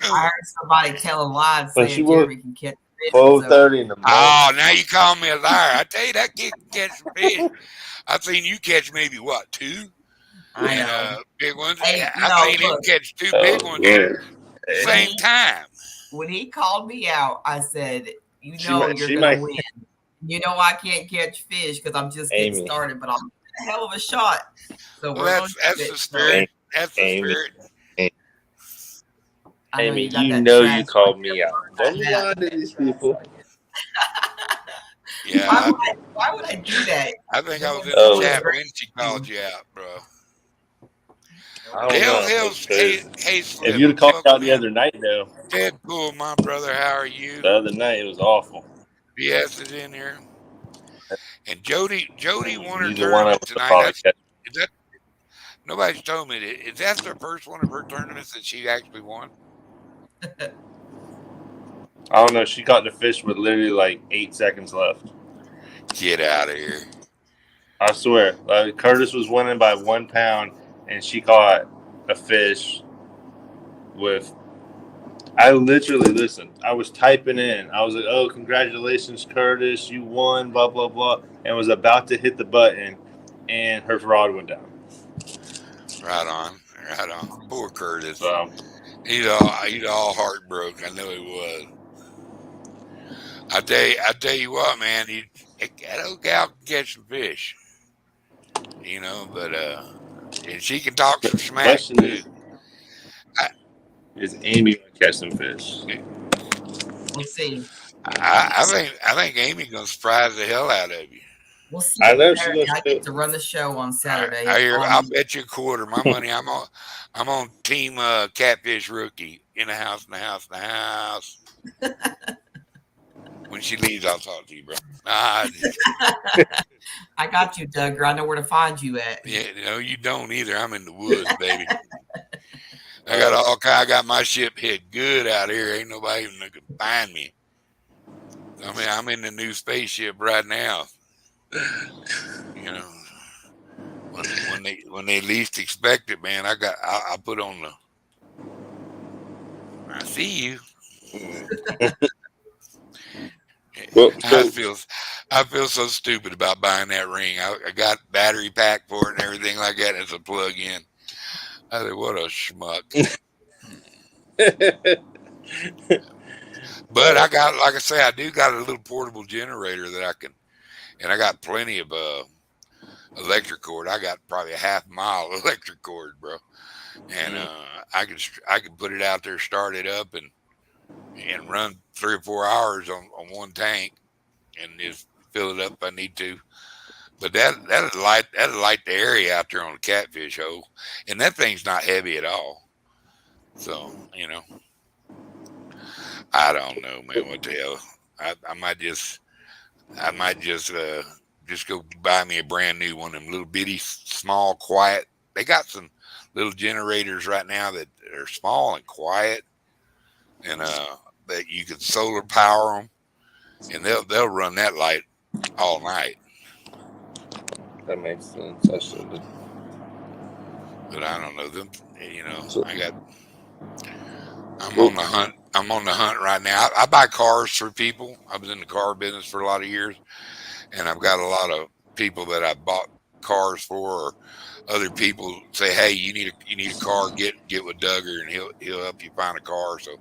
I heard somebody telling lies When she saying was Jeremy can catch fish. 12:30 in the morning. Oh, now you call me a liar. I tell you, that kid can catch some fish. I've seen you catch maybe what, 2? I And know. big ones. Hey, I've seen him look, catch 2 big Oh, ones Lord. same time. when he called me out, I said, "You She know might- you're she gonna might- win. You know I can't catch fish because I'm just getting Amy. started, but I'm a hell of a shot. So Well, we're that's gonna do the it. spirit. That's the Amy. spirit. I know Amy, you got you that know you trash called on me your out. phone Don't like lie that. to these people. Yeah, Why would I do that? I think I was in the Oh, chat when she called you out, bro. I don't Dale know. Hills, Because hey if Slim, you'd have called me out welcome the in. other night, though, Deadpool, my brother, how are you? the other night it was awful. BS is in here. And Jody won her Neither one of tournament us tonight. probably catch. Is that nobody's told me that? Is that the first one of her tournaments that she actually won? I don't know. She caught the fish with literally like 8 seconds left. Get out of here. I swear. Curtis was winning by 1 pound, and she caught a fish with. I literally listened. I was typing in. I was like, "Oh, congratulations, Curtis! You won!" Blah blah blah, and was about to hit the button, and her rod went down. Right on, right on. Poor Curtis. So He's all heartbroken. I know he was. I tell you what, man. That old gal can catch some fish, but and she can talk some smack question too. I, is Amy gonna catch some fish? We'll see. I think Amy's gonna surprise the hell out of you. We'll see I on know she Saturday. gonna I show. get to run the show on Saturday. I'll bet you a quarter. My money. I'm on team catfish rookie in the house, in the house, in the house. When she leaves, I'll talk to you, bro. Nah, I got you, Duggar. I know where to find you at. yeah, no, you don't either. I'm in the woods, baby. I got my ship hit good out here. Ain't nobody even can find me. I mean, I'm in the new spaceship right now. You know, when they least expect it, man. I put on the. I see you. Well, I so feel so stupid about buying that ring. I got battery pack for it and everything like that. It's a plug in. I said, what a schmuck. But I got, like I say, I do got a little portable generator that I can, and I got plenty of electric cord. I got probably a half-mile electric cord, bro, and I can put it out there, start it up, and run 3 or 4 hours on one tank, and just fill it up if I need to. But that'll light the area out there on the catfish hole, and that thing's not heavy at all. So I don't know, man. What the hell? I might just go buy me a brand new one. Them little bitty, small, quiet. They got some little generators right now that are small and quiet, and that you can solar power them, and they'll run that light all night. that makes sense. I should. But I don't know them. So, I'm on the hunt. I'm on the hunt right now. I buy cars for people. I was in the car business for a lot of years, and I've got a lot of people that I bought cars for, or other people say, "Hey, you need a car? Get with Duggar, and he'll help you find a car." So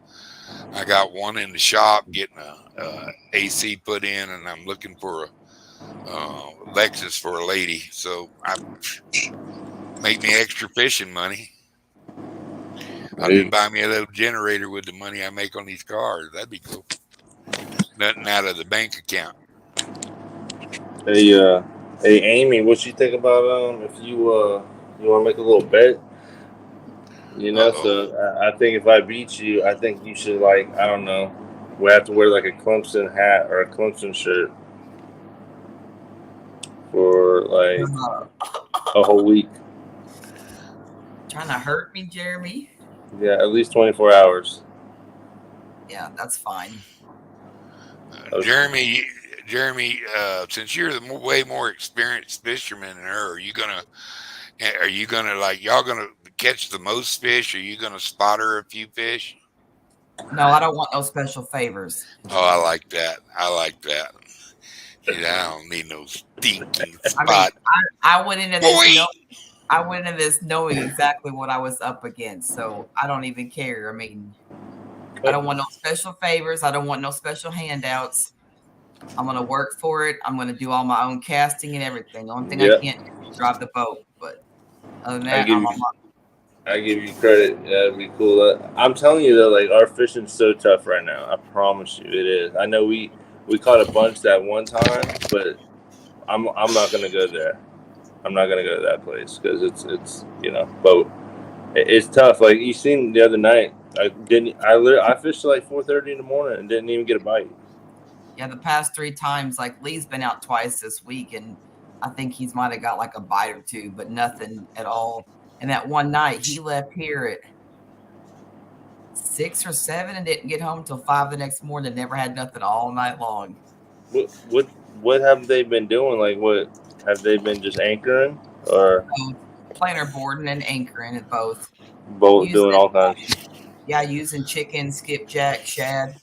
I got one in the shop getting a AC put in, and I'm looking for a Lexus for a lady. So I make me extra fishing money. I'll just buy me a little generator with the money I make on these cars. That'd be cool. Nothing out of the bank account. hey, Amy, what you think about if you want to make a little bet? So I think if I beat you, I think you should I don't know, we have to wear like a Clemson hat or a Clemson shirt for a whole week. Trying to hurt me, Jeremy? Yeah, at least 24 hours. Yeah, that's fine. Jeremy, since you're the way more experienced fisherman than her, are you gonna y'all gonna catch the most fish? Are you gonna spot her a few fish? No, I don't want no special favors. Oh, I like that. I don't need no stinking spot. I mean, I went into this. I went into this knowing exactly what I was up against, so I don't even care. I mean, I don't want no special favors. I don't want no special handouts. I'm gonna work for it. I'm gonna do all my own casting and everything. The only thing I can't do is drive the boat. But other than that, I give you credit. That'd be cool. I'm telling you though, our fishing's so tough right now. I promise you, it is. I know we caught a bunch that one time, but I'm not gonna go there. I'm not gonna go to that place because it's boat. It's tough. Like you seen the other night, I fished till 4:30 in the morning and didn't even get a bite. Yeah, the past 3 times, Lee's been out twice this week, and I think he's might have got a bite or two, but nothing at all. And that one night, he left here at 6 or 7 and didn't get home until 5 the next morning. And never had nothing all night long. What have they been doing? What have they been just anchoring or planer boarding and anchoring at both? Both doing all kinds. Yeah, using chicken, skipjack, shad,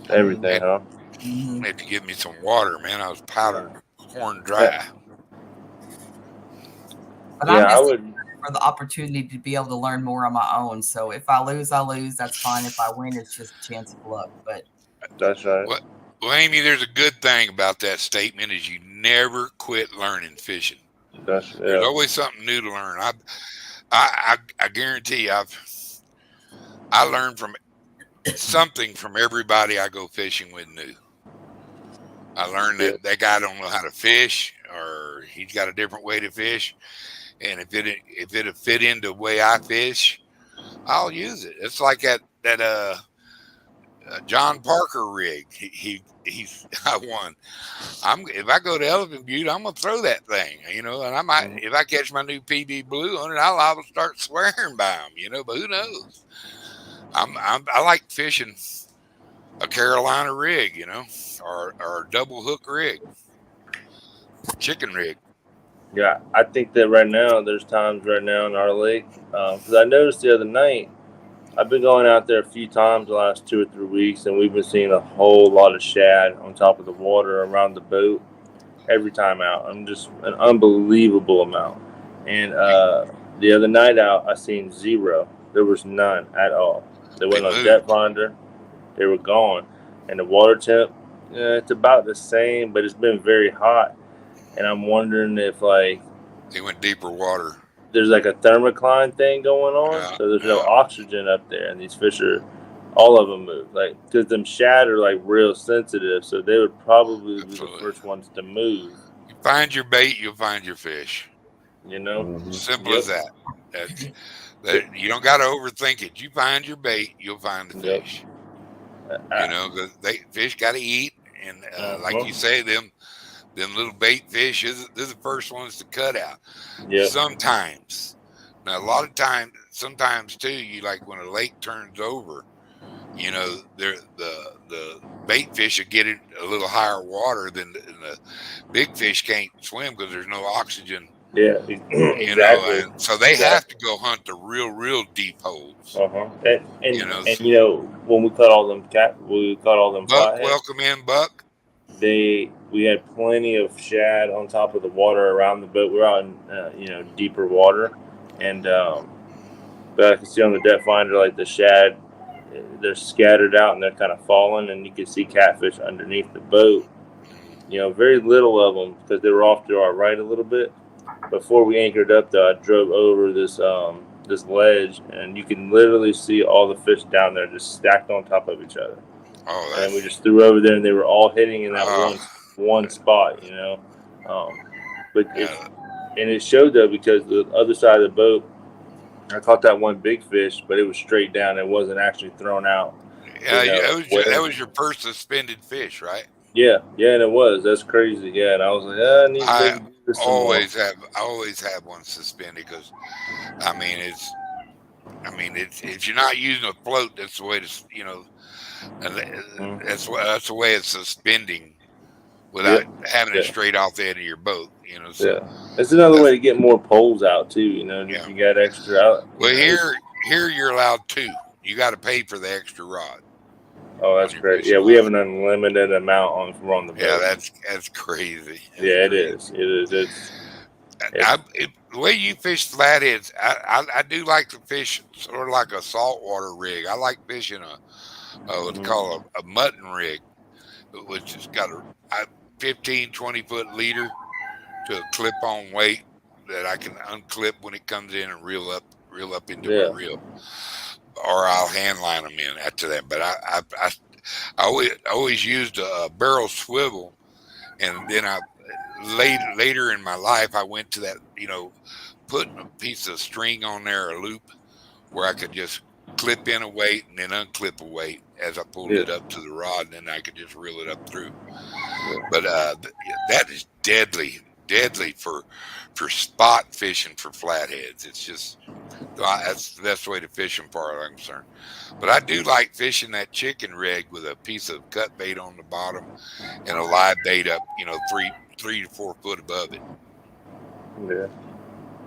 everything, huh? Mm-hmm. Have to give me some water, man. I was powdered corn dry. But I'm just for for the opportunity to be able to learn more on my own. So if I lose, I lose. That's fine. If I win, it's just a chance of luck. But That's right. Well, Amy, there's a good thing about that statement is you never quit learning fishing. That's There's always something new to learn. I guarantee you, I learned from something from everybody I go fishing with new. I learned Yeah. that guy don't know how to fish, or he's got a different way to fish. And if it'll fit into the way I fish, I'll use it. It's like that John Parker rig. He's I won. If I go to Elephant Butte, I'm gonna throw that thing, and I might if I catch my new PB Blue on it, I'll start swearing by them, but who knows? I like fishing a Carolina rig, or a double hook rig, chicken rig. Yeah, I think that right now there's times right now in our lake because I noticed the other night I've been going out there a few times the last 2 or 3 weeks, and we've been seeing a whole lot of shad on top of the water around the boat every time out. I'm just an unbelievable amount. And the other night out, I seen zero. There was none at all. They went on depth finder. They were gone, and the water temp, it's about the same, but it's been very hot. And I'm wondering if they went deeper water. There's like a thermocline thing going on, so there's no oxygen up there, and these fish all of them move, because them shad are real sensitive, so they would probably be the first ones to move. You find your bait, you'll find your fish. Simple as that. You don't got to overthink it. You find your bait, you'll find the fish. Because fish got to eat, and like you say, them little bait fish, they're the first ones to cut out. Sometimes. Now, a lot of times, sometimes too, you when a lake turns over, the bait fish will get in a little higher water than the big fish can't swim because there's no oxygen. Yeah, exactly. And so they have to go hunt the real deep holes. And when we caught all them buck, welcome in, buck. We had plenty of shad on top of the water around the boat. We're out in deeper water, and but I can see on the depth finder the shad, they're scattered out and they're kind of falling, and you can see catfish underneath the boat. Very little of them because they were off to our right a little bit. Before we anchored up, though, I drove over this ledge, and you can literally see all the fish down there just stacked on top of each other. And we just threw over there, and they were all hitting in that one spot, But it showed though, because the other side of the boat, I caught that one big fish, but it was straight down. It wasn't actually thrown out. Yeah, that was your first suspended fish, right? Yeah, and it was. That's crazy. Yeah, and I was like, I need to do this some more. I always have one suspended because, if you're not using a float, that's the way to, that's the way it's suspending without having it straight off the end of your boat, So it's another way to get more poles out too, If you got extra out. Well, here you're allowed 2. You got to pay for the extra rod. Oh, that's great. Yeah, we have an unlimited amount on the boat. Yeah, that's crazy. It is. It is. The way you fish flatheads, I do like to fish sort of like a saltwater rig. I like fishing what's called a mutton rig, which has got a 15, 20-foot leader to a clip-on weight that I can unclip when it comes in and reel up into a reel, or I'll hand line them in after that. But I always used a barrel swivel, and then later in my life I went to that, putting a piece of string on there, a loop, where I could just clip in a weight and then unclip a weight as I pulled it up to the rod, and then I could just reel it up through. But that is deadly for spot fishing for flatheads. It's just that's the best way to fish them, far as I'm concerned. But I do like fishing that chicken rig with a piece of cut bait on the bottom and a live bait up, 3 to 4 foot above it. Yeah.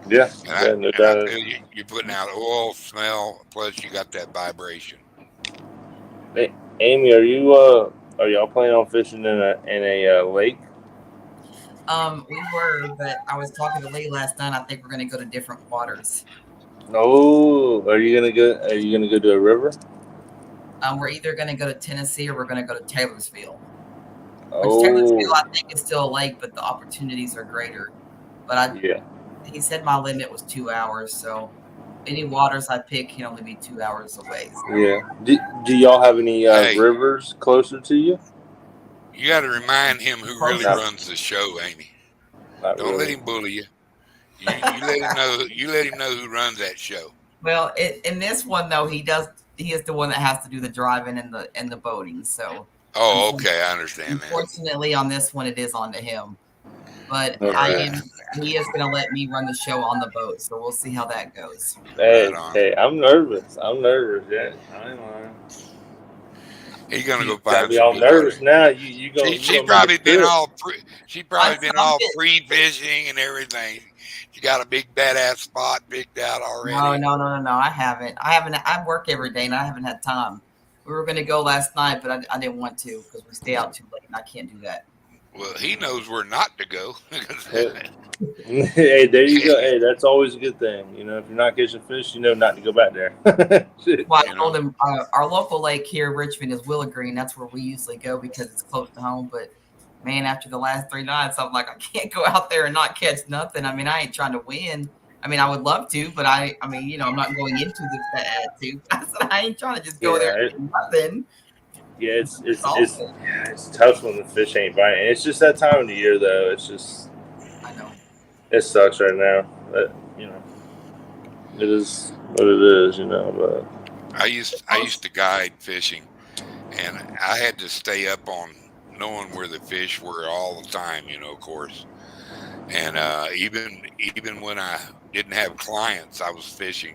You're putting out oil, smell, plus you got that vibration. Hey, Amy, are y'all planning on fishing in a lake? We were, but I was talking to Lee last night. I think we're going to go to different waters. Oh, are you gonna go? Are you gonna go to a river? We're either going to go to Tennessee or we're going to go to Taylorsville. Which Taylorsville, Oh, I think, is still a lake, but the opportunities are greater. But yeah, he said my limit was 2 hours, so any waters I pick can only be 2 hours away. So. yeah. Do y'all have any Hey, rivers closer to you? you got to remind him who really Closest. Not, runs the show, Amy. not Don't let really. him bully you. You let him know. You let him know who runs that show. Well, in this one though, he does. He is the one that has to do the driving and the boating. So, Oh, okay, I understand that. unfortunately, on this one, it is on to him. But I Okay. Right, am. He is going to let me run the show on the boat. So we'll see how that goes. right Hey, on. hey, I'm nervous. I'm nervous. Yeah, I ain't lying. He's gonna You go got find me some all good water. nervous now. You She's gonna make probably it been good. all she I probably been some all bit. pre fishing and everything. She got a big badass spot picked out No, already. no, no, no, no. I haven't. I haven't. I work every day, and I haven't had time. We were going to go last night, but I didn't want to because we stay out too late, and I can't do that. Well, he knows where not to go. Hey, there you go. Hey, that's always a good thing. You know, if you're not catching fish, you know not to go back there. Shit. Well, You I know, told him our local lake here in Richmond is Willow Green. That's where we usually go because it's close to home. But man, after the last 3 nights, I'm like, I can't go out there and not catch nothing. I mean, I ain't trying to win. I mean, I would love to, but I mean, I'm not going into this that attitude. I said I ain't trying to just go there Yeah, and get nothing. yeah. It's awful. It's tough when the fish ain't biting. It's just that time of the year, though. It's just I know. it sucks right now. But you know, it is what it is. You know, but I used to guide fishing, and I had to stay up on knowing where the fish were all the time. Of course, and even when I didn't have clients, I was fishing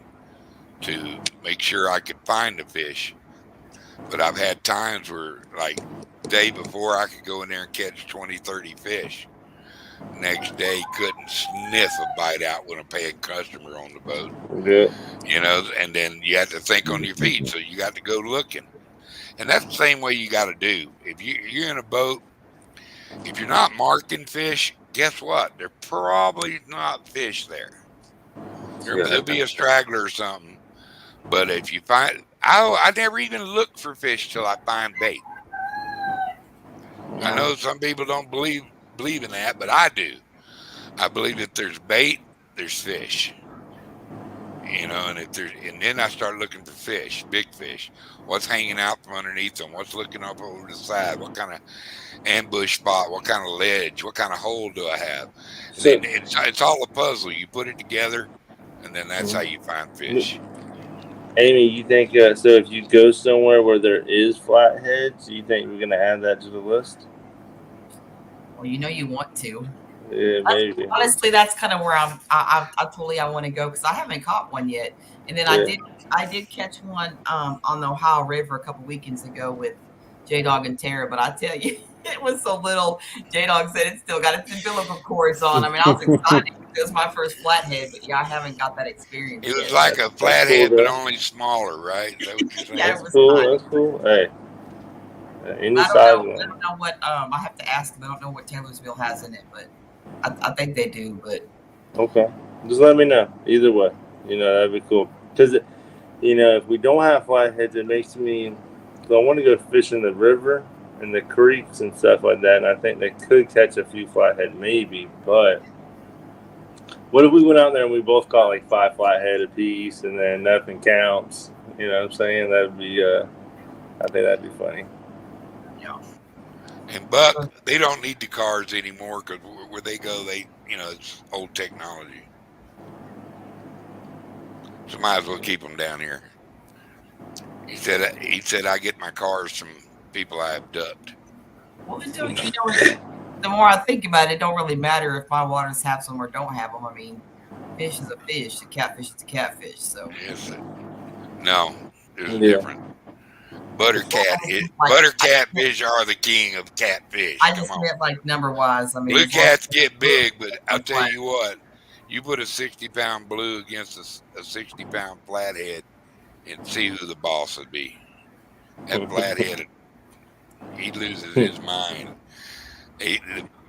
to make sure I could find the fish. But I've had times where, like, day before I could go in there and catch 20, 30 fish. Next day, couldn't sniff a bite out with a paying customer on the boat. yeah, And then you have to think on your feet. So you got to go looking. And that's the same way you got to do. If you're in a boat, if you're not marking fish, guess what? They're probably not fish there. There'll yeah. be a straggler or something. But if you find, I never even look for fish till I find bait. I know some people don't believe in that, but I do. I believe if there's bait, there's fish. And then I start looking for fish, big fish. What's hanging out from underneath them? What's looking up over the side? What kind of ambush spot? What kind of ledge? What kind of hole do I have? And So, then it's all a puzzle. You put it together, and then that's how you find fish. Amy, you think so? If you go somewhere where there is flatheads, you think we're gonna add that to the list? Well, you want to. Yeah, maybe. Honestly, that's kind of where I totally I want to go because I haven't caught one yet. And then Yeah. I did catch one on the Ohio River a couple weekends ago with J Dog and Tara, but I tell you, it was so little. J Dog said it's still got its umbilical cords on. I mean, I was excited because it was my first flathead, but yeah, I haven't got that experience It was yet. like a That's cool, flathead, but though. only smaller, right? Is that what you're Yeah, saying? it That's was cool. tiny. That's cool. Hey, any I don't size know. I one. don't know what I have to ask them. I don't know what Taylorsville has in it, but I think they do. But Okay, just let me know. Either way, that'd be cool. Because if we don't have flatheads, it makes me. So I want to go fish in the river and the creeks and stuff like that, and I think they could catch a few flathead, maybe. But what if we went out there and we both caught like 5 flathead apiece, and then nothing counts? You know what I'm saying? That'd be. I think that'd be funny. yeah. And Buck, they don't need the cars anymore because where they go, it's old technology. So might as well keep them down here. He said I get my cars from people I abduct. Well, the more I think about it, it don't really matter if my waters have some or don't have them. I mean, fish is a fish. A catfish is a catfish. So No, there's a Yeah. difference. like, Butter catfish are the king of catfish. I Come just on. meant like number wise. I mean, Blue as long as cats get big, but I'll it's tell like, you what, you put a 60-pound blue against a 60-pound flathead and see who the boss would be. That flathead, he loses his mind.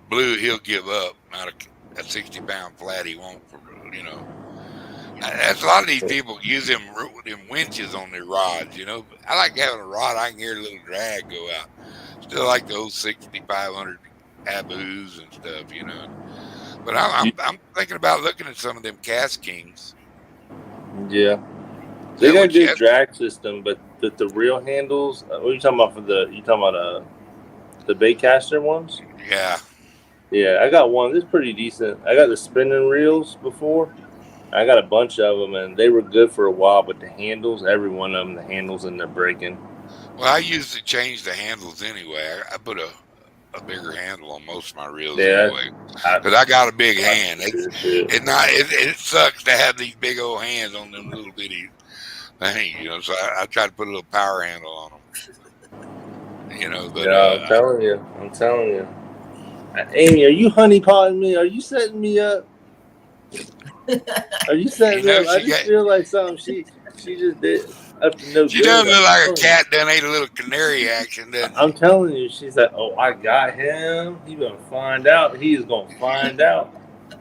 blue, he'll give up. Not a 60-pound flat he won't, you know. That's a lot of these people use them winches on their rods, you know. I like having a rod I can hear a little drag go out. Still like the old 6,500 Abus and stuff, you know. But I'm thinking about looking at some of them Cast Kings. Yeah, they got a good drag system, but the real handles. What are you talking about you talking about the baitcaster ones? Yeah. Yeah, I got one. It's pretty decent. I got the spinning reels before. I got a bunch of them, and they were good for a while. But the handles, every one of them, the handles end up breaking. Well, I usually change the handles anyway. I put a bigger handle on most of my reels anyway, because I got a big hand. It sucks to have these big old hands on them little bitty things, you know. So I try to put a little power handle on them, you know. But yeah, I'm telling you. Amy, are you honeypotting me? Are you setting me up? Are you setting me up? I just feel like something she just did up to no she good. doesn't look like a cat done ate a little canary action, doesn't she? I'm telling you, she's like, oh, I got him. He's gonna find out. He is gonna find out.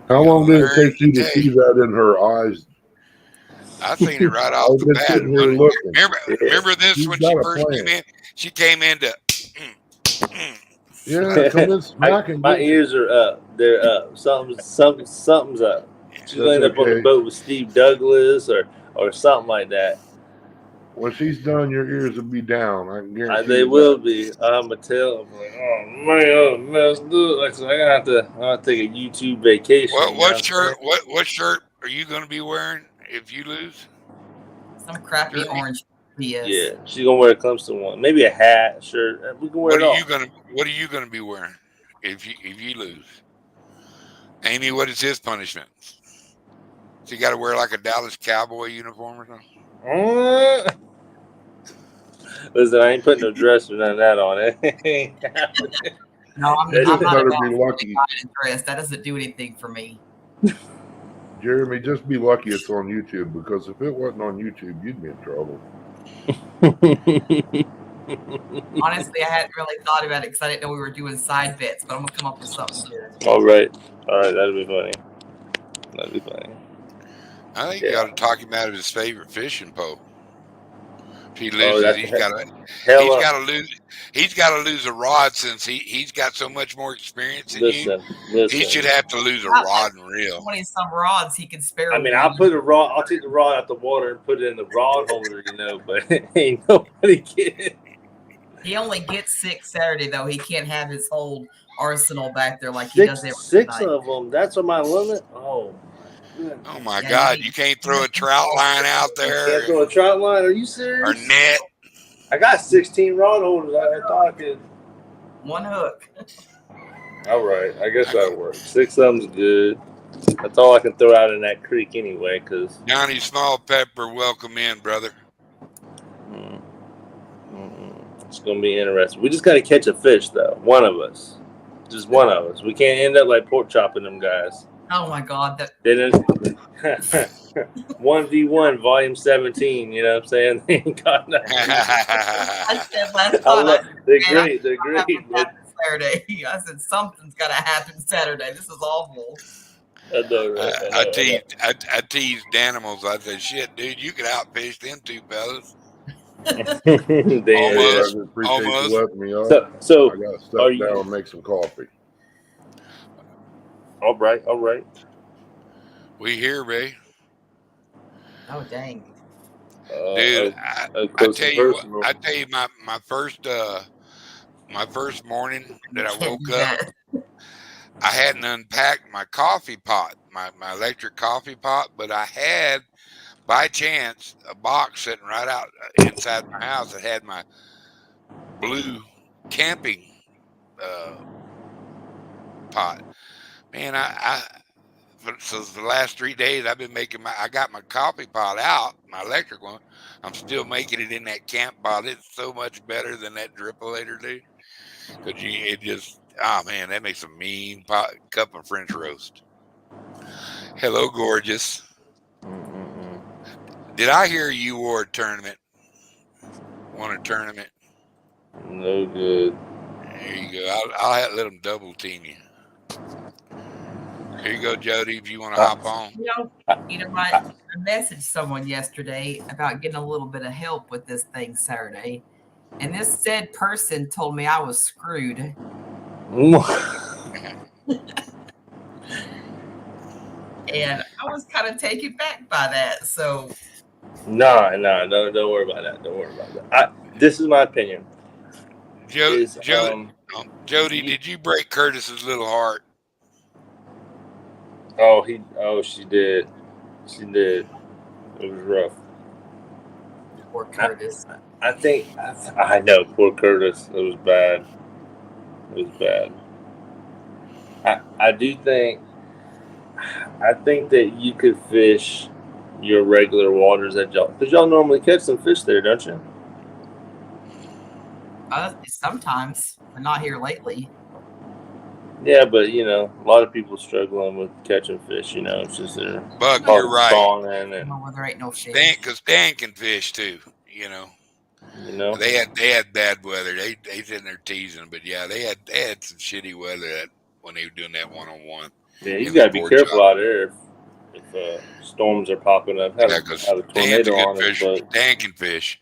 How long did it take you to see that in her eyes? I seen it right off the bat. Remember this when she first came in? She came in to. Yeah, come in smacking. My ears are up. They're up. Something's up. She's gonna end up on the boat with Steve Douglas or something like that. When she's done, your ears will be down. I can guarantee they will be. I'm gonna tell. I'm like, oh man, let's do it. So I have to take a YouTube vacation. What shirt are you gonna be wearing if you lose? Some crappy orange. Yes. Yeah, she's gonna wear a Clemson one. Maybe a hat, shirt. We can wear it all. What are you gonna be wearing if you lose? Amy, what is his punishment? So you got to wear like a Dallas Cowboy uniform or something? Listen, I ain't putting no dress or none of that on it. No, I'm not about dress. That doesn't do anything for me. Jeremy, just be lucky it's on YouTube, because if it wasn't on YouTube, you'd be in trouble. Honestly, I hadn't really thought about it because I didn't know we were doing side bets, but I'm gonna come up with something good. All right, that'll be funny. I think you got to talk him out of his favorite fishing pole. If he loses, he's got to lose a rod, since he's got so much more experience than you. He should have to lose a rod and reel. 20-some rods he can spare. I mean, I'll take the rod out the water and put it in the rod holder, you know. But ain't nobody getting. He only gets 6 Saturday though. He can't have his whole arsenal back there like he does every six night. Of them. That's my limit. Oh my God! You can't throw a trout line out there. Can't throw a trout line? Are you serious? Or net? I got 16 rod holders. I thought I could. One hook. All right, I guess that works. 6 of them's good. That's all I can throw out in that creek anyway. Cause Johnny Small Pepper, welcome in, brother. It's gonna be interesting. We just gotta catch a fish though. One of us, just one of us. We can't end up like pork chopping them guys. Oh my God! That 1v1 volume 17. You know what I'm saying? They ain't got nothing. I said last time. They're great. They're great. Saturday. I said something's got to happen Saturday. This is awful. I know, right? I teased Danimals. I said, "Shit, dude, you could outfish them two fellas." Almost. You letting me up. So I gotta step down and make some coffee. All right. We here, babe. Oh dang. Dude, I tell you my first morning that I woke up, I hadn't unpacked my coffee pot, my electric coffee pot, but I had, by chance, a box sitting right out inside my house that had my blue camping pot. Man, so the last 3 days I've been making I got my coffee pot out, my electric one. I'm still making it in that camp pot. It's so much better than that drippolator, dude. Because that makes a mean cup of French roast. Hello, gorgeous. Did I hear you wore a tournament? Won a tournament? No good. There you go. I'll let them double team you. Here you go, Jody. If you want to hop on. I messaged someone yesterday about getting a little bit of help with this thing Saturday, and this said person told me I was screwed. And I was kind of taken back by that. So no, don't worry about that. Don't worry about that. This is my opinion. Jody, did you break Curtis's little heart? She did. She did. It was rough. Poor Curtis. I know, poor Curtis. It was bad. It was bad. I think that you could fish your regular waters at y'all, because y'all normally catch some fish there, don't you? Sometimes, but not here lately. Yeah, but a lot of people struggling with catching fish. It's just they're Buck, you're right. spawning and there ain't no fish. Because Stan can fish too. They had bad weather. They sitting there teasing, but yeah, they had some shitty weather when they were doing that 1-on-1. Yeah, you gotta be careful out there if storms are popping up. Have a tornado on his boat. Stan can fish.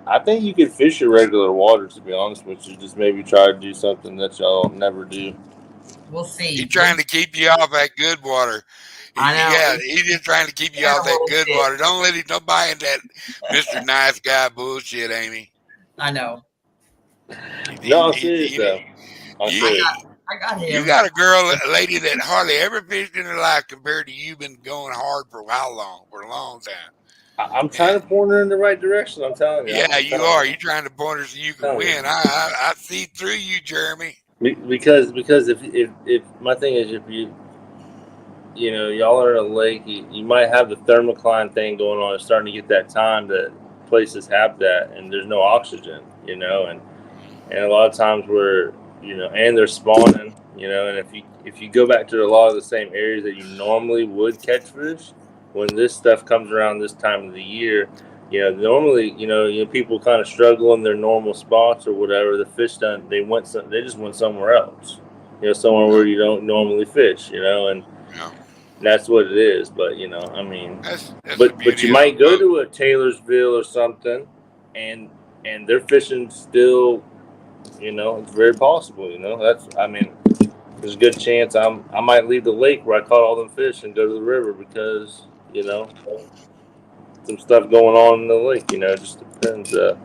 I think you could fish your regular waters, to be honest with you. Just maybe try to do something that y'all never do. We'll see. He's trying to keep you off that good water. I know. Yeah, he's just trying to keep you off that good water. Don't let him buy into that Mr. Nice Guy bullshit, Amy. I know. No, I'm serious though. I got him. You got a lady that hardly ever fished in her life compared to you been going hard for how long? For a long time. I'm trying to point her in the right direction. I'm telling you. Yeah, you are. You're trying to point her so you can win. I see through you, Jeremy. Because if my thing is, if y'all are in a lake, you might have the thermocline thing going on. It's starting to get that time that places have that, and there's no oxygen, and a lot of times where and they're spawning, and if you go back to a lot of the same areas that you normally would catch fish, when this stuff comes around this time of the year, normally people kind of struggle in their normal spots or whatever. The fish they just went somewhere else, somewhere where you don't normally fish, and that's what it is. But but you might go to a Taylorsville or something, and they're fishing still. It's very possible. There's a good chance I might leave the lake where I caught all them fish and go to the river because some stuff going on in the lake. It just depends. So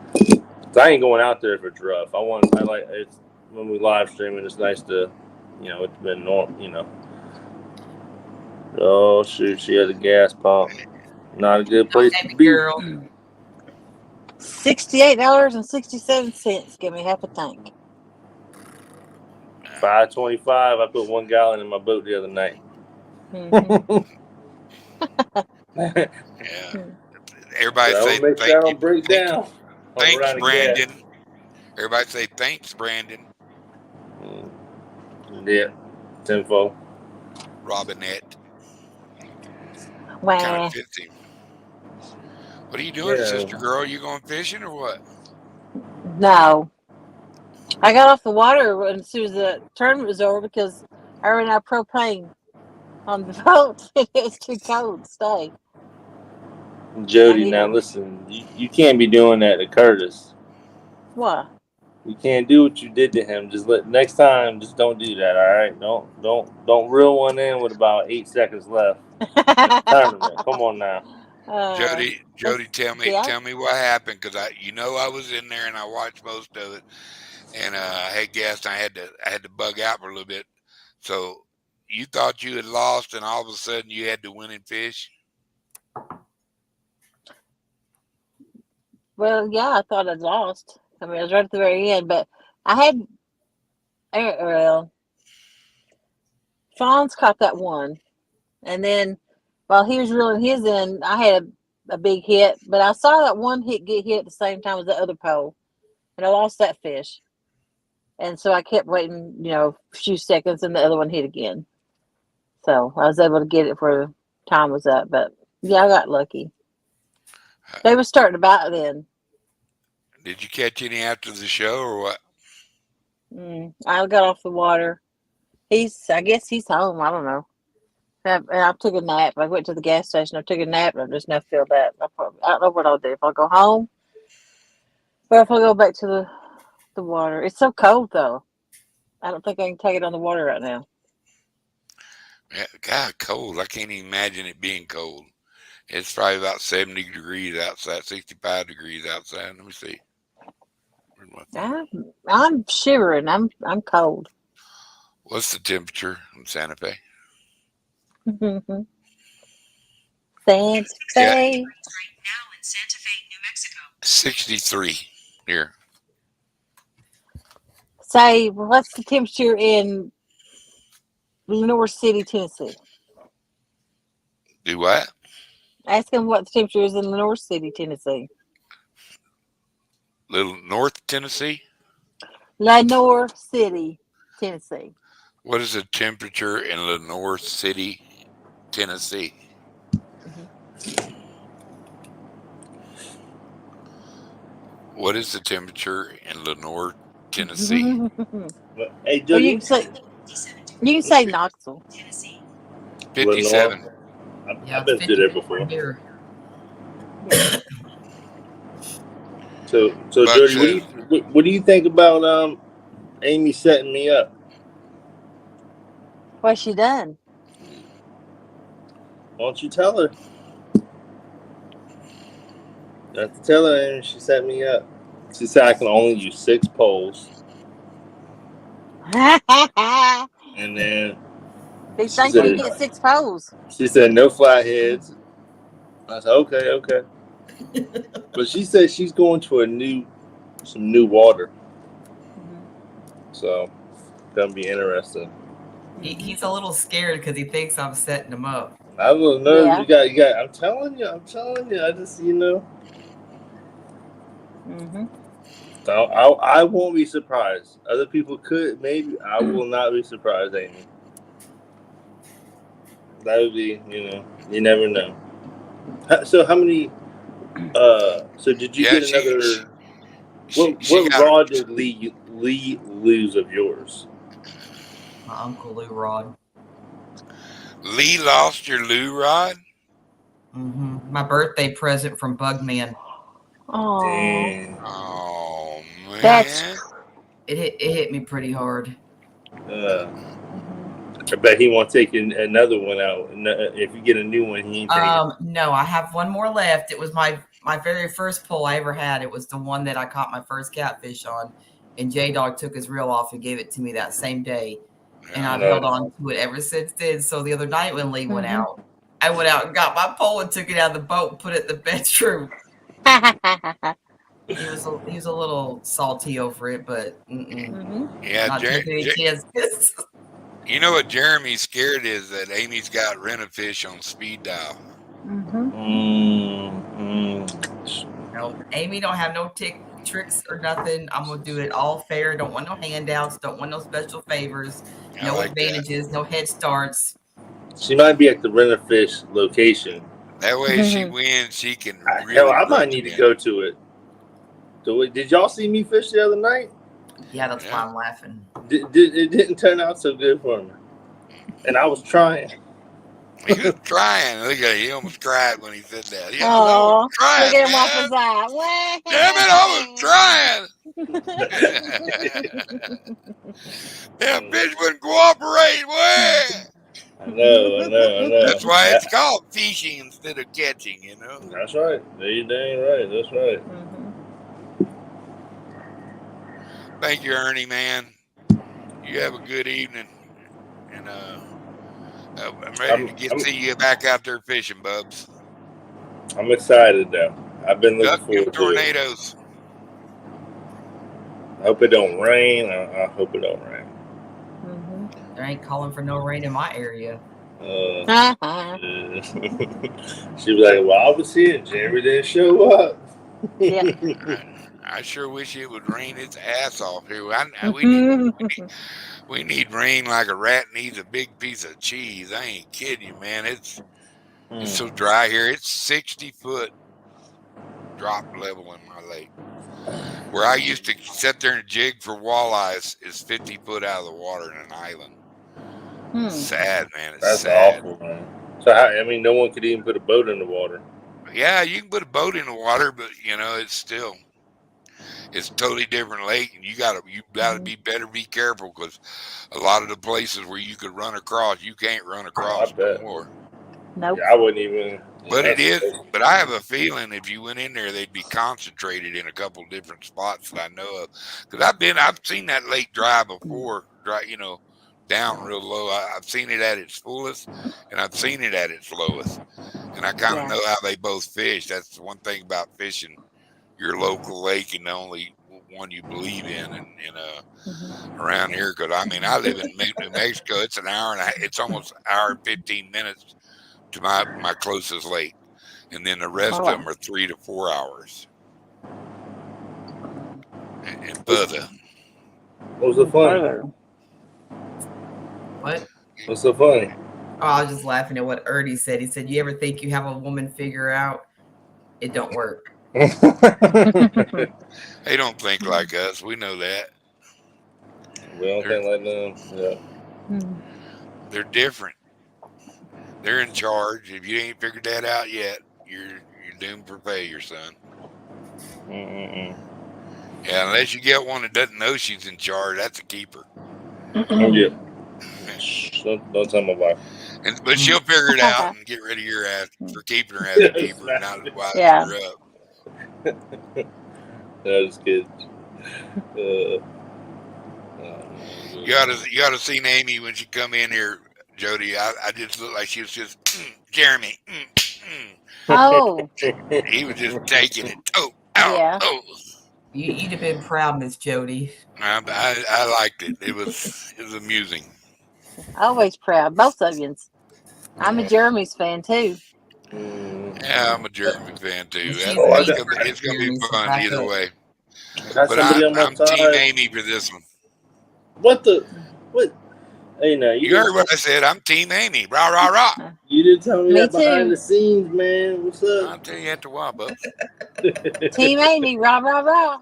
I ain't going out there if it's rough. I like it's when we live streaming. It's nice to, it's been normal. Oh shoot, she has a gas pump. Not a good place to be. Girl. $68.67. Give me half a tank. $5.25. I put 1 gallon in my boat the other night. Mm-hmm. Yeah. Everybody say thank you. Break down. Thanks, Brandon. Everybody say thanks, Brandon. Yeah. Tenfold. Robinette. Wow. Kind of fits him. What are you doing, sister girl? You going fishing or what? No. I got off the water as soon as the tournament was over because I ran out of propane on the boat. It was too cold to stay. Jody, now listen, you can't be doing that to Curtis. What? You can't do what you did to him. Next time, just don't do that. All right? Don't reel one in with about 8 seconds left. Tournament. Come on now. Jody, tell me what happened because I was in there and I watched most of it, and I had guessed I had to bug out for a little bit. So you thought you had lost, and all of a sudden you had to win and fish. Well, yeah, I thought I'd lost. I mean, I was right at the very end, but I had. Well, Fawn's caught that one, and then while he was reeling his in, I had a big hit, but I saw that one get hit at the same time as the other pole, and I lost that fish. And so I kept waiting, a few seconds, and the other one hit again. So I was able to get it before time was up. But yeah, I got lucky. They were starting about then. Did you catch any after the show or what? I got off the water I guess he's home. I don't know. I took a nap. I went to the gas station. I took a nap, and I just now feel that. I don't know what I'll do. If I'll go home, or if I'll go back to the water. It's so cold, though. I don't think I can take it on the water right now. Yeah, God, cold. I can't even imagine it being cold. It's probably about 70 degrees outside, 65 degrees outside. Let me see. Where's my thing? I'm shivering. I'm cold. What's the temperature in Santa Fe? Santa Yeah, Fe. 63 here. Say, what's the temperature in Lenore City, Tennessee? Do what? Ask him what the temperature is in Lenore City, Tennessee. Little North Tennessee? Lenore City, Tennessee. What is the temperature in Lenore City, Tennessee? What is the temperature in Lenore, Tennessee? Hey, Or Jody, you can say Knoxville. 57. Lenore. Yeah, I've it's been through there 54 before. here. So Buck Jody, says, what do you think about Amy setting me up? What's she done? Why don't you tell her? You have to tell her, Amy. She set me up. She said I can only use 6 poles, and then Big she thing for you to said get 6 poles. no flatheads. I said okay. But she said she's going to some new water, so it's gonna be interesting. He's a little scared because he thinks I'm setting him up. I don't know. Yeah. You got. I'm telling you. I just So I won't be surprised. Other people could maybe. I will not be surprised, Amy. That would be, you never know. So how many? So did you yeah, get another? she What got, rod did Lee lose of yours? My Uncle Lou Rod. Lee lost your loo rod? My birthday present from Bugman. Oh, Dang. Oh, that's. man. It hit me pretty hard. I bet he won't take another one out. If you get a new one, he ain't taking. No, I have one more left. It was my very first pull I ever had. It was the one that I caught my first catfish on, and J Dog took his reel off and gave it to me that same day, and I've held on to it ever since then. So the other night when Lee went out, I went out and got my pole and took it out of the boat and put it in the bedroom. He was a little salty over it, but Yeah, not taking any chances. you know what Jeremy's scared is that Amy's got rent-a-fish on speed dial. No, Amy don't have no tricks or nothing. I'm gonna do it all fair. Don't want no handouts. Don't want no special favors. No like advantages. No head starts. She might be at the rent-a-fish location. That way, if she wins, she can really. Hell, I might need to go to it. So, did y'all see me fish the other night? Yeah, that's why I'm laughing. It didn't turn out so good for me, and I was trying. He was trying. Look at he almost cried when he said that. Yeah, I Oh, was trying, look at him man. off his eye. Damn it, I was trying. Yeah, fish wouldn't cooperate. Way. I know. That's why it's called fishing instead of catching, you know. That's right. You dang right. That's right. Thank you, Ernie, man. You have a good evening, and I'm ready to see you back out there fishing, Bubs. I'm excited though. I've been looking Duck forward them to it. tornadoes. I hope it don't rain. I hope it don't rain. There ain't calling for no rain in my area. She was like, "Well, I was here. Jeremy didn't show up." Yeah. I sure wish it would rain its ass off here. We need rain like a rat needs a big piece of cheese. I ain't kidding you, man. It's so dry here. It's 60-foot drop level in my lake. Where I used to sit there and jig for walleyes is 50 foot out of the water in an island. Sad, man. It's That's sad. awful, man. So I mean, no one could even put a boat in the water. Yeah, you can put a boat in the water, but it's still it's a totally different lake, and you gotta be careful because a lot of the places where you could run across, you can't run I across no bet. more. Nope. Yeah, I wouldn't even. But it That's is. crazy. But I have a feeling if you went in there, they'd be concentrated in a couple different spots that I know of. Because I've seen that lake dry before, down real low. I've seen it at its fullest, and I've seen it at its lowest, and I kind of Yeah. know how they both fish. That's the one thing about fishing your local lake and the only one you believe in, around here. Because I mean, I live in New Mexico. It's an hour and it's almost an hour and 15 minutes to my closest lake, and then the rest of them are 3 to 4 hours and further. What's so funny? What? What's so funny? Oh, I was just laughing at what Ernie said. He said, "You ever think you have a woman figure out? It don't work." They don't think like us. We know that. We don't think like them. Yeah. They're different. They're in charge. If you ain't figured that out yet, you're doomed for failure, son. Yeah, unless you get one that doesn't know she's in charge, that's a keeper. Oh, yeah. Don't tell my wife. But she'll figure it out and get rid of your ass for keeping her as a keeper, not winding her up. No, just kidding. You ought to see Amy when she come in here, Jody. I just looked like she was just Jeremy. Oh. He was just taking it. Oh, out. Yeah. Oh. You'd have been proud, Miss Jody. I liked it. It was amusing. Always proud, both of you. I'm a Jeremy's fan too. Yeah, I'm a Jeremy fan too. It's gonna be fun either way. But I'm Team Amy for this one. What? Hey, you heard what I said. I'm Team Amy. Rah, rah, rah. You didn't tell me that too. behind the scenes, man. What's up? I'll tell you after a while, Bubs. Team Amy, rah, rah, rah.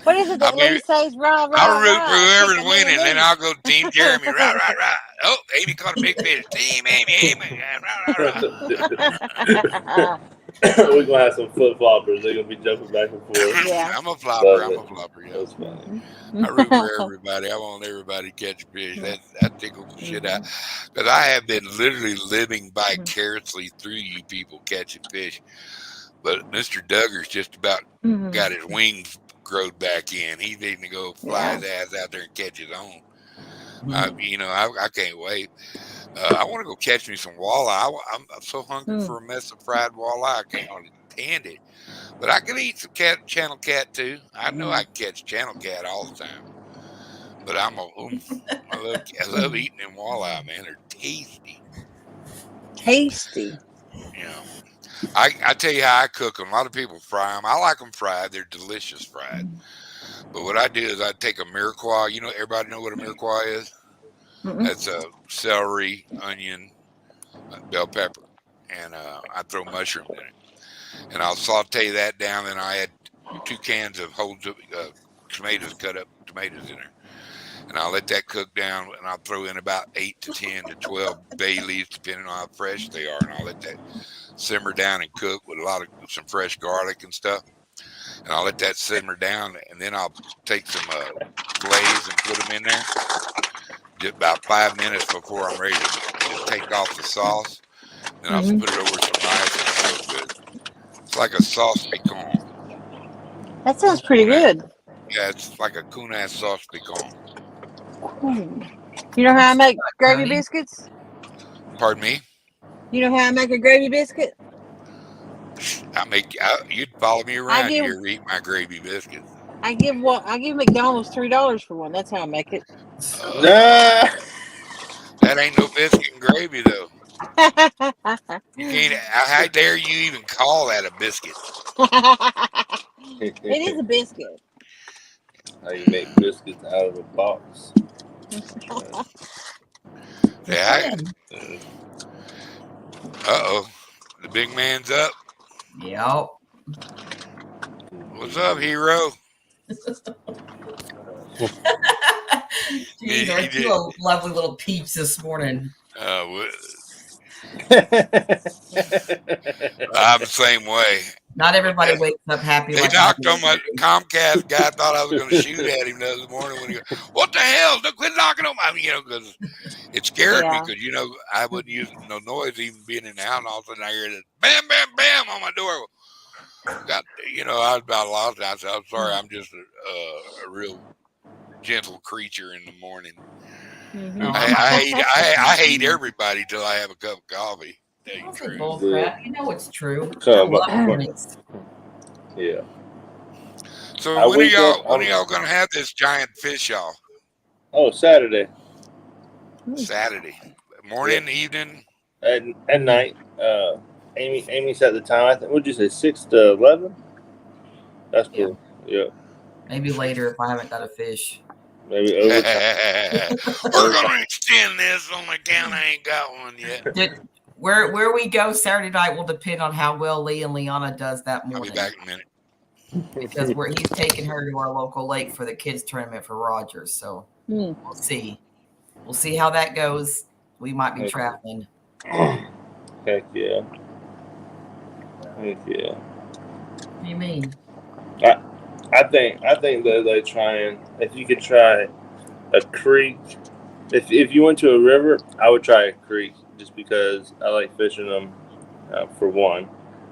What is it that Lee says, rah, rah, I'll root rah, for whoever's winning, then I'll go Team Jeremy. Rah, rah, rah. Oh, Amy caught a big fish. Team Amy. Rah, rah, rah. We're gonna have some flip floppers. They're gonna be jumping back and forth. Yeah. I'm a flopper. Yeah. That's funny. I root for everybody. I want everybody to catch fish. That tickles the shit out. Because I have been literally living vicariously through you people catching fish. But Mr. Duggar's just about got his wings growed back in. He's needing to go fly his ass out there and catch his own. I can't wait. I want to go catch me some walleye. I'm so hungry for a mess of fried walleye. I can't hardly stand it. But I can eat some channel cat too. I know I can catch channel cat all the time. But I love eating them walleye, man. They're tasty. Tasty. I tell you how I cook them. A lot of people fry them. I like them fried. They're delicious fried. But what I do is I take a mirepoix. Everybody know what a mirepoix is? That's a celery, onion, bell pepper, and I throw mushrooms in it. And I'll saute that down, and I add 2 cans of whole tomatoes, cut up tomatoes in there. And I'll let that cook down, and I'll throw in about 8 to 10 to 12 bay leaves, depending on how fresh they are. And I'll let that simmer down and cook with some fresh garlic and stuff. And I'll let that simmer down, and then I'll take some fillets and put them in there. Just about 5 minutes before I'm ready to take off the sauce. Then I'll put it over some rice, and it's so good. It's like a sauce piquant. That sounds pretty good. Yeah, it's like a Kunas sauce piquant. You know how I make gravy biscuits? Pardon me? You know how I make a gravy biscuit? You'd follow me around. You'd eat my gravy biscuits. I give McDonald's $3 for one. That's how I make it. That ain't no biscuit and gravy though. You can't. How dare you even call that a biscuit? It is a biscuit. How you make biscuits out of a box? Yeah. The big man's up. Yep. What's up, hero? Geez, aren't you a lovely little peach this morning? I'm the same way. Not everybody wakes up happy They like knocked I on my do. Comcast guy. Thought I was going to shoot at him the other morning when he goes, "What the hell? Don't quit knocking on my," because it scared me because I wasn't using no noise, even being in the house. And all of a sudden I hear this bam, bam, bam on my door. I was about lost. I said, "I'm sorry. I'm just a real gentle creature in the morning." Mm-hmm. I hate everybody till I have a cup of coffee. Tell you Don't the say truth. bull crap. You know it's true. So, I love mornings. yeah. So I when are wake up. y'all gonna have this giant fish off? Oh, Saturday. Saturday morning, evening, At night. Amy set the time. I think. What'd you say? 6 to 11. That's cool. Yeah. Maybe later if I haven't got a fish. Maybe overtime. We're gonna extend this on account I ain't got one yet. Where we go Saturday night will depend on how well Lee and Liana does that I'll morning. be back in a minute. Because he's taking her to our local lake for the kids tournament for Rogers. So we'll see. We'll see how that goes. We might be traveling. Heck yeah. Heck yeah. What do you mean? I think that they trying. If you could try a creek, if you went to a river, I would try a creek just because I like fishing them for one,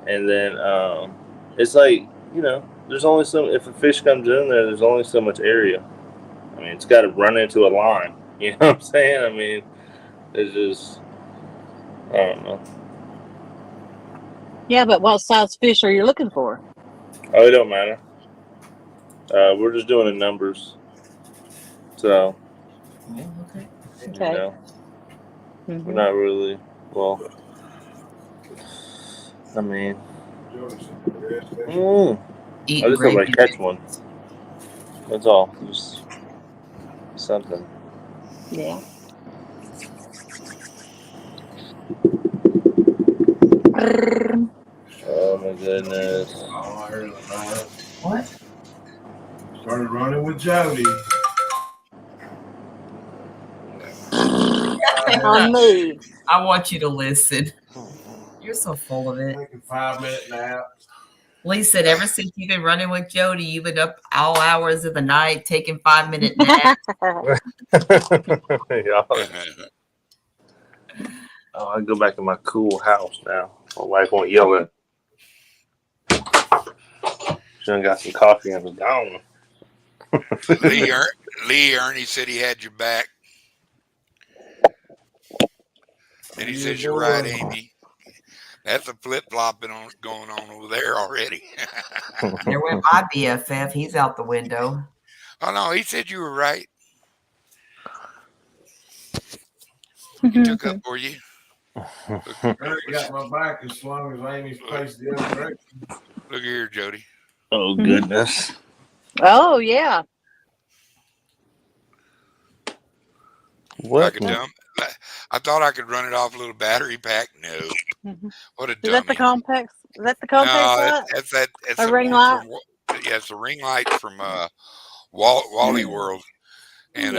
and then it's like there's only if a fish comes in there, there's only so much area. I mean, it's got to run into a line. You know what I'm saying? I mean, it's just I don't know. Yeah, but what size fish are you looking for? Oh, it don't matter. We're just doing the numbers. So, Okay. we're not really, well, I mean, I just hope I catch one. That's all. Just something. Yeah. Oh, my goodness. What? Started running with Jody. On me. I want you to listen. You're so full of it. Taking 5-minute naps. Lee said, ever since you've been running with Jody, you've been up all hours of the night taking 5-minute naps. Yeah. Oh, I go back to my cool house now. My wife won't yell at. She done got some coffee and was gone. Lee Ernie said he had your back. Then he says you're right, Amy. That's a flip-flopping going on over there already. There went my BFF. He's out the window. Oh, no, he said you were right. He took up for you. Eric got my back as long as Amy's faced the other direction. Look here, Jody. Oh, goodness. Oh, yeah. What? I thought I could run it off a little battery pack. No. What a dummy. Is that the compact? Is that the compact light? That's a ring light? It's a ring light from Wally World. And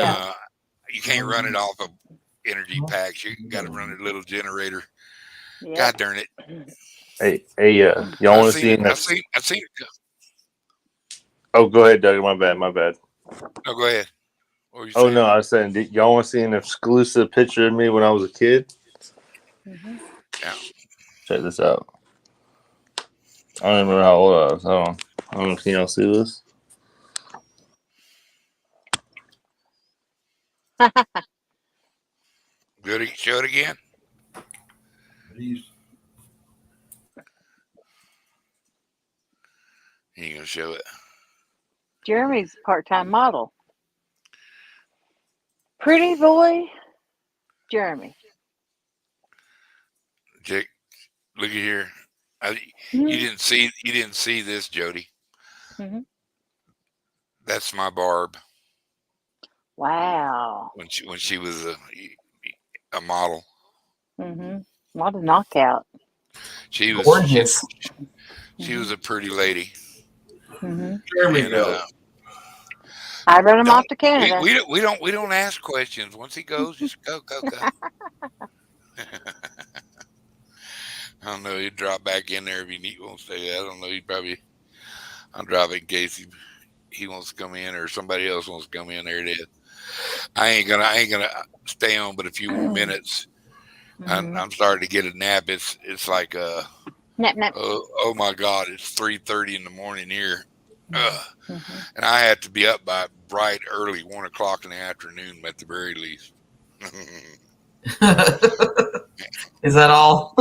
you can't run it off of energy packs. You got to run a little generator. Yep. God darn it. Hey, y'all want to see? I've seen it. Oh, go ahead, Doug. My bad. No, go ahead. Oh, no, I was saying, y'all want to see an exclusive picture of me when I was a kid? Mm-hmm. Yeah. Check this out. I don't remember how old I was. Hold on. I don't know if y'all see this. Good. Show it again. You gonna show it? Jeremy's part-time model. Pretty boy, Jeremy. Jake, look at here. You didn't see this, Jody. Mm-hmm. That's my Barb. Wow. When she was a model. Mm-hmm. What a knockout. She was gorgeous. She was a pretty lady. Mm-hmm. Jeremy, I run them Don't off to Canada. we don't ask questions. Once he goes, just go. I don't know. He'd drop back in there if he won't stay. I don't know. He'd probably. I'll drop it in case he wants to come in or somebody else wants to come in. There it is. I ain't gonna stay on but a few more minutes. I'm starting to get a nap. It's like Nap, nap. oh my God, it's 3:30 in the morning here. Mm-hmm. And I had to be up by bright early, 1 o'clock in the afternoon at the very least. Is that all?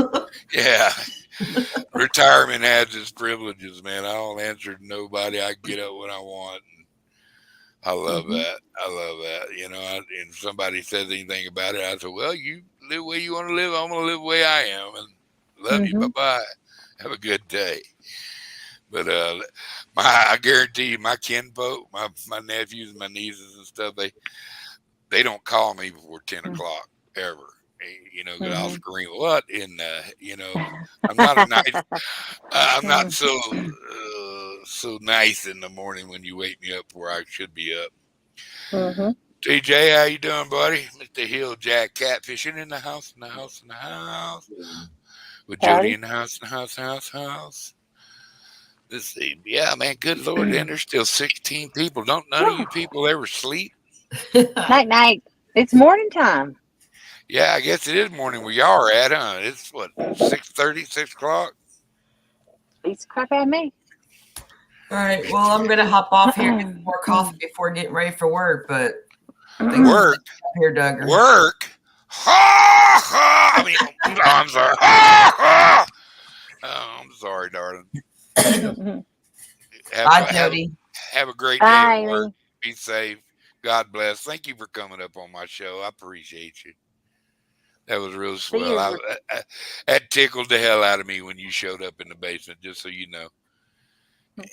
Yeah. Retirement has its privileges, man. I don't answer to nobody. I get up when I want. And I love that. I love that. You know, and if somebody says anything about it, I say, well, you live the way you want to live. I'm going to live the way I am. And love you. Bye-bye. Have a good day. But I guarantee you, my kinfolk, my nephews, my nieces and stuff, they don't call me before 10 o'clock ever. You know, because I'll scream, what in the, you know, I'm not a nice, I'm not so nice in the morning when you wake me up where I should be up. TJ, how you doing, buddy? Mr. Hill Jack catfishing in the house, with Jody in the house. Let's see. Yeah, man, good Lord, and there's still 16 people. Don't none of you people ever sleep? Night, night. It's morning time. Yeah, I guess it is morning where y'all are at, huh? It's what, 6:30, 6 o'clock? Beats the crap out of me. All right. Well, I'm gonna hop off here and get some more coffee before getting ready for work. But Work here, Duggar. Work. Ha ha. I mean, I'm sorry. Ha ha. Oh, I'm sorry, darling. Bye, Jody. Have a great day at work. Be safe. God bless. Thank you for coming up on my show. I appreciate you. That was real swell. That tickled the hell out of me when you showed up in the basement, just so you know.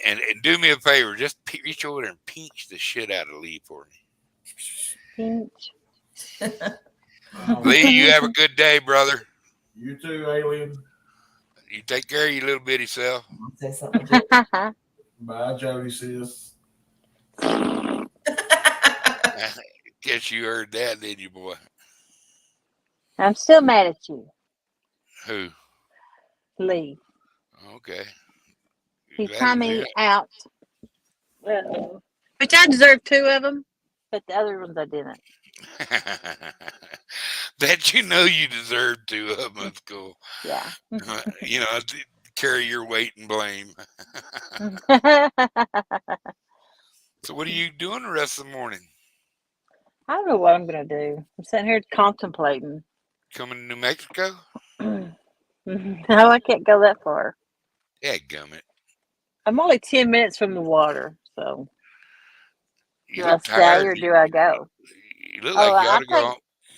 And do me a favor, just reach over there and pinch the shit out of Lee for me. Pinch. Lee, you have a good day, brother. You too, alien. You take care of your little bitty self. Say something to Jody. Bye, Jody, sis. Guess you heard that, didn't you, boy? I'm still mad at you. Who? Lee. Okay. He timed me out. Which I deserved 2 of them, but the other ones I didn't. That you know you deserve 2 of them. That's cool. Yeah. You know, carry your weight and blame. So what are you doing the rest of the morning? I don't know what I'm going to do. I'm sitting here contemplating. Coming to New Mexico? No, I can't go that far. Dadgummit. I'm only 10 minutes from the water, so You do I look stay tired. or do I go? You look like you ought to go.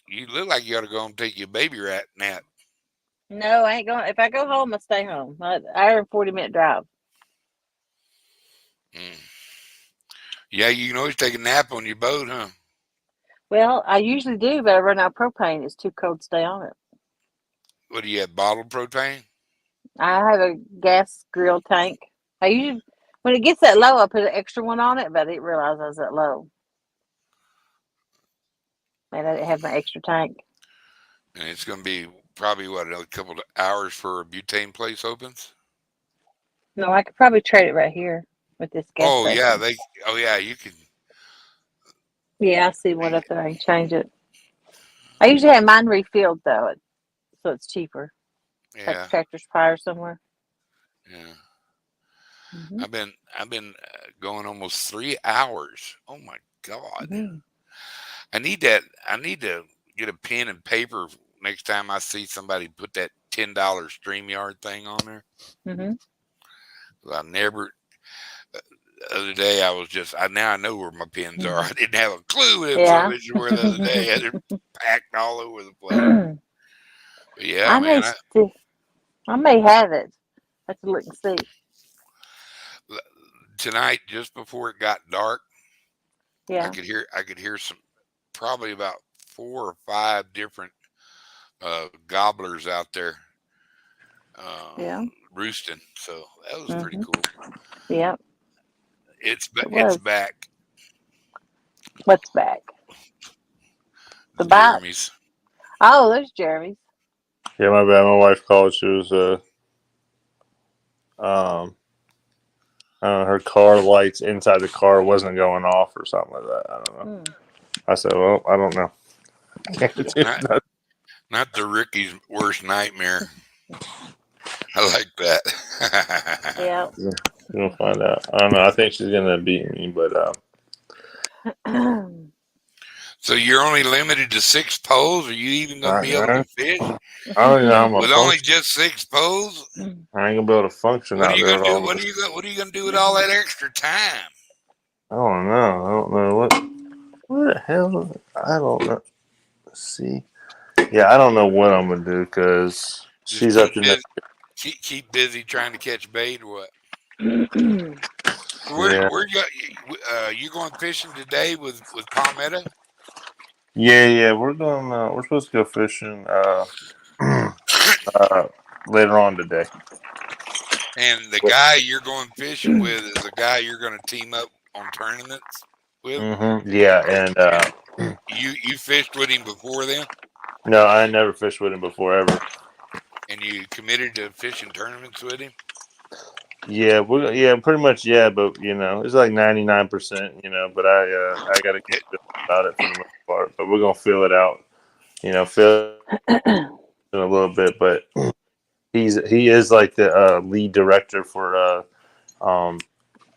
You look like you ought to go and take your baby rat nap. No, I ain't going. If I go home, I stay home. Hour and 40-minute drive. Yeah, you can always take a nap on your boat, huh? Well, I usually do, but I run out of propane. It's too cold to stay on it. What do you have? Bottled propane? I have a gas grill tank. I usually, when it gets that low, I put an extra one on it, but I didn't realize I was that low. And I didn't have my extra tank. And it's going to be probably, what, another couple of hours for a butane place opens? No, I could probably trade it right here with this gas station. Yeah, you can. Yeah, I see one up there. I can change it. I usually have mine refilled, though, so it's cheaper. Yeah. Like Tractor Supply or somewhere. Yeah. Mm-hmm. I've been going almost 3 hours. Oh my God. Mm-hmm. I need to get a pen and paper next time I see somebody put that $10 StreamYard thing on there. Mm-hmm. I never. The other day I was now I know where my pens are. I didn't have a clue where the other day. They're packed all over the place. But yeah, I may have it. I have to look and see. Tonight, just before it got dark, Yeah. I could hear some, probably about 4 or 5 different gobblers out there roosting. So that was pretty cool. Yeah. It's back. What's back? The bite. Jeremy's. Oh, there's Jeremy's. Yeah, my bad. My wife called. She was um her car lights inside the car wasn't going off or something like that. I don't know. I said, well, I don't know. Can't do Not, nothing. not the Ricky's worst nightmare. I like that. Yeah. We'll find out. I don't know. I think she's gonna beat me, but So you're only limited to 6 poles? Are you even going to be able I, to fish I don't even know how I'm with gonna only function. just 6 poles? I ain't gonna be able to function What are out you there going with to do? all What are this. you going? What are you going to do with all that extra time? I don't know. I don't know what the hell. I don't know. Let's see. Yeah, I don't know what I'm gonna do because Just she's up to next. keep busy trying to catch bait or what? So Yeah, you going fishing today with Palmetto? yeah. We're going. We're supposed to go fishing. Later on today. And the guy you're going fishing with is the guy you're going to team up on tournaments with. Yeah, and You fished with him before then, no, I never fished with him before ever. and you committed to fishing tournaments with him. Yeah, pretty much. Yeah, but it's like 99%. But I got to get about it for the most part. But we're gonna fill it out. Fill it in a little bit. But he is like the lead director um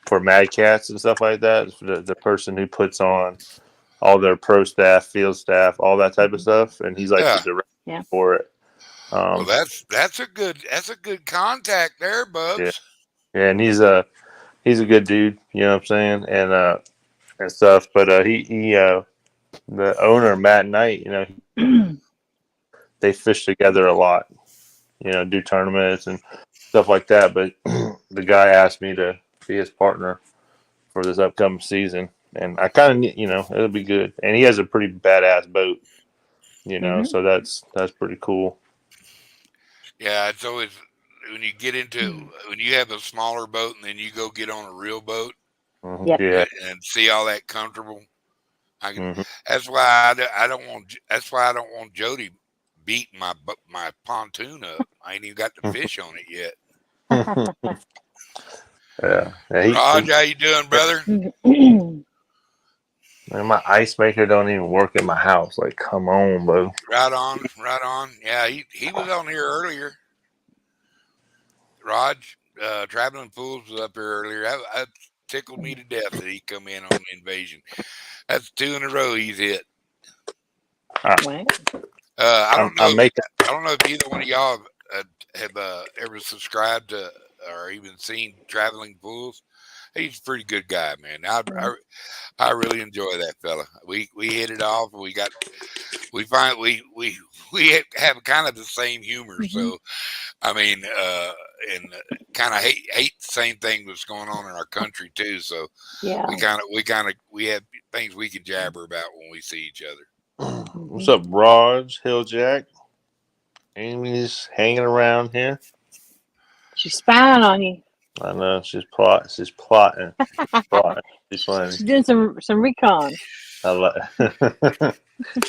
for Mad Cats and stuff like that. The person who puts on all their pro staff, field staff, all that type of stuff, and he's like the Yeah. director for it. Well, that's a good contact there, Yeah, Bubs. yeah, and he's a good dude. You know what I'm saying, and stuff. But he the owner Matt Knight, they fish together a lot. Do tournaments and stuff like that. But the guy asked me to be his partner for this upcoming season, and I kind of it'll be good. And he has a pretty badass boat. So that's pretty cool. Yeah, it's always when you get into when you have a smaller boat and then you go get on a real boat Yep. Yeah. and see all that comfortable. I can. hmm I don't want. That's why I don't want Jody beating my pontoon up. I ain't even got the fish on it yet. Yeah. Raj, how you doing, brother? Man, my ice maker don't even work in my house. Like, come on, bro. Right on, right on. Yeah, he was on here earlier. Raj, Traveling Fools was up here earlier. That tickled me to death that he come in on the invasion. That's 2 in a row he's hit. Wow. I don't know. I'm making. I don't know if either one of y'all have ever subscribed to or even seen Traveling Fools. He's a pretty good guy, man. I really enjoy that fella. We hit it off. We find we have kind of the same humor. So I mean, and kind of hate the same thing that's going on in our country too. So Yeah. we have things we can jabber about when we see each other. What's up, Raj, Hilljack? Amy's hanging around here. She's spying on you. I know she's plotting. She's plotting. She's funny. She's doing some recon. I like.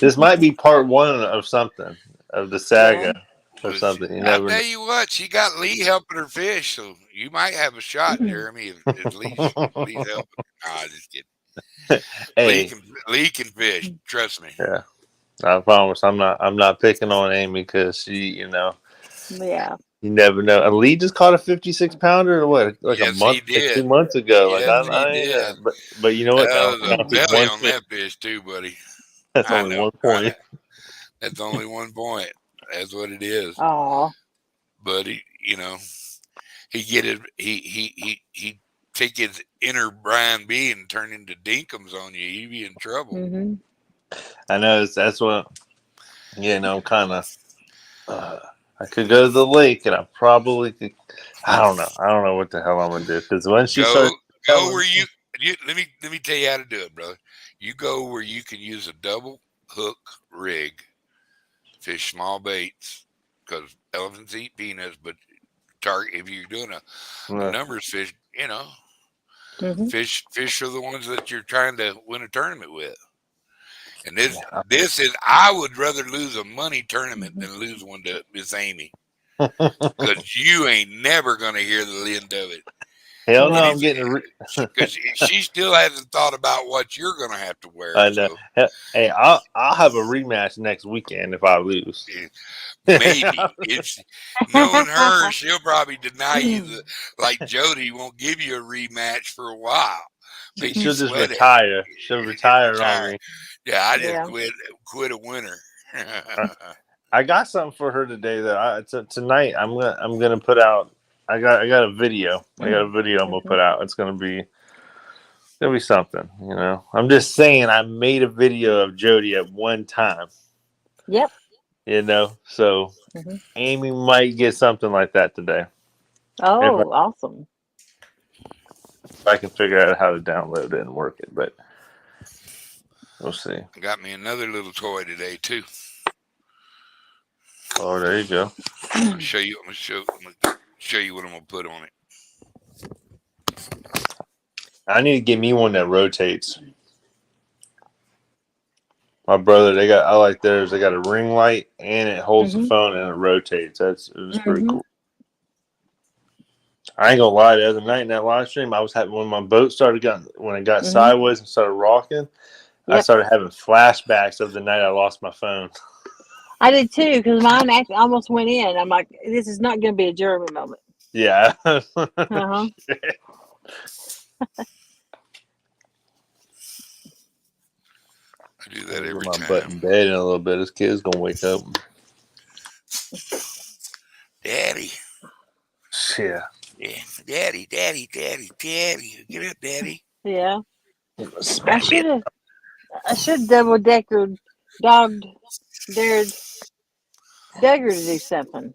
This might be part one of something of the saga or something. You I'll never know. tell you what, she got Lee helping her fish, so you might have a shot, Jeremy, if Lee's helping. Nah, just kidding. Hey, Lee can fish. Trust me. yeah, I promise. I'm not picking on Amy because she, Yeah. you never know. Lee just caught a 56-pounder or what, like a Yes, he month, like did. 2 months ago. Like Yes, he I ain't, did. but you know what? That That only was a counts as belly one on fish. that fish too, buddy. That's I only know. 1 point. That's only 1 point. That's what it is. Oh. But he get it. He take his inner Brian B and turn into Dinkums on you. He'd be in trouble. I know that's what. I'm kind of. I could go to the lake, and I probably could. I don't know. I don't know what the hell I'm gonna do because when she starts Go where you let me tell you how to do it, brother. You go where you can use a double hook rig, fish small baits, because elephants eat peanuts. But target if you're doing a numbers fish, Mhm. Fish are the ones that you're trying to win a tournament with. And this is, I would rather lose a money tournament than lose one to Miss Amy, because you ain't never gonna hear the end of it. Hell Yeah. no, And I'm getting because she still hasn't thought about what you're gonna have to wear. I know. So Hey, I'll have a rematch next weekend if I lose. maybe it's knowing her, she'll probably deny you like Jody won't give you a rematch for a while. Make you She'll just sweat it. retire. She'll Just retire on me. Yeah, I just Yeah. quit a winner. I got something for her today that tonight I'm gonna put out. I got a video. I got a video I'm gonna put out. It's gonna be something. You know, I'm just saying I made a video of Jody at one time. Yep. You know, so Mhm. Amy might get something like that today Oh, awesome. if I can figure out how to download it and work it. But we'll see. Got me another little toy today too. Oh, there you go. I'm gonna show you. I'm gonna show you what I'm gonna put on it. I need to get me one that rotates. My brother, I like theirs. They got a ring light and it holds the phone and it rotates. It's pretty cool. I ain't gonna lie. The other night in that live stream, I was having when my boat when it got sideways and started rocking. I started having flashbacks of the night I lost my phone. I did too, because mine almost went in. I'm like, this is not going to be a Jeremy moment. Yeah. Uh-huh. I do that every my time. butt in bed in a little bit. This kid's gonna wake up. Daddy. Yeah. Yeah. Daddy. Get up, Daddy. Yeah. I should double decker dared Duggar to do something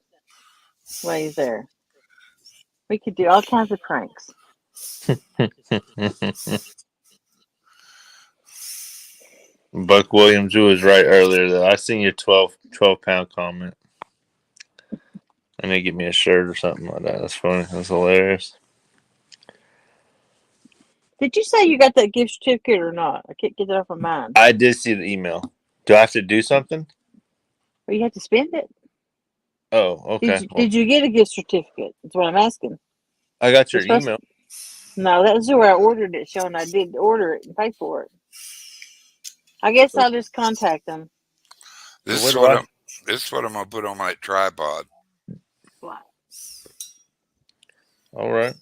while he's there. We could do all kinds of pranks. Buck Williams, you was right earlier though. I seen your 12-pound comment. And they give me a shirt or something like that. That's funny. That's hilarious. Did you say you got that gift certificate or not? I can't get it off of mine. I did see the email. Do I have to do something? Or you have to spend it? Oh, okay. Did you get a gift certificate? That's what I'm asking. I got your email. No, that's where I ordered it, showing I did order it and pay for it. I guess I'll just contact them. This So is what I'm gonna put on my tripod. All right.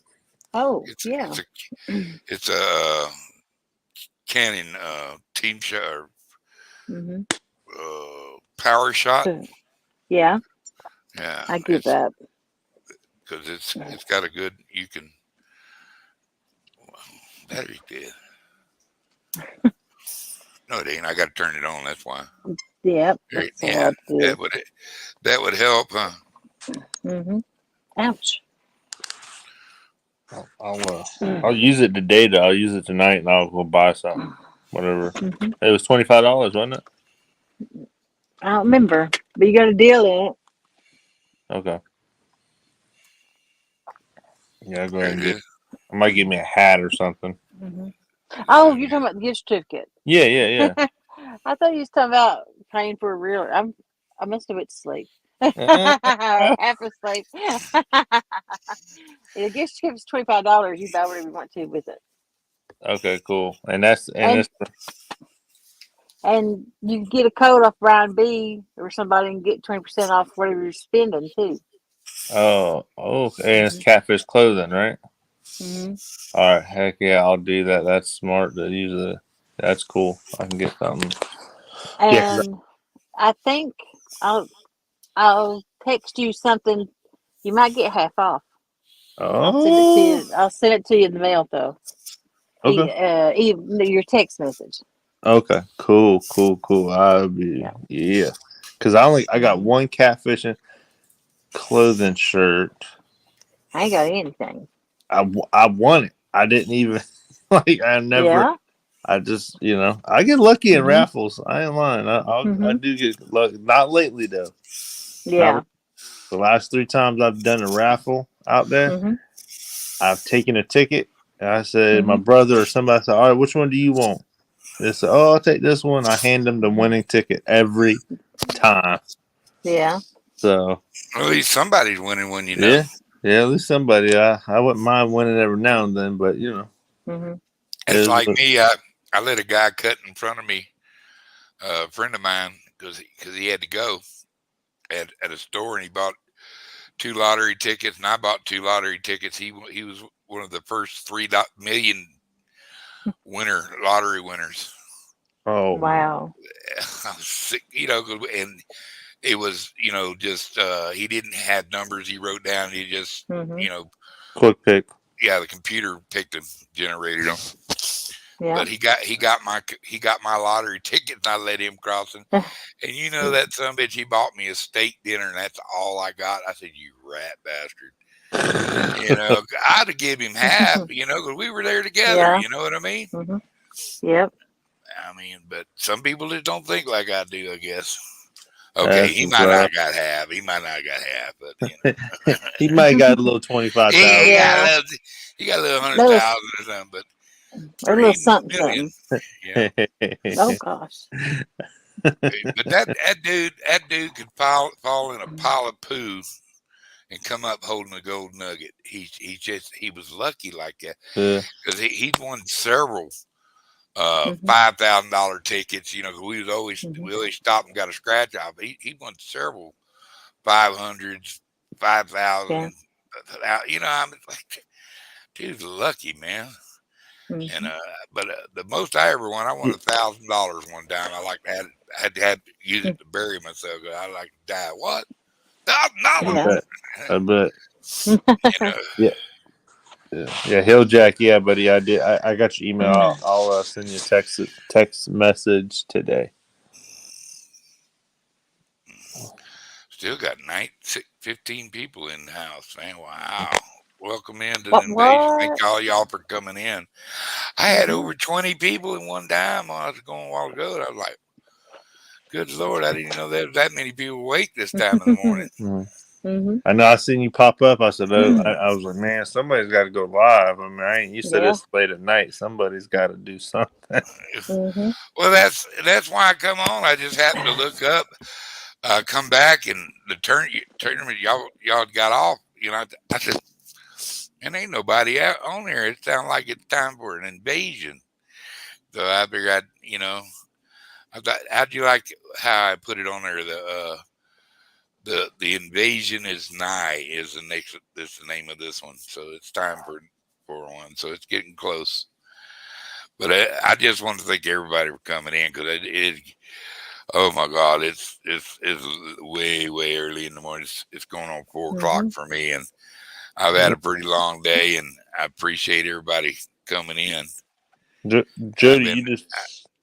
Oh, It's a Canon Team Shot Power Shot. Yeah. Yeah, I get that. Because it's got a good. You can. Battery's dead. No, it ain't. I got to turn it on. That's why. Yep. Yeah, that would help, huh? Ouch. I'll use it today though. I'll use it tonight and I'll go buy something. Whatever. It was $25, wasn't it? I don't remember, but you got a deal in it. Okay. Yeah, go ahead and get. I might give me a hat or something. Oh, you're talking about the gift certificate? Yeah. I thought you was talking about paying for a real. I must have went to sleep. Half asleep. The gift certificate is $25. You buy whatever you want to with it. Okay, cool. And you can get a code off Brian B or somebody and get 20% off whatever you're spending too. Oh, okay. And it's Catfish Clothing, right? All right, heck yeah, I'll do that. That's smart to use it. That's cool. I can get something. And I think I'll text you something. You might get half off. Oh, I'll send it to you in the mail though. okay. Your text message. Okay, cool. I'll be because I got one catfishing clothing shirt. I ain't got anything. I won it. I didn't even I never. Yeah. I just I get lucky in raffles. I ain't lying. I do get lucky. Not lately though. Yeah. The last 3 times I've done a raffle out there, I've taken a ticket I said, my brother or somebody said, all right, which one do you want? They said, oh, I'll take this one. I hand them the winning ticket every time. Yeah. So, At least somebody's winning when you know. yeah. Yeah, at least somebody. I wouldn't mind winning every now and then, but, Mm-hmm. It's like me. I let a guy cut in front of me, a friend of mine, because he had to go at a store, and he bought 2 lottery tickets, and I bought 2 lottery tickets. He was one of the first 3 million lottery winners. Oh, Wow. I was sick, and it was, just he didn't have numbers he wrote down. He just, Mm-hmm. quick pick. Yeah, the computer picked them, generated them. Yeah. But he got my lottery ticket, and I let him cross. And that son of a bitch, he bought me a steak dinner, and that's all I got. I said, "You rat bastard." I'd have given him half, because we were there together. Yeah. You know what I mean? Mm-hmm. Yep. I mean, but some people just don't think like I do, I guess. Okay, That's he just might right. not got half. He might not got half, but He might have got a little 25,000. Yeah. He got a little 100,000 or something, but A little 3 something, million. something. Yeah. Oh gosh. But that dude could fall in a pile of poo and come up holding a gold nugget. He was lucky like that, because he'd won several $5,000 tickets. 'Cause we always stopped and got a scratch off. He won several 500s, 5,000. I'm like, dude's lucky, man. And but the most I ever won, I won $1,000 one time. I like to had to use it to bury myself. I like to die. What? $1,000? I bet. Yeah. Yeah, Hill Jack. Yeah, buddy. I did. I got your email. I'll send you a text message today. Still got 15 people in the house, man. Wow. Welcome into the invasion. Thank all y'all for coming in. I had over 20 people in one time when I was going a while ago. I was like, good Lord, I didn't know there was that many people awake this time in the morning. Mm-hmm. I know. I seen you pop up. I said, I was like, man, somebody's got to go live. I mean, I ain't used to this late at night. Somebody's got to do something. Mm-hmm. Well, that's why I come on. I just happened to look up, come back, and the tournament y'all got off. I said, and ain't nobody out on there. It sounds like it's time for an invasion. So I figured I thought, how'd you like how I put it on there? The invasion is nigh is the name of this one. So it's time for one. So it's getting close. But I just want to thank everybody for coming in, because oh my God, it's way, way early in the morning. It's going on 4:00 for me, and I've had a pretty long day, and I appreciate everybody coming in. Jody,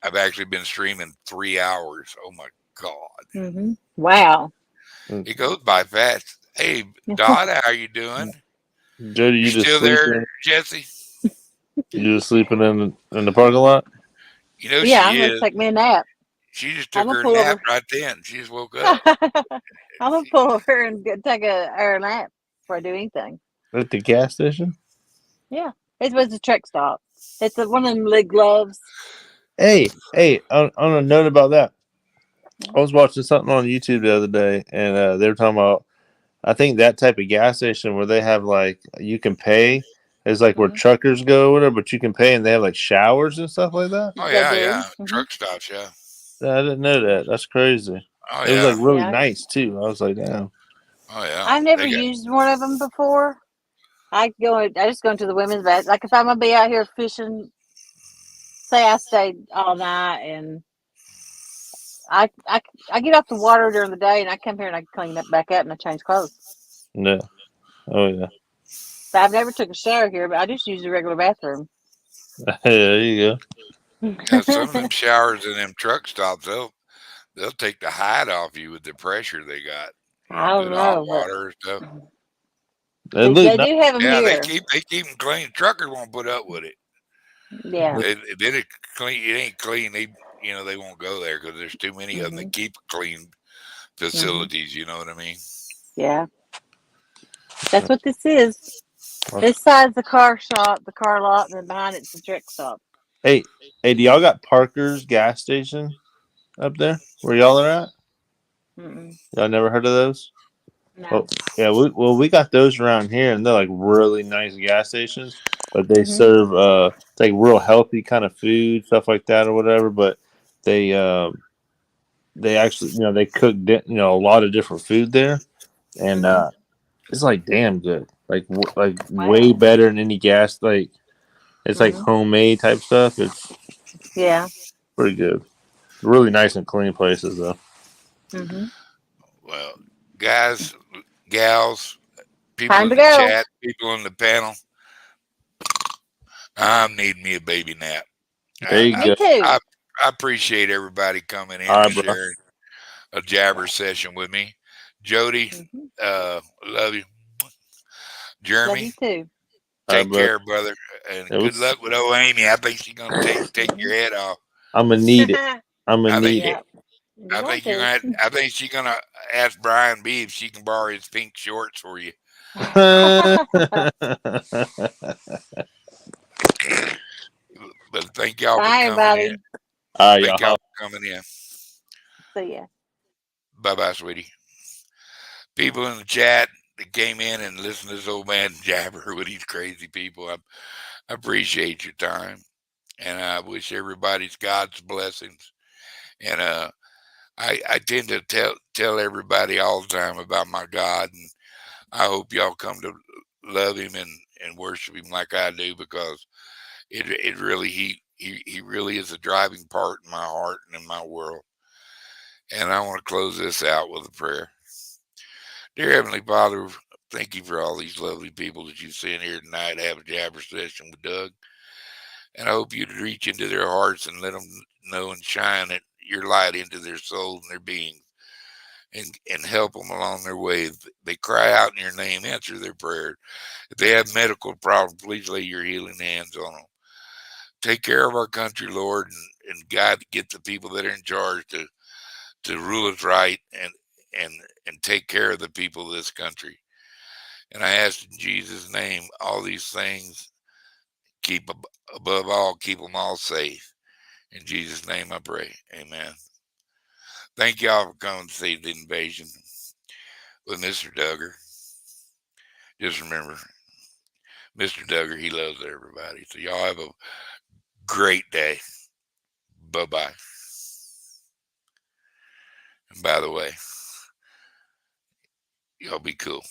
I've actually been streaming 3 hours. Oh my God. Mm-hmm. Wow. It goes by fast. Hey, Dot, how are you doing? Jody, you just still there, Jesse? You just sleeping in the parking lot? She is. I'm gonna take me a nap. She just took her nap right then. She just woke up. I'm gonna pull over and take a nap before I do anything. At the gas station? Yeah, it was a truck stop. It's one of them leg gloves. Hey! On a note about that, I was watching something on YouTube the other day, and they were talking about, I think that type of gas station where they have like you can pay is like where truckers go or whatever, but you can pay and they have like showers and stuff like that. Oh yeah. Truck stops, yeah. I didn't know that. That's crazy. Oh, it was like really nice too. I was like, damn. Oh yeah. I've never used one of them before. I just go into the women's bath. Like if I'm gonna be out here fishing, say I stayed all night and I get off the water during the day and I come here and I clean it back up and I change clothes. Yeah. Oh yeah. But I've never took a shower here, but I just use the regular bathroom. There you go. Yeah, some of them showers in them truck stops, they'll take the hide off you with the pressure they got. I don't know. Hot water and stuff. They do have them here. They keep them clean. Truckers won't put up with it. Yeah. It ain't clean. They won't go there because there's too many of them that keep clean facilities. You know what I mean? Yeah. That's what this is. This side's the car shop, the car lot, and then behind it's the trick shop. Hey, do y'all got Parker's gas station up there where y'all are at? Mm-mm. Y'all never heard of those? No. Oh, yeah. We got those around here, and they're like really nice gas stations, but they Mhm. serve it's like real healthy kind of food, stuff like that or whatever. But they actually they cook a lot of different food there, and Mhm. it's like damn good, like way Wow. better than any gas. Like it's like Mhm. homemade type stuff. It's Yeah. pretty good. Really nice and clean places though. Mhm. Well, guys, gals, people Time in to the go. chat, people in the panel, I'm needing me a baby nap. There I you I, Me go. too. I appreciate everybody coming in All and right, bro. sharing a jabber session with me. Jody, Mhm. love you. Love Jeremy, you too. All right, take bro. care, brother, and It good was. luck with old Amy. I think she's gonna take your Mhm. head off. I'm gonna need it. I'm gonna I think need it. Yeah. You're I going think you're to. gonna. I think she's gonna ask Brian B if she can borrow his pink shorts for you. But thank y'all for Bye, coming in. everybody. All right, Thank y'all y'all. for coming in. See ya. Bye bye, sweetie. People in the chat that came in and listened to this old man jabber with these crazy people. I appreciate your time, and I wish everybody's God's blessings. And I tend to tell everybody all the time about my God, and I hope y'all come to love Him and worship Him like I do, because it really he really is a driving part in my heart and in my world. And I want to close this out with a prayer. Dear Heavenly Father, thank you for all these lovely people that you've sent here tonight to have a jabber session with Doug. And I hope you'd reach into their hearts and let them know and shine your light into their souls and their beings, and help them along their way. If they cry out in your name, answer their prayer. If they have medical problems, please lay your healing hands on them. Take care of our country, Lord, and God, get the people that are in charge to rule us right and and take care of the people of this country. And I ask in Jesus' name, all these things, keep above all, keep them all safe. In Jesus' name I pray. Amen. Thank y'all for coming to see the invasion with Mr. Duggar. Just remember, Mr. Duggar, he loves everybody. So y'all have a great day. Bye bye. And by the way, y'all be cool.